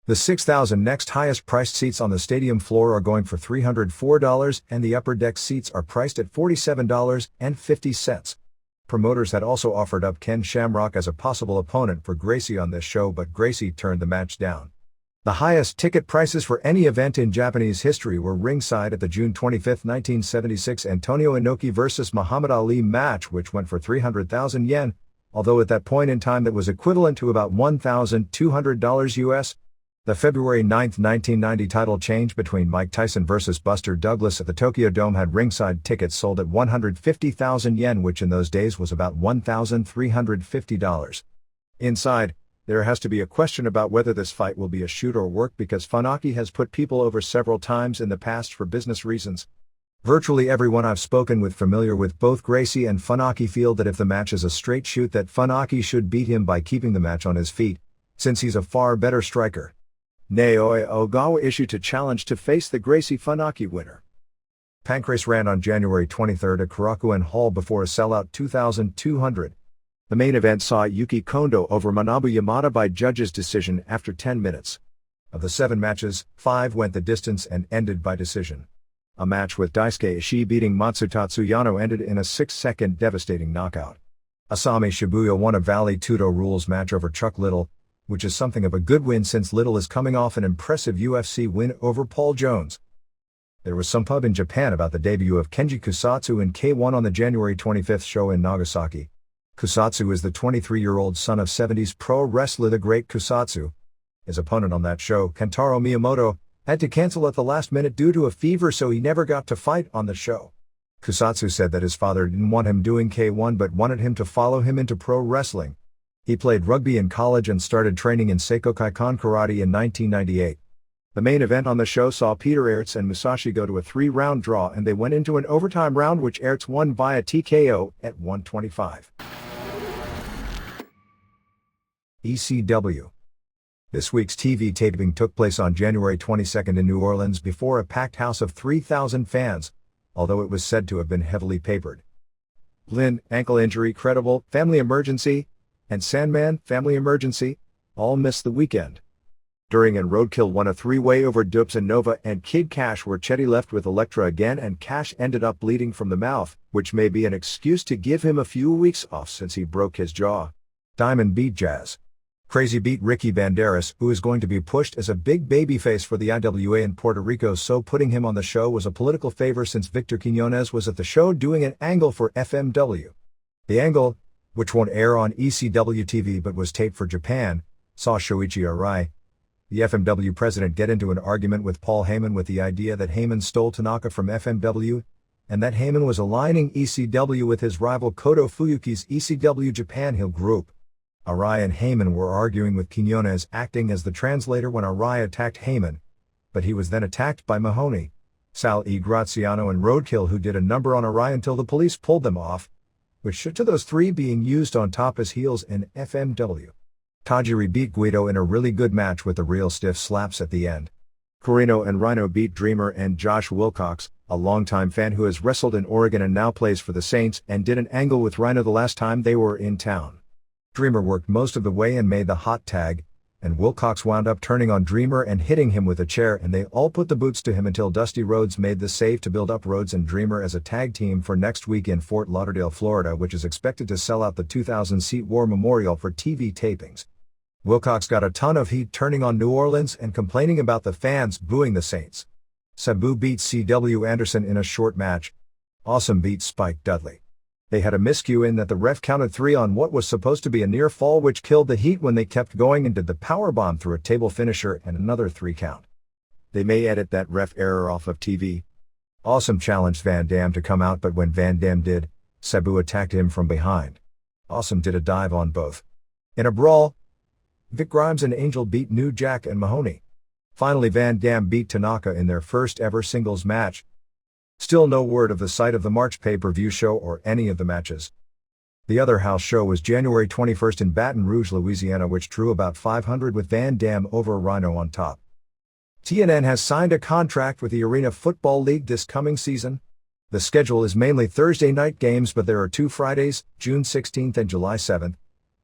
The 6,000 next highest priced seats on the stadium floor are going for $304, and the upper deck seats are priced at $47.50. Promoters had also offered up Ken Shamrock as a possible opponent for Gracie on this show, but Gracie turned the match down. The highest ticket prices for any event in Japanese history were ringside at the June 25, 1976 Antonio Inoki vs. Muhammad Ali match, which went for 300,000 yen, although at that point in time that was equivalent to about $1,200 US. The February 9, 1990 title change between Mike Tyson vs. Buster Douglas at the Tokyo Dome had ringside tickets sold at 150,000 yen, which in those days was about $1,350. Inside, there has to be a question about whether this fight will be a shoot or work, because Funaki has put people over several times in the past for business reasons. Virtually everyone I've spoken with familiar with both Gracie and Funaki feel that if the match is a straight shoot, that Funaki should beat him by keeping the match on his feet, since he's a far better striker. Naoya Ogawa issued a challenge to face the Gracie Funaki winner. Pancrase ran on January 23 at Korakuen Hall before a sellout 2,200. The main event saw Yuki Kondo over Manabu Yamada by judges' decision after 10 minutes. Of the 7 matches, 5 went the distance and ended by decision. A match with Daisuke Ishii beating Matsutatsu Yano ended in a 6-second devastating knockout. Asami Shibuya won a Valley Tudo rules match over Chuck Liddell, which is something of a good win since Liddell is coming off an impressive UFC win over Paul Jones. There was some pub in Japan about the debut of Kenji Kusatsu in K1 on the January 25 show in Nagasaki. Kusatsu is the 23-year-old son of 70s pro wrestler The Great Kusatsu. His opponent on that show, Kentaro Miyamoto, had to cancel at the last minute due to a fever, so he never got to fight on the show. Kusatsu said that his father didn't want him doing K1 but wanted him to follow him into pro wrestling. He played rugby in college and started training in Seiko Kaikan Karate in 1998. The main event on the show saw Peter Aerts and Musashi go to a 3-round draw, and they went into an overtime round which Aerts won via TKO at 125. ECW. This week's TV taping took place on January 22 in New Orleans before a packed house of 3,000 fans, although it was said to have been heavily papered. Lynn, ankle injury credible, family emergency, and Sandman, family emergency, all missed the weekend. During and Roadkill won a 3-way over Dupes and Nova and Kid Cash, where Chetty left with Elektra again and Cash ended up bleeding from the mouth, which may be an excuse to give him a few weeks off since he broke his jaw. Diamond beat Jazz. Crazy beat Ricky Banderas, who is going to be pushed as a big babyface for the IWA in Puerto Rico, so putting him on the show was a political favor since Victor Quiñones was at the show doing an angle for FMW. The angle, which won't air on ECW TV but was taped for Japan, saw Shoichi Arai, the FMW president, get into an argument with Paul Heyman with the idea that Heyman stole Tanaka from FMW, and that Heyman was aligning ECW with his rival Koto Fuyuki's ECW Japan Hill group. Arai and Heyman were arguing with Quiñones acting as the translator when Arai attacked Heyman, but he was then attacked by Mahoney, Sal E. Graziano and Roadkill, who did a number on Arai until the police pulled them off, which should to those three being used on top as heels in FMW. Tajiri beat Guido in a really good match with the real stiff slaps at the end. Corino and Rhino beat Dreamer and Josh Wilcox, a longtime fan who has wrestled in Oregon and now plays for the Saints, and did an angle with Rhino the last time they were in town. Dreamer worked most of the way and made the hot tag, and Wilcox wound up turning on Dreamer and hitting him with a chair, and they all put the boots to him until Dusty Rhodes made the save to build up Rhodes and Dreamer as a tag team for next week in Fort Lauderdale, Florida, which is expected to sell out the 2,000-seat War Memorial for TV tapings. Wilcox got a ton of heat turning on New Orleans and complaining about the fans booing the Saints. Sabu beat C.W. Anderson in a short match. Awesome beat Spike Dudley. They had a miscue in that the ref counted 3 on what was supposed to be a near fall, which killed the Heat when they kept going and did the powerbomb through a table finisher and another 3 count. They may edit that ref error off of TV. Awesome challenged Van Dam to come out, but when Van Dam did, Sabu attacked him from behind. Awesome did a dive on both. In a brawl, Vic Grimes and Angel beat New Jack and Mahoney. Finally, Van Dam beat Tanaka in their first ever singles match. Still no word of the site of the March pay-per-view show or any of the matches. The other house show was January 21 in Baton Rouge, Louisiana, which drew about 500 with Van Dam over Rhino on top. TNN has signed a contract with the Arena Football League this coming season. The schedule is mainly Thursday night games, but there are 2 Fridays, June 16th and July 7th,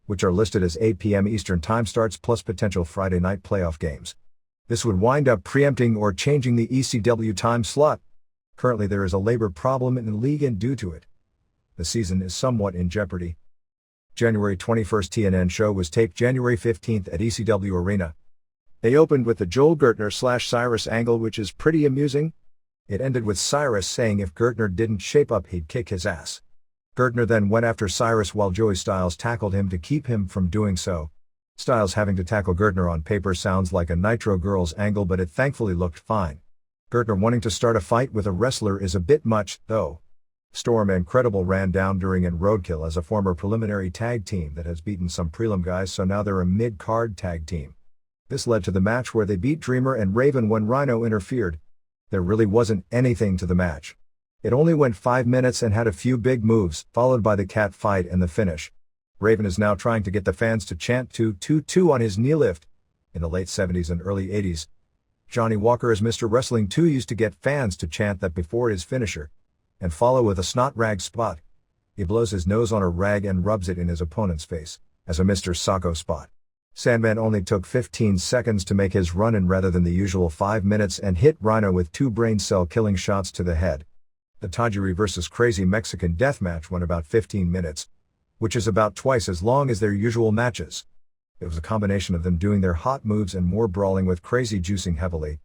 which are listed as 8 p.m. Eastern Time starts, plus potential Friday night playoff games. This would wind up preempting or changing the ECW time slot. Currently there is a labor problem in the league, and due to it, the season is somewhat in jeopardy. January 21st TNN show was taped January 15th at ECW Arena. They opened with the Joel Gertner/Cyrus angle, which is pretty amusing. It ended with Cyrus saying if Gertner didn't shape up he'd kick his ass. Gertner then went after Cyrus while Joey Styles tackled him to keep him from doing so. Styles having to tackle Gertner on paper sounds like a Nitro Girls angle, but it thankfully looked fine. Gertner wanting to start a fight with a wrestler is a bit much, though. Storm and Credible ran down during and Roadkill as a former preliminary tag team that has beaten some prelim guys, so now they're a mid-card tag team. This led to the match where they beat Dreamer and Raven when Rhino interfered. There really wasn't anything to the match. It only went 5 minutes and had a few big moves, followed by the cat fight and the finish. Raven is now trying to get the fans to chant 222 on his knee lift. In the late 70s and early 80s, Johnny Walker as Mr. Wrestling 2 used to get fans to chant that before his finisher, and follow with a snot rag spot. He blows his nose on a rag and rubs it in his opponent's face, as a Mr. Sacco spot. Sandman only took 15 seconds to make his run-in rather than the usual 5 minutes and hit Rhino with 2 brain cell killing shots to the head. The Tajiri vs. Crazy Mexican Death match went about 15 minutes, which is about twice as long as their usual matches. It was a combination of them doing their hot moves and more brawling with Crazy juicing heavily.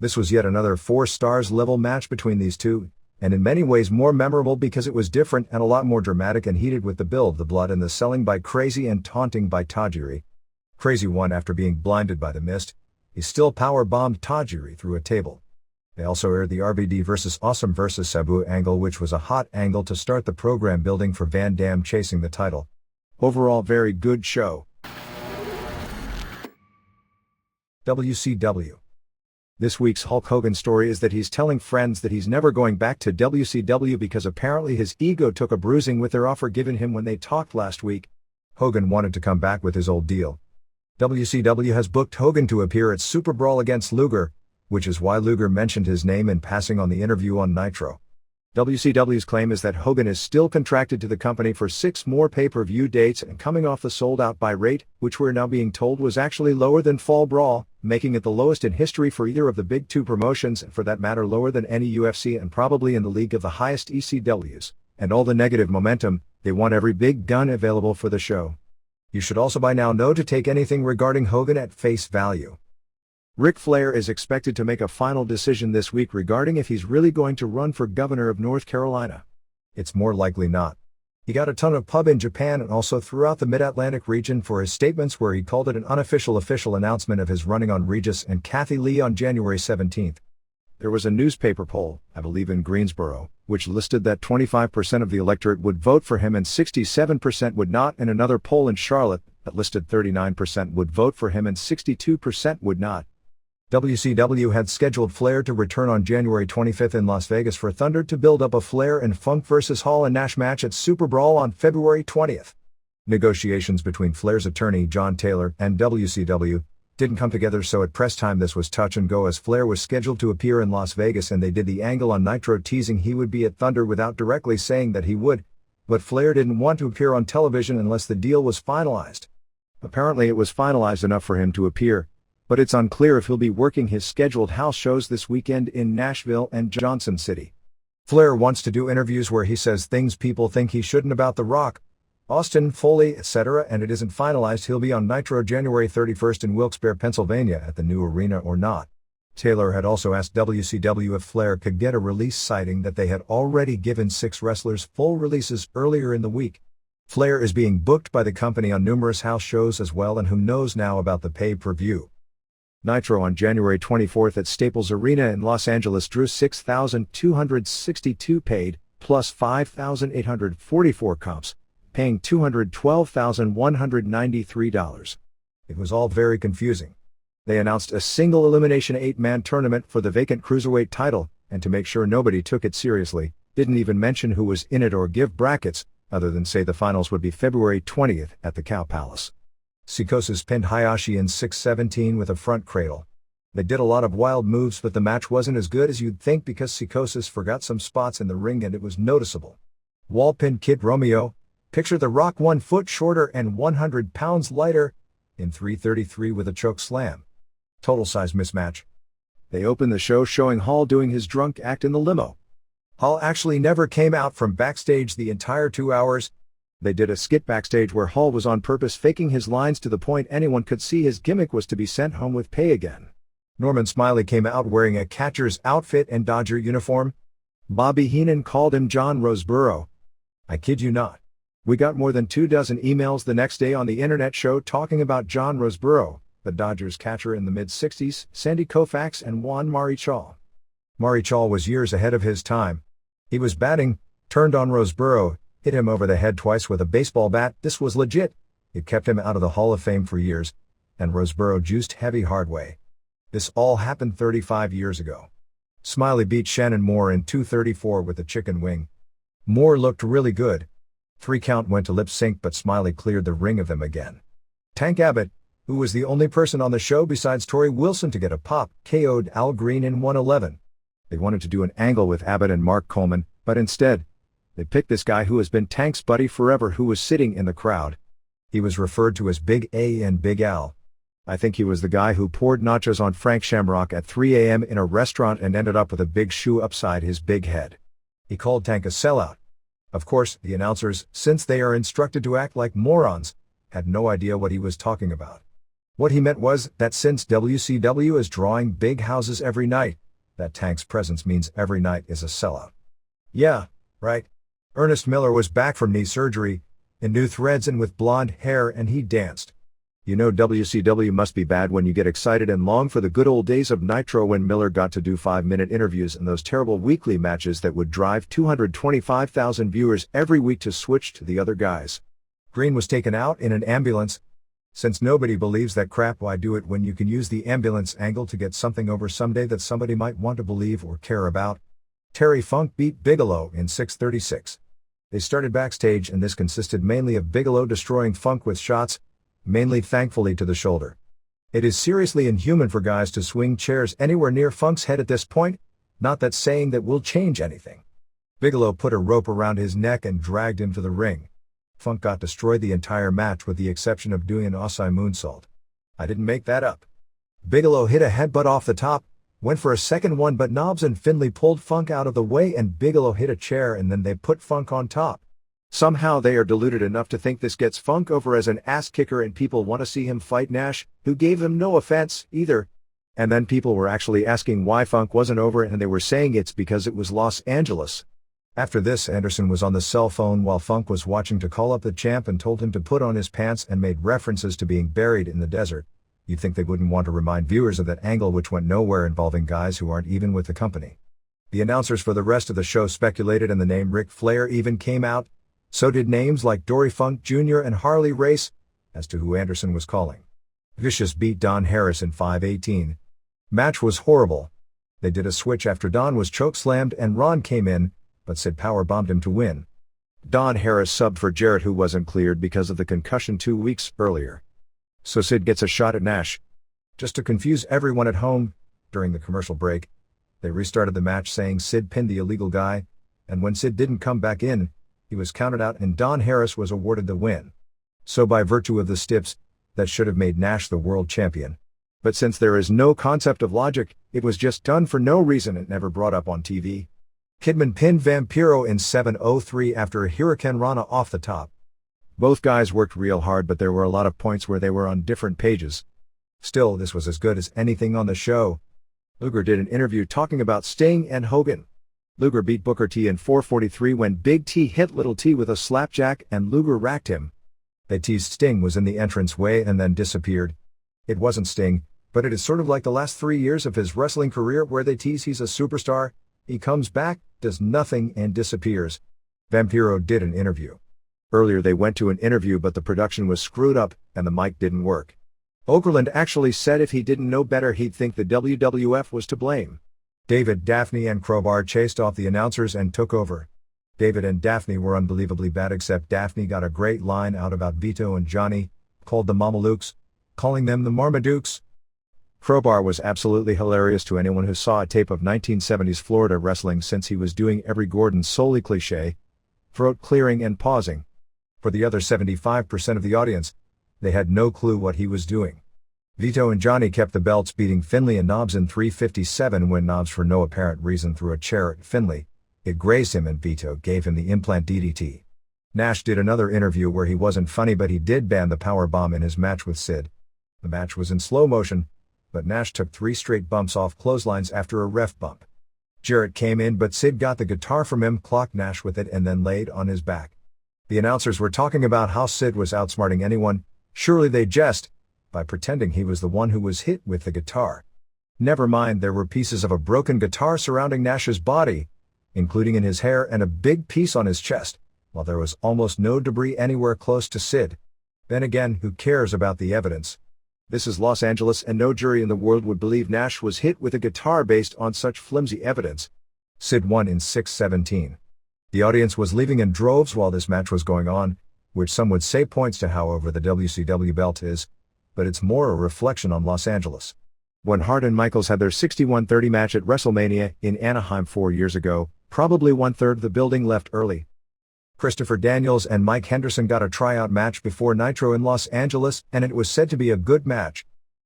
This was yet another 4 stars level match between these two, and in many ways more memorable because it was different and a lot more dramatic and heated with the build, the blood and the selling by Crazy and taunting by Tajiri. Crazy won after being blinded by the mist. He still power-bombed Tajiri through a table. They also aired the RVD vs. Awesome vs. Sabu angle, which was a hot angle to start the program building for Van Dam chasing the title. Overall, very good show. WCW. This week's Hulk Hogan story is that he's telling friends that he's never going back to WCW because apparently his ego took a bruising with their offer given him when they talked last week. Hogan wanted to come back with his old deal. WCW has booked Hogan to appear at Super Brawl against Luger, which is why Luger mentioned his name in passing on the interview on Nitro. WCW's claim is that Hogan is still contracted to the company for 6 more pay-per-view dates and coming off the sold-out buy rate, which we're now being told was actually lower than Fall Brawl, making it the lowest in history for either of the big 2 promotions and for that matter lower than any UFC and probably in the league of the highest ECWs. And all the negative momentum, they want every big gun available for the show. You should also by now know to take anything regarding Hogan at face value. Ric Flair is expected to make a final decision this week regarding if he's really going to run for governor of North Carolina. It's more likely not. He got a ton of pub in Japan and also throughout the Mid-Atlantic region for his statements where he called it an unofficial announcement of his running on Regis and Kathy Lee on January 17th. There was a newspaper poll, I believe in Greensboro, which listed that 25% of the electorate would vote for him and 67% would not, and another poll in Charlotte that listed 39% would vote for him and 62% would not. WCW had scheduled Flair to return on January 25th in Las Vegas for Thunder to build up a Flair and Funk vs. Hall and Nash match at Super Brawl on February 20th. Negotiations between Flair's attorney John Taylor and WCW didn't come together, so at press time this was touch and go as Flair was scheduled to appear in Las Vegas and they did the angle on Nitro teasing he would be at Thunder without directly saying that he would, but Flair didn't want to appear on television unless the deal was finalized. Apparently it was finalized enough for him to appear, but it's unclear if he'll be working his scheduled house shows this weekend in Nashville and Johnson City. Flair wants to do interviews where he says things people think he shouldn't about The Rock, Austin, Foley, etc., and it isn't finalized he'll be on Nitro January 31st in Wilkes-Barre, Pennsylvania at the new arena or not. Taylor had also asked WCW if Flair could get a release, citing that they had already given 6 wrestlers full releases earlier in the week. Flair is being booked by the company on numerous house shows as well, and who knows now about the pay-per-view. Nitro on January 24th at Staples Arena in Los Angeles drew 6,262 paid, plus 5,844 comps, paying $212,193. It was all very confusing. They announced a single elimination 8-man tournament for the vacant cruiserweight title, and to make sure nobody took it seriously, didn't even mention who was in it or give brackets, other than say the finals would be February 20th at the Cow Palace. Psychosis pinned Hayashi in 6:17 with a front cradle. They did a lot of wild moves, but the match wasn't as good as you'd think because Psychosis forgot some spots in the ring and it was noticeable. Wall pinned Kid Romeo, picture The Rock 1 foot shorter and 100 pounds lighter, in 3:33 with a choke slam. Total size mismatch. They opened the show showing Hall doing his drunk act in the limo. Hall actually never came out from backstage the entire 2 hours. They did a skit backstage where Hall was on purpose faking his lines to the point anyone could see his gimmick was to be sent home with pay again. Norman Smiley came out wearing a catcher's outfit and Dodger uniform. Bobby Heenan called him John Roseboro. I kid you not. We got more than 24 emails the next day on the internet show talking about John Roseboro, the Dodgers catcher in the mid-60s, Sandy Koufax and Juan Marichal. Marichal was years ahead of his time. He was batting, turned on Roseboro, hit him over the head twice with a baseball bat. This was legit. It kept him out of the Hall of Fame for years, and Roseboro juiced heavy hard way. This all happened 35 years ago. Smiley beat Shannon Moore in 2:34 with the chicken wing. Moore looked really good. 3 count went to lip sync, but Smiley cleared the ring of them again. Tank Abbott, who was the only person on the show besides Torrie Wilson to get a pop, KO'd Al Green in 111. They wanted to do an angle with Abbott and Mark Coleman, but instead, they picked this guy who has been Tank's buddy forever, who was sitting in the crowd. He was referred to as Big A and Big Al. I think he was the guy who poured nachos on Frank Shamrock at 3 a.m. in a restaurant and ended up with a big shoe upside his big head. He called Tank a sellout. Of course, the announcers, since they are instructed to act like morons, had no idea what he was talking about. What he meant was that since WCW is drawing big houses every night, that Tank's presence means every night is a sellout. Yeah, right. Ernest Miller was back from knee surgery, in new threads and with blonde hair, and he danced. You know WCW must be bad when you get excited and long for the good old days of Nitro, when Miller got to do 5-minute interviews in those terrible weekly matches that would drive 225,000 viewers every week to switch to the other guys. Green was taken out in an ambulance. Since nobody believes that crap, why do it when you can use the ambulance angle to get something over someday that somebody might want to believe or care about? Terry Funk beat Bigelow in 6:36. They started backstage, and this consisted mainly of Bigelow destroying Funk with shots, mainly thankfully to the shoulder. It is seriously inhuman for guys to swing chairs anywhere near Funk's head at this point, not that saying that will change anything. Bigelow put a rope around his neck and dragged him to the ring. Funk got destroyed the entire match with the exception of doing an Osai moonsault. I didn't make that up. Bigelow hit a headbutt off the top, went for a second one, but Knobbs and Finlay pulled Funk out of the way and Bigelow hit a chair, and then they put Funk on top. Somehow they are deluded enough to think this gets Funk over as an ass kicker and people want to see him fight Nash, who gave him no offense, either. And then people were actually asking why Funk wasn't over, and they were saying it's because it was Los Angeles. After this, Anderson was on the cell phone while Funk was watching to call up the champ and told him to put on his pants and made references to being buried in the desert. You'd think they wouldn't want to remind viewers of that angle, which went nowhere, involving guys who aren't even with the company. The announcers for the rest of the show speculated, and the name Ric Flair even came out. So did names like Dory Funk Jr. and Harley Race, as to who Anderson was calling. Vicious beat Don Harris in 5:18. Match was horrible. They did a switch after Don was chokeslammed and Ron came in, but Sid powerbombed him to win. Don Harris subbed for Jarrett, who wasn't cleared because of the concussion 2 weeks earlier. So Sid gets a shot at Nash. Just to confuse everyone at home, during the commercial break, they restarted the match saying Sid pinned the illegal guy, and when Sid didn't come back in, he was counted out and Don Harris was awarded the win. So by virtue of the stips, that should have made Nash the world champion. But since there is no concept of logic, it was just done for no reason and never brought up on TV. Kidman pinned Vampiro in 7:03 after a Hurricane Rana off the top. Both guys worked real hard, but there were a lot of points where they were on different pages. Still, this was as good as anything on the show. Luger did an interview talking about Sting and Hogan. Luger beat Booker T in 4:43 when Big T hit Little T with a slapjack and Luger racked him. They teased Sting was in the entranceway and then disappeared. It wasn't Sting, but it is sort of like the last 3 years of his wrestling career where they tease he's a superstar, he comes back, does nothing and disappears. Vampiro did an interview. Earlier they went to an interview, but the production was screwed up and the mic didn't work. Okerlund actually said if he didn't know better he'd think the WWF was to blame. David, Daphne and Crowbar chased off the announcers and took over. David and Daphne were unbelievably bad, except Daphne got a great line out about Vito and Johnny, called the Mamalukes, calling them the Marmadukes. Crowbar was absolutely hilarious to anyone who saw a tape of 1970s Florida wrestling, since he was doing every Gordon Soley cliche, throat clearing and pausing. For the other 75% of the audience, they had no clue what he was doing. Vito and Johnny kept the belts, beating Finlay and Knobbs in 3:57 when Knobbs for no apparent reason threw a chair at Finlay. It grazed him and Vito gave him the implant DDT. Nash did another interview where he wasn't funny, but he did ban the powerbomb in his match with Sid. The match was in slow motion, but Nash took 3 straight bumps off clotheslines after a ref bump. Jarrett came in, but Sid got the guitar from him, clocked Nash with it and then laid on his back. The announcers were talking about how Sid was outsmarting anyone. Surely they jest, by pretending he was the one who was hit with the guitar. Never mind, there were pieces of a broken guitar surrounding Nash's body, including in his hair, and a big piece on his chest, while there was almost no debris anywhere close to Sid. Then again, who cares about the evidence? This is Los Angeles, and no jury in the world would believe Nash was hit with a guitar based on such flimsy evidence. Sid won in 6:17. The audience was leaving in droves while this match was going on, which some would say points to how over the WCW belt is, but it's more a reflection on Los Angeles. When Hart and Michaels had their 61-30 match at WrestleMania in Anaheim 4 years ago, probably one-third of the building left early. Christopher Daniels and Mike Henderson got a tryout match before Nitro in Los Angeles, and it was said to be a good match.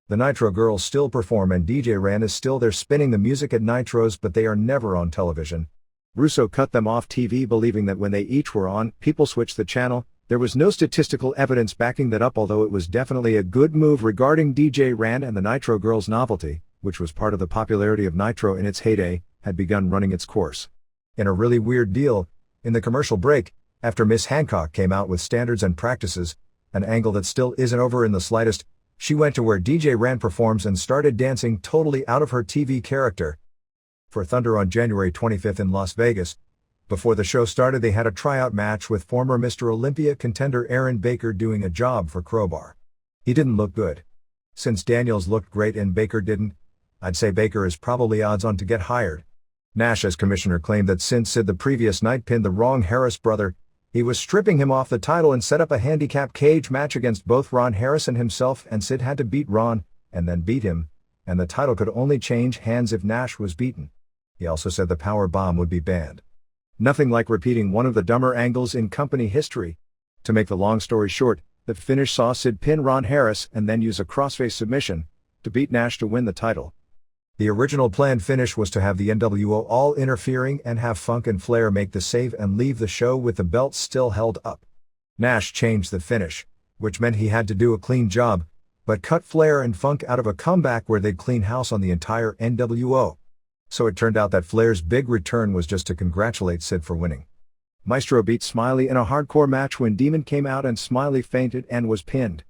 The Nitro girls still perform and DJ Ran is still there spinning the music at Nitros, but they are never on television. Russo cut them off TV believing that when they each were on, people switched the channel. There was no statistical evidence backing that up, although it was definitely a good move regarding DJ Rand, and the Nitro girls' novelty, which was part of the popularity of Nitro in its heyday, had begun running its course. In a really weird deal, in the commercial break, after Miss Hancock came out with standards and practices, an angle that still isn't over in the slightest, she went to where DJ Rand performs and started dancing totally out of her TV character. For Thunder on January 25th in Las Vegas, before the show started they had a tryout match with former Mr. Olympia contender Aaron Baker doing a job for Crowbar. He didn't look good. Since Daniels looked great and Baker didn't, I'd say Baker is probably odds on to get hired. Nash as commissioner claimed that since Sid the previous night pinned the wrong Harris brother, he was stripping him off the title and set up a handicap cage match against both Ron Harris and himself, and Sid had to beat Ron, and then beat him, and the title could only change hands if Nash was beaten. He also said the power bomb would be banned. Nothing like repeating one of the dumber angles in company history. To make the long story short, the finish saw Sid pin Ron Harris and then use a crossface submission to beat Nash to win the title. The original planned finish was to have the NWO all interfering and have Funk and Flair make the save and leave the show with the belts still held up. Nash changed the finish, which meant he had to do a clean job, but cut Flair and Funk out of a comeback where they'd clean house on the entire NWO. So it turned out that Flair's big return was just to congratulate Sid for winning. Maestro beat Smiley in a hardcore match when Demon came out and Smiley fainted and was pinned.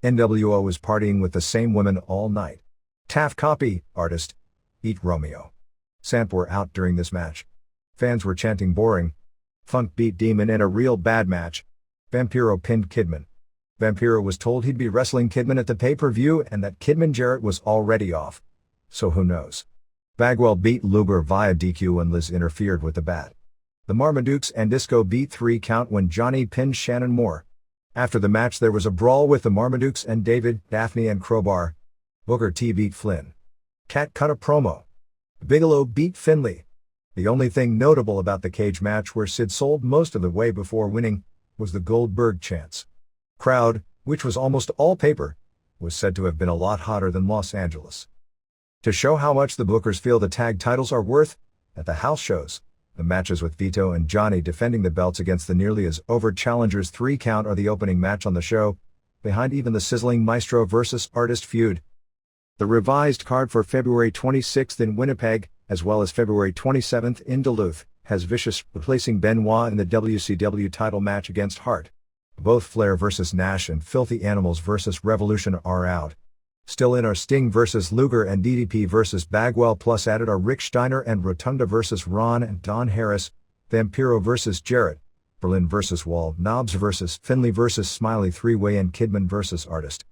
NWO was partying with the same women all night. Taft copy, artist, eat Romeo. Sant were out during this match. Fans were chanting boring. Funk beat Demon in a real bad match. Vampiro pinned Kidman. Vampiro was told he'd be wrestling Kidman at the pay-per-view and that Kidman Jarrett was already off. So who knows? Bagwell beat Luger via DQ and Liz interfered with the bat. The Marmadukes and Disco beat 3 count when Johnny pinned Shannon Moore. After the match there was a brawl with the Marmadukes and David, Daphne and Crowbar. Booker T beat Flynn. Cat cut a promo. Bigelow beat Finlay. The only thing notable about the cage match where Sid sold most of the way before winning was the Goldberg chants. Crowd, which was almost all paper, was said to have been a lot hotter than Los Angeles. To show how much the bookers feel the tag titles are worth, at the house shows, the matches with Vito and Johnny defending the belts against the nearly as over challengers 3 count are the opening match on the show, behind even the sizzling Maestro vs. Artist feud. The revised card for February 26th in Winnipeg, as well as February 27th in Duluth, has Vicious replacing Benoit in the WCW title match against Hart. Both Flair vs. Nash and Filthy Animals vs. Revolution are out. Still in are Sting vs. Luger and DDP vs. Bagwell, plus added are Rick Steiner and Rotunda vs. Ron and Don Harris, Vampiro vs. Jarrett, Berlin vs. Wall, Knobs vs. Finlay vs. Smiley 3-way and Kidman vs. Artist.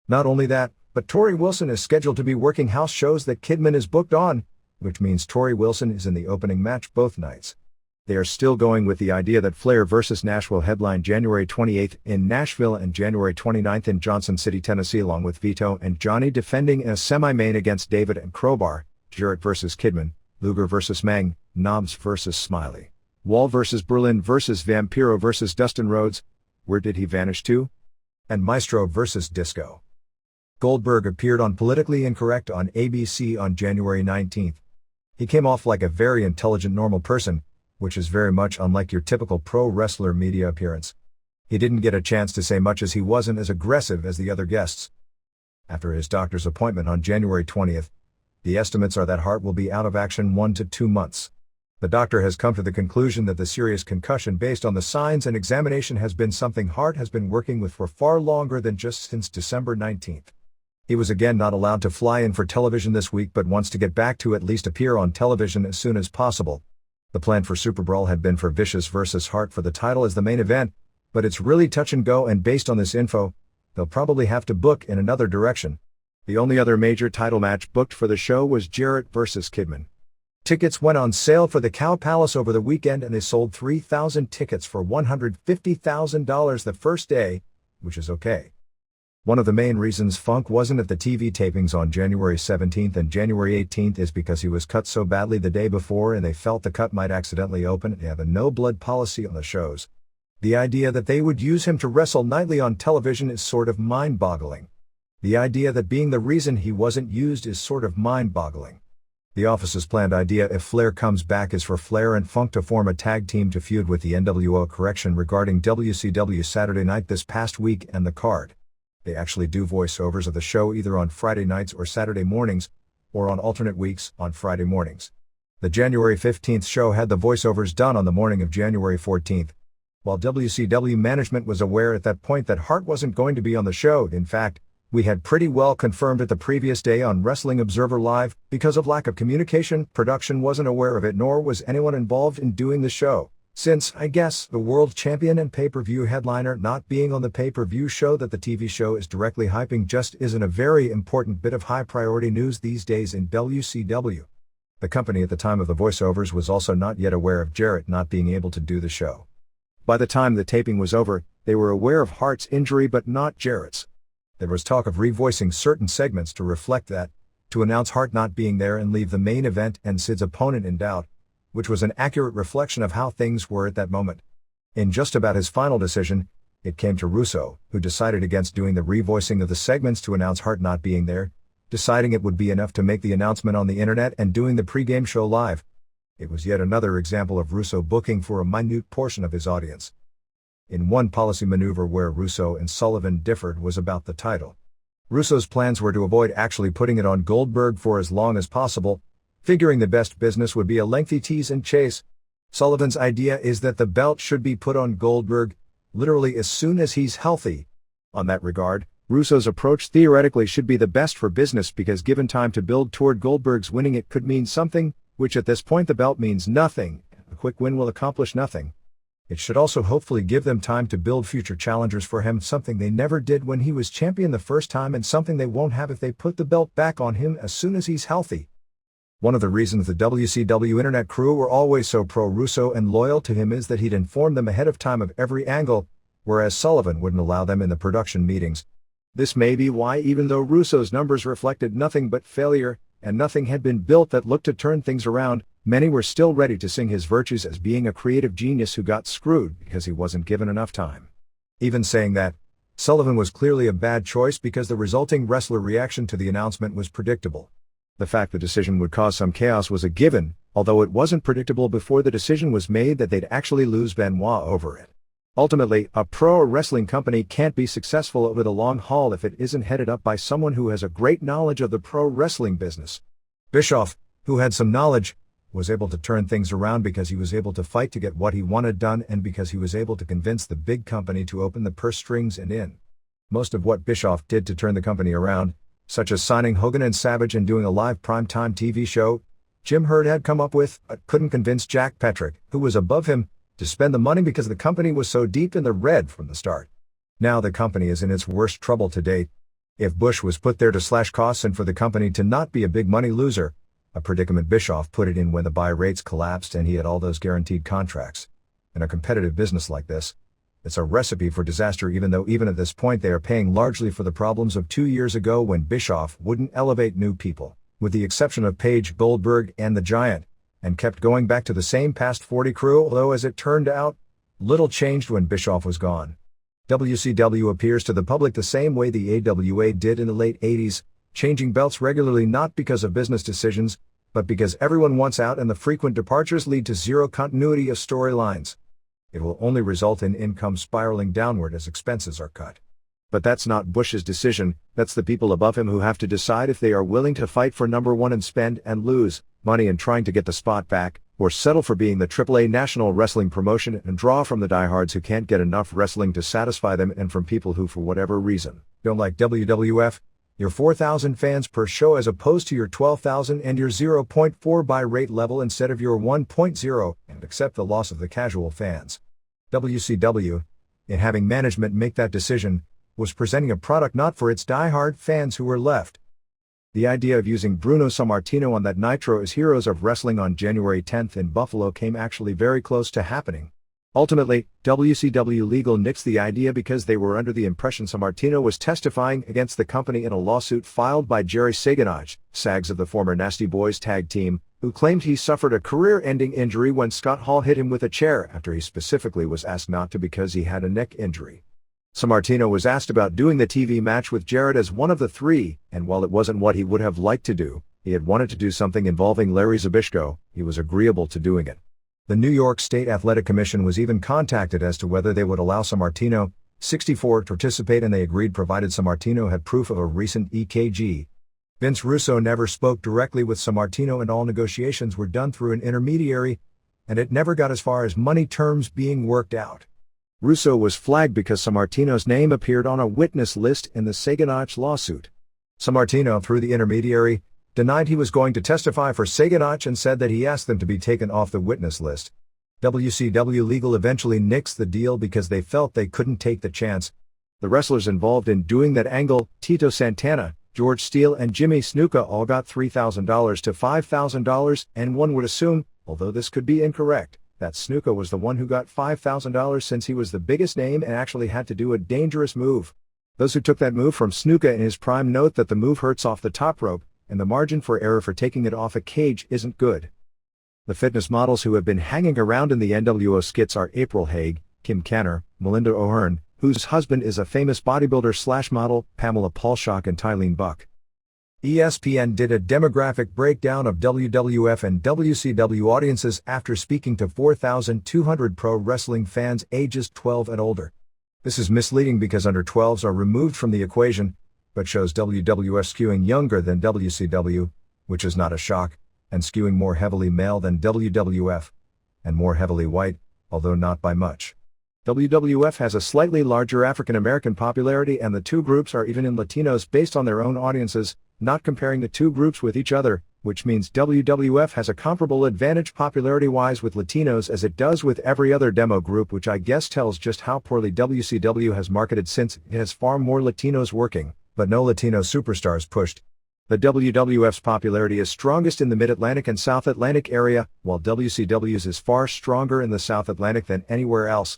Not only that, but Torrie Wilson is scheduled to be working house shows that Kidman is booked on, which means Torrie Wilson is in the opening match both nights. They are still going with the idea that Flair vs. Nash will headline January 28th in Nashville and January 29th in Johnson City, Tennessee, along with Vito and Johnny defending in a semi-main against David and Crowbar, Jarrett vs. Kidman, Luger vs. Meng, Knobs vs. Smiley, Wall vs. Berlin vs. Vampiro vs. Dustin Rhodes, where did he vanish to? And Maestro vs. Disco. Goldberg appeared on Politically Incorrect on ABC on January 19th. He came off like a very intelligent normal person, which is very much unlike your typical pro wrestler media appearance. He didn't get a chance to say much as he wasn't as aggressive as the other guests. After his doctor's appointment on January 20th, the estimates are that Hart will be out of action 1 to 2 months. The doctor has come to the conclusion that the serious concussion based on the signs and examination has been something Hart has been working with for far longer than just since December 19th. He was again not allowed to fly in for television this week but wants to get back to at least appear on television as soon as possible. The plan for Super Brawl had been for Vicious vs. Hart for the title as the main event, but it's really touch and go, and based on this info, they'll probably have to book in another direction. The only other major title match booked for the show was Jarrett vs. Kidman. Tickets went on sale for the Cow Palace over the weekend and they sold 3,000 tickets for $150,000 the first day, which is okay. One of the main reasons Funk wasn't at the TV tapings on January 17th and January 18th is because he was cut so badly the day before and they felt the cut might accidentally open and have a no-blood policy on the shows. The idea that they would use him to wrestle nightly on television is sort of mind-boggling. The idea that being the reason he wasn't used is sort of mind-boggling. The office's planned idea if Flair comes back is for Flair and Funk to form a tag team to feud with the NWO. Correction regarding WCW Saturday Night this past week and the card. They actually do voiceovers of the show either on Friday nights or Saturday mornings, or on alternate weeks on Friday mornings. The January 15th show had the voiceovers done on the morning of January 14th. While WCW management was aware at that point that Hart wasn't going to be on the show, in fact, we had pretty well confirmed it the previous day on Wrestling Observer Live. Because of lack of communication, production wasn't aware of it nor was anyone involved in doing the show. Since, I guess, the world champion and pay-per-view headliner not being on the pay-per-view show that the TV show is directly hyping just isn't a very important bit of high-priority news these days in WCW. The company at the time of the voiceovers was also not yet aware of Jarrett not being able to do the show. By the time the taping was over, they were aware of Hart's injury but not Jarrett's. There was talk of revoicing certain segments to reflect that, to announce Hart not being there and leave the main event and Sid's opponent in doubt, which was an accurate reflection of how things were at that moment. In just about his final decision, it came to Russo, who decided against doing the revoicing of the segments to announce Hart not being there, deciding it would be enough to make the announcement on the internet and doing the pre-game show live. It was yet another example of Russo booking for a minute portion of his audience. In one policy maneuver where Russo and Sullivan differed was about the title. Russo's plans were to avoid actually putting it on Goldberg for as long as possible, figuring the best business would be a lengthy tease and chase. Sullivan's idea is that the belt should be put on Goldberg, literally as soon as he's healthy. On that regard, Russo's approach theoretically should be the best for business because given time to build toward Goldberg's winning it could mean something, which at this point the belt means nothing. A quick win will accomplish nothing. It should also hopefully give them time to build future challengers for him, something they never did when he was champion the first time and something they won't have if they put the belt back on him as soon as he's healthy. One of the reasons the WCW internet crew were always so pro-Russo and loyal to him is that he'd inform them ahead of time of every angle, whereas Sullivan wouldn't allow them in the production meetings. This may be why even though Russo's numbers reflected nothing but failure, and nothing had been built that looked to turn things around, many were still ready to sing his virtues as being a creative genius who got screwed because he wasn't given enough time. Even saying that, Sullivan was clearly a bad choice because the resulting wrestler reaction to the announcement was predictable. The fact the decision would cause some chaos was a given, although it wasn't predictable before the decision was made that they'd actually lose Benoit over it. Ultimately, a pro wrestling company can't be successful over the long haul if it isn't headed up by someone who has a great knowledge of the pro wrestling business. Bischoff, who had some knowledge, was able to turn things around because he was able to fight to get what he wanted done and because he was able to convince the big company to open the purse strings and in. Most of what Bischoff did to turn the company around, such as signing Hogan and Savage and doing a live primetime TV show, Jim Herd had come up with, but couldn't convince Jack Petrick, who was above him, to spend the money because the company was so deep in the red from the start. Now the company is in its worst trouble to date. If Bush was put there to slash costs and for the company to not be a big money loser, a predicament Bischoff put it in when the buy rates collapsed and he had all those guaranteed contracts. In a competitive business like this, it's a recipe for disaster even though even at this point they are paying largely for the problems of 2 years ago when Bischoff wouldn't elevate new people, with the exception of Page, Goldberg, and the Giant, and kept going back to the same past 40 crew, although as it turned out, little changed when Bischoff was gone. WCW appears to the public the same way the AWA did in the late 80s, changing belts regularly not because of business decisions, but because everyone wants out and the frequent departures lead to zero continuity of storylines. It will only result in income spiraling downward as expenses are cut. But that's not Bush's decision, that's the people above him who have to decide if they are willing to fight for number one and spend and lose money in trying to get the spot back, or settle for being the AAA national wrestling promotion and draw from the diehards who can't get enough wrestling to satisfy them and from people who for whatever reason don't like WWF, your 4,000 fans per show as opposed to your 12,000 and your 0.4 buy rate level instead of your 1.0, and accept the loss of the casual fans. WCW, in having management make that decision, was presenting a product not for its diehard fans who were left. The idea of using Bruno Sammartino on that Nitro as Heroes of Wrestling on January 10th in Buffalo came actually very close to happening. Ultimately, WCW Legal nixed the idea because they were under the impression Sammartino was testifying against the company in a lawsuit filed by Jerry Saganaj, SAGs of the former Nasty Boys tag team, who claimed he suffered a career-ending injury when Scott Hall hit him with a chair after he specifically was asked not to because he had a neck injury. Sammartino was asked about doing the TV match with Jarrett as one of the three, and while it wasn't what he would have liked to do, he had wanted to do something involving Larry Zbyszko, he was agreeable to doing it. The New York State Athletic Commission was even contacted as to whether they would allow Sammartino, 64, to participate, and they agreed provided Sammartino had proof of a recent EKG. Vince Russo never spoke directly with Sammartino and all negotiations were done through an intermediary, and it never got as far as money terms being worked out. Russo was flagged because Sammartino's name appeared on a witness list in the Saganach lawsuit. Sammartino, through the intermediary, denied he was going to testify for Saganach and said that he asked them to be taken off the witness list. WCW Legal eventually nixed the deal because they felt they couldn't take the chance. The wrestlers involved in doing that angle, Tito Santana, George Steele and Jimmy Snuka, all got $3,000 to $5,000, and one would assume, although this could be incorrect, that Snuka was the one who got $5,000 since he was the biggest name and actually had to do a dangerous move. Those who took that move from Snuka in his prime note that the move hurts off the top rope, and the margin for error for taking it off a cage isn't good. The fitness models who have been hanging around in the NWO skits are April Haig, Kim Canner, Melinda O'Hearn, whose husband is a famous bodybuilder/model, Pamela Paulshock, and Tylene Buck. ESPN did a demographic breakdown of WWF and WCW audiences after speaking to 4,200 pro wrestling fans ages 12 and older. This is misleading because under 12s are removed from the equation, but shows WWF skewing younger than WCW, which is not a shock, and skewing more heavily male than WWF, and more heavily white, although not by much. WWF has a slightly larger African American popularity, and the two groups are even in Latinos based on their own audiences, not comparing the two groups with each other, which means WWF has a comparable advantage popularity-wise with Latinos as it does with every other demo group, which I guess tells just how poorly WCW has marketed since it has far more Latinos working, but no Latino superstars pushed. The WWF's popularity is strongest in the Mid-Atlantic and South Atlantic area, while WCW's is far stronger in the South Atlantic than anywhere else.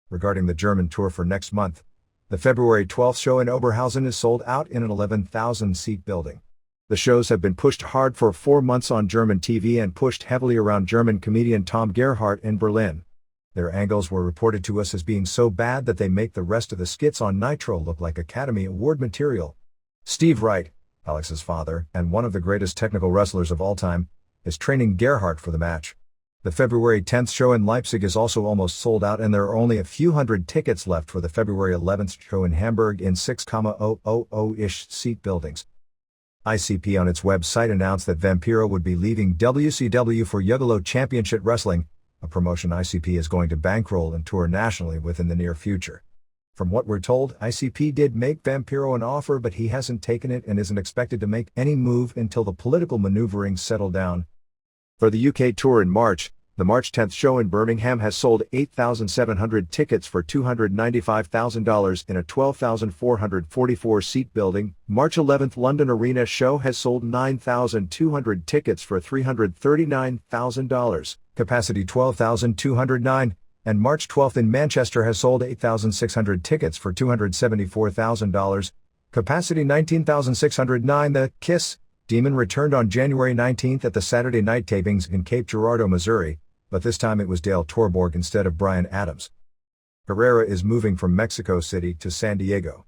Regarding the German tour for next month, the February 12th show in Oberhausen is sold out in an 11,000-seat building. The shows have been pushed hard for 4 months on German TV and pushed heavily around German comedian Tom Gerhardt in Berlin. Their angles were reported to us as being so bad that they make the rest of the skits on Nitro look like Academy Award material. Steve Wright, Alex's father, and one of the greatest technical wrestlers of all time, is training Gerhardt for the match. The February 10th show in Leipzig is also almost sold out, and there are only a few hundred tickets left for the February 11th show in Hamburg in 6,000-ish seat buildings. ICP on its website announced that Vampiro would be leaving WCW for Juggalo Championship Wrestling, a promotion ICP is going to bankroll and tour nationally within the near future. From what we're told, ICP did make Vampiro an offer, but he hasn't taken it and isn't expected to make any move until the political maneuvering settle down. For the UK tour in March, the March 10th show in Birmingham has sold 8,700 tickets for $295,000 in a 12,444-seat building. March 11th London Arena show has sold 9,200 tickets for $339,000, capacity 12,209, and March 12th in Manchester has sold 8,600 tickets for $274,000, capacity 19,609. The Kiss Demon returned on January 19th at the Saturday night tapings in Cape Girardeau, Missouri, but this time it was Dale Torborg instead of Brian Adams. Herrera is moving from Mexico City to San Diego.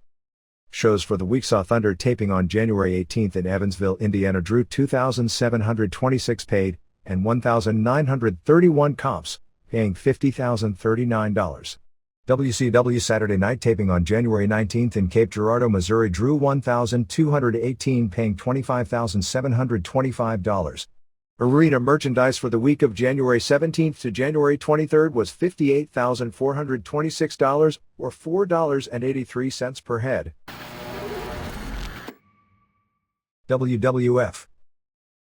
Shows for the week saw Thunder taping on January 18th in Evansville, Indiana drew 2,726 paid, and 1,931 comps, paying $50,039. WCW Saturday night taping on January 19th in Cape Girardeau, Missouri drew 1,218 paying $25,725. Arena merchandise for the week of January 17th to January 23rd was $58,426 or $4.83 per head. WWF.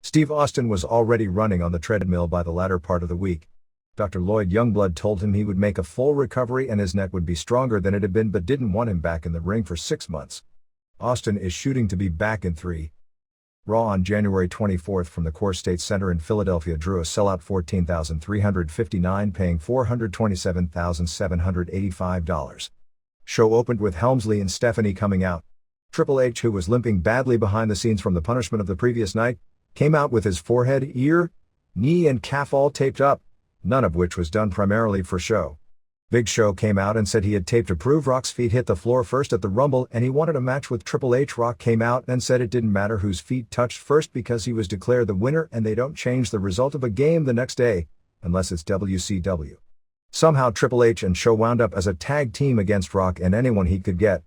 Steve Austin was already running on the treadmill by the latter part of the week. Dr. Lloyd Youngblood told him he would make a full recovery and his neck would be stronger than it had been, but didn't want him back in the ring for 6 months. Austin is shooting to be back in 3 Raw on January 24 from the Core State Center in Philadelphia drew a sellout 14,359 paying $427,785. Show opened with Helmsley and Stephanie coming out. Triple H, who was limping badly behind the scenes from the punishment of the previous night, came out with his forehead, ear, knee and calf all taped up, none of which was done primarily for show. Big Show came out and said he had tape to prove Rock's feet hit the floor first at the Rumble and he wanted a match with Triple H. Rock came out and said it didn't matter whose feet touched first because he was declared the winner and they don't change the result of a game the next day, unless it's WCW. Somehow Triple H and Show wound up as a tag team against Rock and anyone he could get.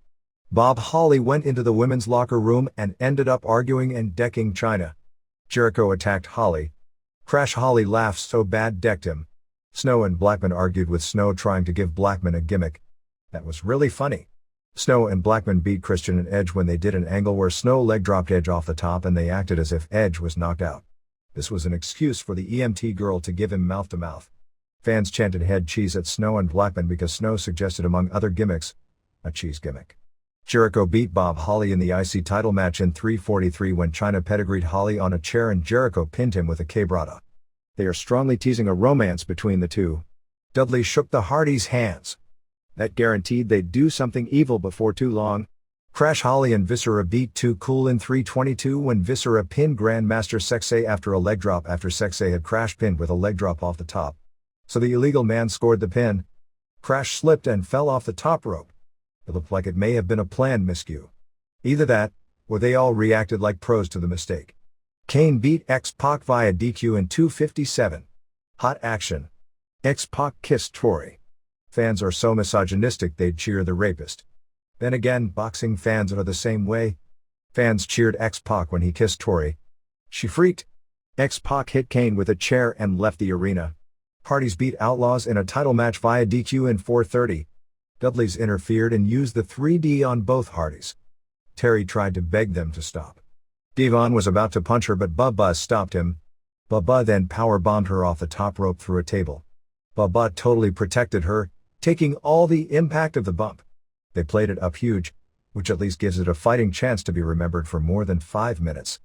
Bob Holly went into the women's locker room and ended up arguing and decking Chyna. Jericho attacked Holly. Crash Holly laughed so bad decked him. Snow and Blackman argued with Snow trying to give Blackman a gimmick. That was really funny. Snow and Blackman beat Christian and Edge when they did an angle where Snow leg dropped Edge off the top and they acted as if Edge was knocked out. This was an excuse for the EMT girl to give him mouth-to-mouth. Fans chanted head cheese at Snow and Blackman because Snow suggested among other gimmicks, a cheese gimmick. Jericho beat Bob Holly in the IC title match in 3:43 when Chyna pedigreed Holly on a chair and Jericho pinned him with a K-Brata. They are strongly teasing a romance between the two. Dudley shook the Hardys' hands. That guaranteed they'd do something evil before too long. Crash Holly and Viscera beat Too Cool in 3:22 when Viscera pinned Grandmaster Sexay after a leg drop after Sexay had crash pinned with a leg drop off the top. So the illegal man scored the pin. Crash slipped and fell off the top rope. It looked like it may have been a planned miscue. Either that, or they all reacted like pros to the mistake. Kane beat X-Pac via DQ in 2:57. Hot action. X-Pac kissed Tori. Fans are so misogynistic they'd cheer the rapist. Then again, boxing fans are the same way. Fans cheered X-Pac when he kissed Tori. She freaked. X-Pac hit Kane with a chair and left the arena. Hardys beat Outlaws in a title match via DQ in 4:30. Dudley's interfered and used the 3D on both Hardys. Terry tried to beg them to stop. Devon was about to punch her but Bubba stopped him. Bubba then powerbombed her off the top rope through a table. Bubba totally protected her, taking all the impact of the bump. They played it up huge, which at least gives it a fighting chance to be remembered for more than 5 minutes.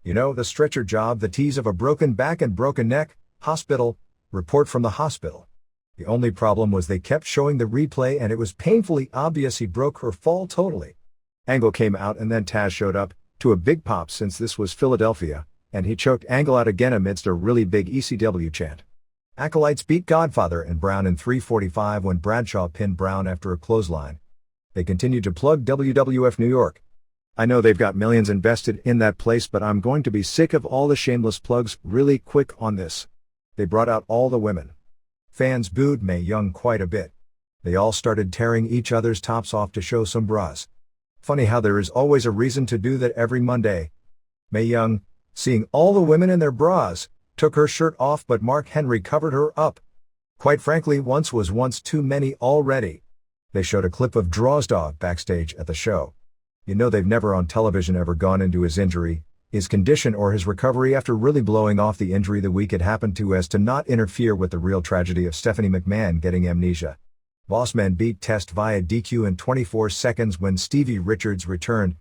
You know, the stretcher job, the tease of a broken back and broken neck, hospital, report from the hospital. The only problem was they kept showing the replay and it was painfully obvious he broke her fall totally. Angle came out and then Taz showed up, to a big pop since this was Philadelphia, and he choked Angle out again amidst a really big ECW chant. Acolytes beat Godfather and Brown in 3:45 when Bradshaw pinned Brown after a clothesline. They continued to plug WWF New York. I know they've got millions invested in that place but I'm going to be sick of all the shameless plugs really quick on this. They brought out all the women. Fans booed Mae Young quite a bit. They all started tearing each other's tops off to show some bras. Funny how there is always a reason to do that every Monday. Mae Young, seeing all the women in their bras, took her shirt off but Mark Henry covered her up. Quite frankly, once was once too many already. They showed a clip of Draw's dog backstage at the show. You know they've never on television ever gone into his injury, his condition or his recovery after really blowing off the injury the week it happened to as to not interfere with the real tragedy of Stephanie McMahon getting amnesia. Bossman beat Test via DQ in 24 seconds when Stevie Richards returned,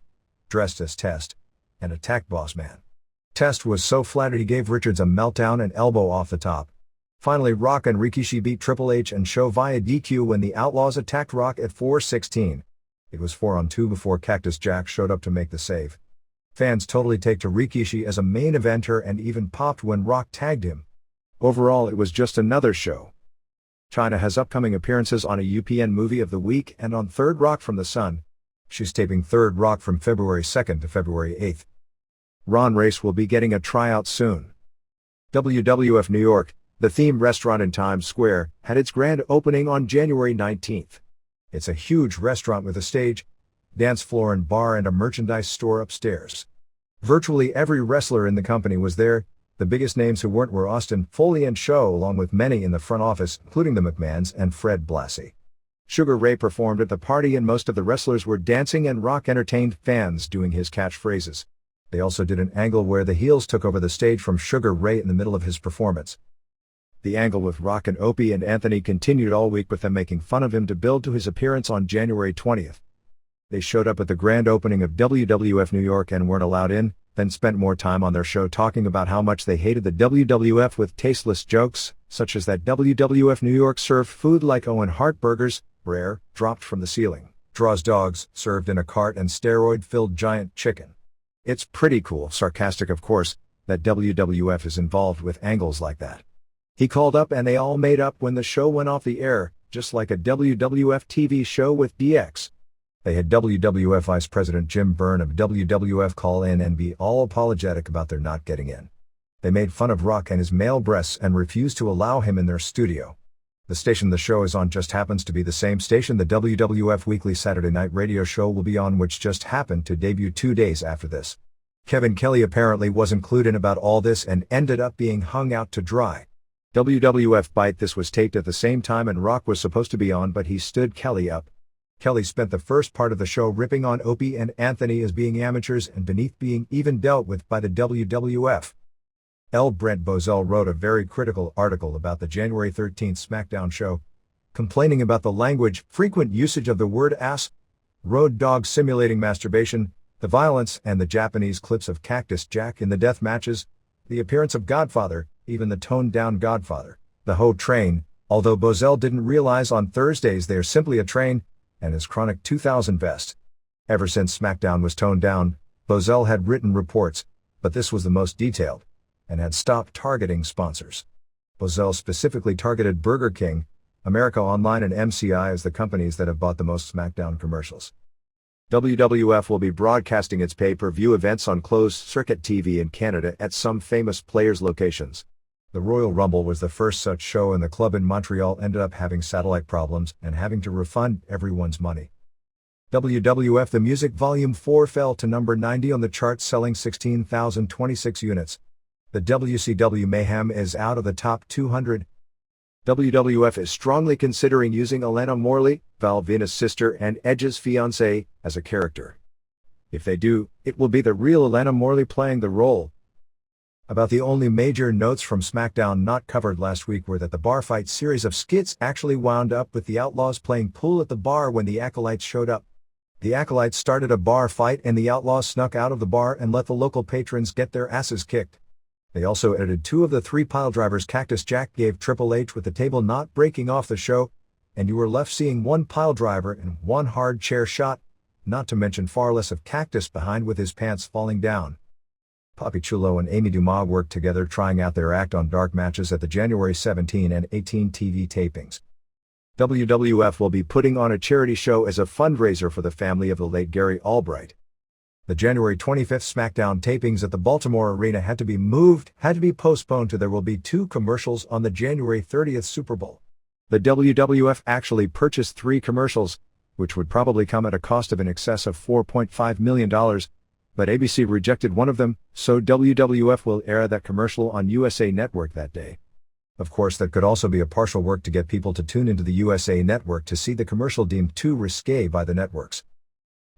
dressed as Test, and attacked Bossman. Test was so flattered he gave Richards a meltdown and elbow off the top. Finally Rock and Rikishi beat Triple H and Show via DQ when the Outlaws attacked Rock at 4:16. It was 4-on-2 before Cactus Jack showed up to make the save. Fans totally take to Rikishi as a main eventer and even popped when Rock tagged him. Overall it was just another show. Chyna has upcoming appearances on a UPN movie of the week and on Third Rock from the Sun. She's taping Third Rock from February 2nd to February 8th. Ron Race will be getting a tryout soon. WWF New York, the themed restaurant in Times Square, had its grand opening on January 19th. It's a huge restaurant with a stage, dance floor and bar and a merchandise store upstairs. Virtually every wrestler in the company was there. The biggest names who weren't were Austin, Foley and Show along with many in the front office, including the McMahons and Fred Blassie. Sugar Ray performed at the party and most of the wrestlers were dancing and Rock entertained fans doing his catchphrases. They also did an angle where the heels took over the stage from Sugar Ray in the middle of his performance. The angle with Rock and Opie and Anthony continued all week with them making fun of him to build to his appearance on January 20th. They showed up at the grand opening of WWF New York and weren't allowed in. then spent more time on their show talking about how much they hated the WWF with tasteless jokes, such as that WWF New York served food like Owen Hart burgers, rare, dropped from the ceiling, draws dogs, served in a cart, and steroid-filled giant chicken. It's pretty cool, sarcastic of course, that WWF is involved with angles like that. He called up and they all made up when the show went off the air, just like a WWF TV show with DX. They had WWF Vice President Jim Byrne of WWF call in and be all apologetic about their not getting in. They made fun of Rock and his male breasts and refused to allow him in their studio. The station the show is on just happens to be the same station the WWF weekly Saturday night radio show will be on, which just happened to debut 2 days after this. Kevin Kelly apparently wasn't clued in about all this and ended up being hung out to dry. WWF Bite This was taped at the same time and Rock was supposed to be on, but he stood Kelly up. Kelly spent the first part of the show ripping on Opie and Anthony as being amateurs and beneath being even dealt with by the WWF. L. Brent Bozell wrote a very critical article about the January 13th SmackDown show, complaining about the language, frequent usage of the word ass, road dog simulating masturbation, the violence, and the Japanese clips of Cactus Jack in the death matches, the appearance of Godfather, even the toned-down Godfather, the Ho Train, although Bozell didn't realize on Thursdays they're simply a train, and his Chronic 2000 vest. Ever since SmackDown was toned down, Bozell had written reports, but this was the most detailed, and had stopped targeting sponsors. Bozell specifically targeted Burger King, America Online, and MCI as the companies that have bought the most SmackDown commercials. WWF will be broadcasting its pay-per-view events on closed-circuit TV in Canada at some famous players' locations. The Royal Rumble was the first such show, and the club in Montreal ended up having satellite problems and having to refund everyone's money. WWF The Music Volume 4 fell to number 90 on the charts, selling 16,026 units. The WCW Mayhem is out of the top 200. WWF is strongly considering using Alana Morley, Val Venis' sister and Edge's fiancée, as a character. If they do, it will be the real Alana Morley playing the role. About the only major notes from SmackDown not covered last week were that the bar fight series of skits actually wound up with the Outlaws playing pool at the bar when the Acolytes showed up. The Acolytes started a bar fight and the Outlaws snuck out of the bar and let the local patrons get their asses kicked. They also edited 2 of the 3 piledrivers Cactus Jack gave Triple H, with the table not breaking off the show, and you were left seeing 1 piledriver and 1 hard chair shot, not to mention far less of Cactus behind with his pants falling down. Papi Chulo and Amy Dumas worked together trying out their act on dark matches at the January 17 and 18 TV tapings. WWF will be putting on a charity show as a fundraiser for the family of the late Gary Albright. The January 25th SmackDown tapings at the Baltimore Arena had to be postponed to there will be 2 commercials on the January 30th Super Bowl. The WWF actually purchased 3 commercials, which would probably come at a cost of in excess of $4.5 million, but ABC rejected one of them, so WWF will air that commercial on USA Network that day. Of course, that could also be a partial work to get people to tune into the USA Network to see the commercial deemed too risque by the networks.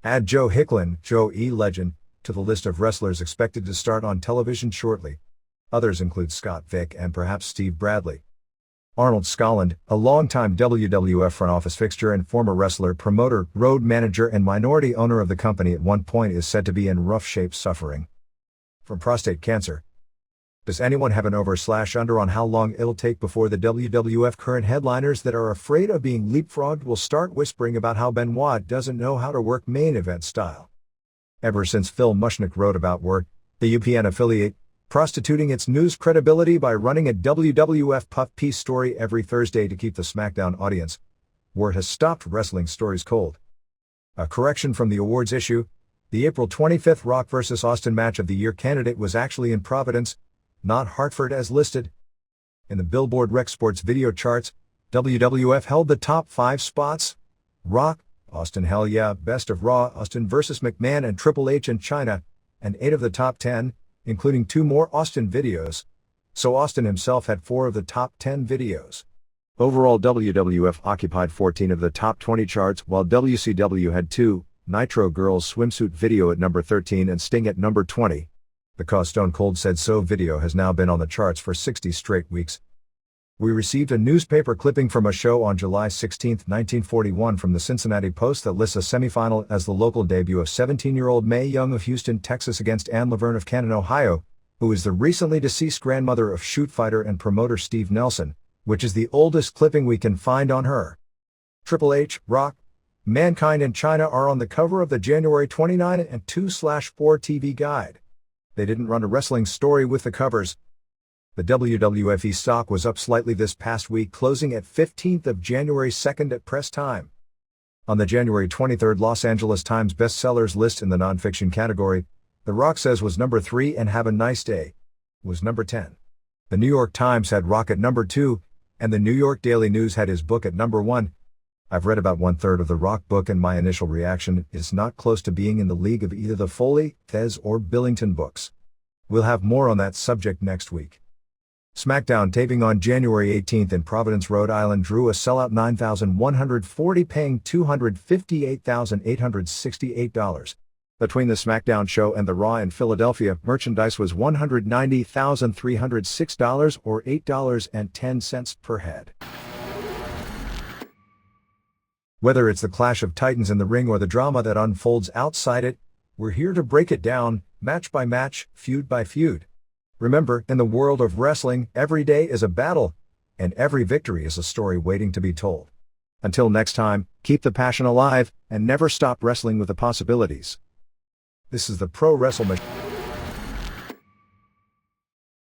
Add Joe Hicklin, Joe E. Legend, to the list of wrestlers expected to start on television shortly. Others include Scott Vick and perhaps Steve Bradley. Arnold Scotland, a longtime WWF front office fixture and former wrestler, promoter, road manager and minority owner of the company at one point, is said to be in rough shape, suffering from prostate cancer. Does anyone have an over/under on how long it'll take before the WWF current headliners that are afraid of being leapfrogged will start whispering about how Benoit doesn't know how to work main event style? Ever since Phil Mushnick wrote about Word, the UPN affiliate, prostituting its news credibility by running a WWF puff piece story every Thursday to keep the SmackDown audience, Word has stopped wrestling stories cold. A correction from the awards issue: the April 25th Rock vs. Austin match of the year candidate was actually in Providence, not Hartford as listed. In the Billboard Rec Sports video charts, WWF held the top 5 spots. Rock, Austin Hell Yeah, Best of Raw, Austin vs. McMahon and Triple H and Chyna, and 8 of the top 10, including 2 more Austin videos. So Austin himself had 4 of the top 10 videos. Overall, WWF occupied 14 of the top 20 charts, while WCW had 2, Nitro Girls swimsuit video at number 13 and Sting at number 20. The Cause Stone Cold Said So video has now been on the charts for 60 straight weeks. We received a newspaper clipping from a show on July 16, 1941 from the Cincinnati Post that lists a semifinal as the local debut of 17-year-old Mae Young of Houston, Texas against Ann Laverne of Canton, Ohio, who is the recently deceased grandmother of shoot fighter and promoter Steve Nelson, which is the oldest clipping we can find on her. Triple H, Rock, Mankind and China are on the cover of the January 29 and 2/4 TV guide. They didn't run a wrestling story with the covers. The WWF stock was up slightly this past week, closing at 15th of January 2nd at press time. On the January 23 Los Angeles Times bestsellers list in the nonfiction category, The Rock Says was number 3 and Have a Nice Day was number 10. The New York Times had Rock at number 2, and the New York Daily News had his book at number 1. I've read about 1/3 of the Rock book and my initial reaction is not close to being in the league of either the Foley, Thez or Billington books. We'll have more on that subject next week. SmackDown taping on January 18 in Providence, Rhode Island drew a sellout 9,140 paying $258,868. Between the SmackDown show and the Raw in Philadelphia, merchandise was $190,306 or $8.10 per head. Whether it's the clash of titans in the ring or the drama that unfolds outside it, we're here to break it down, match by match, feud by feud. Remember, in the world of wrestling, every day is a battle, and every victory is a story waiting to be told. Until next time, keep the passion alive, and never stop wrestling with the possibilities. This is the Pro Wrestle Machine.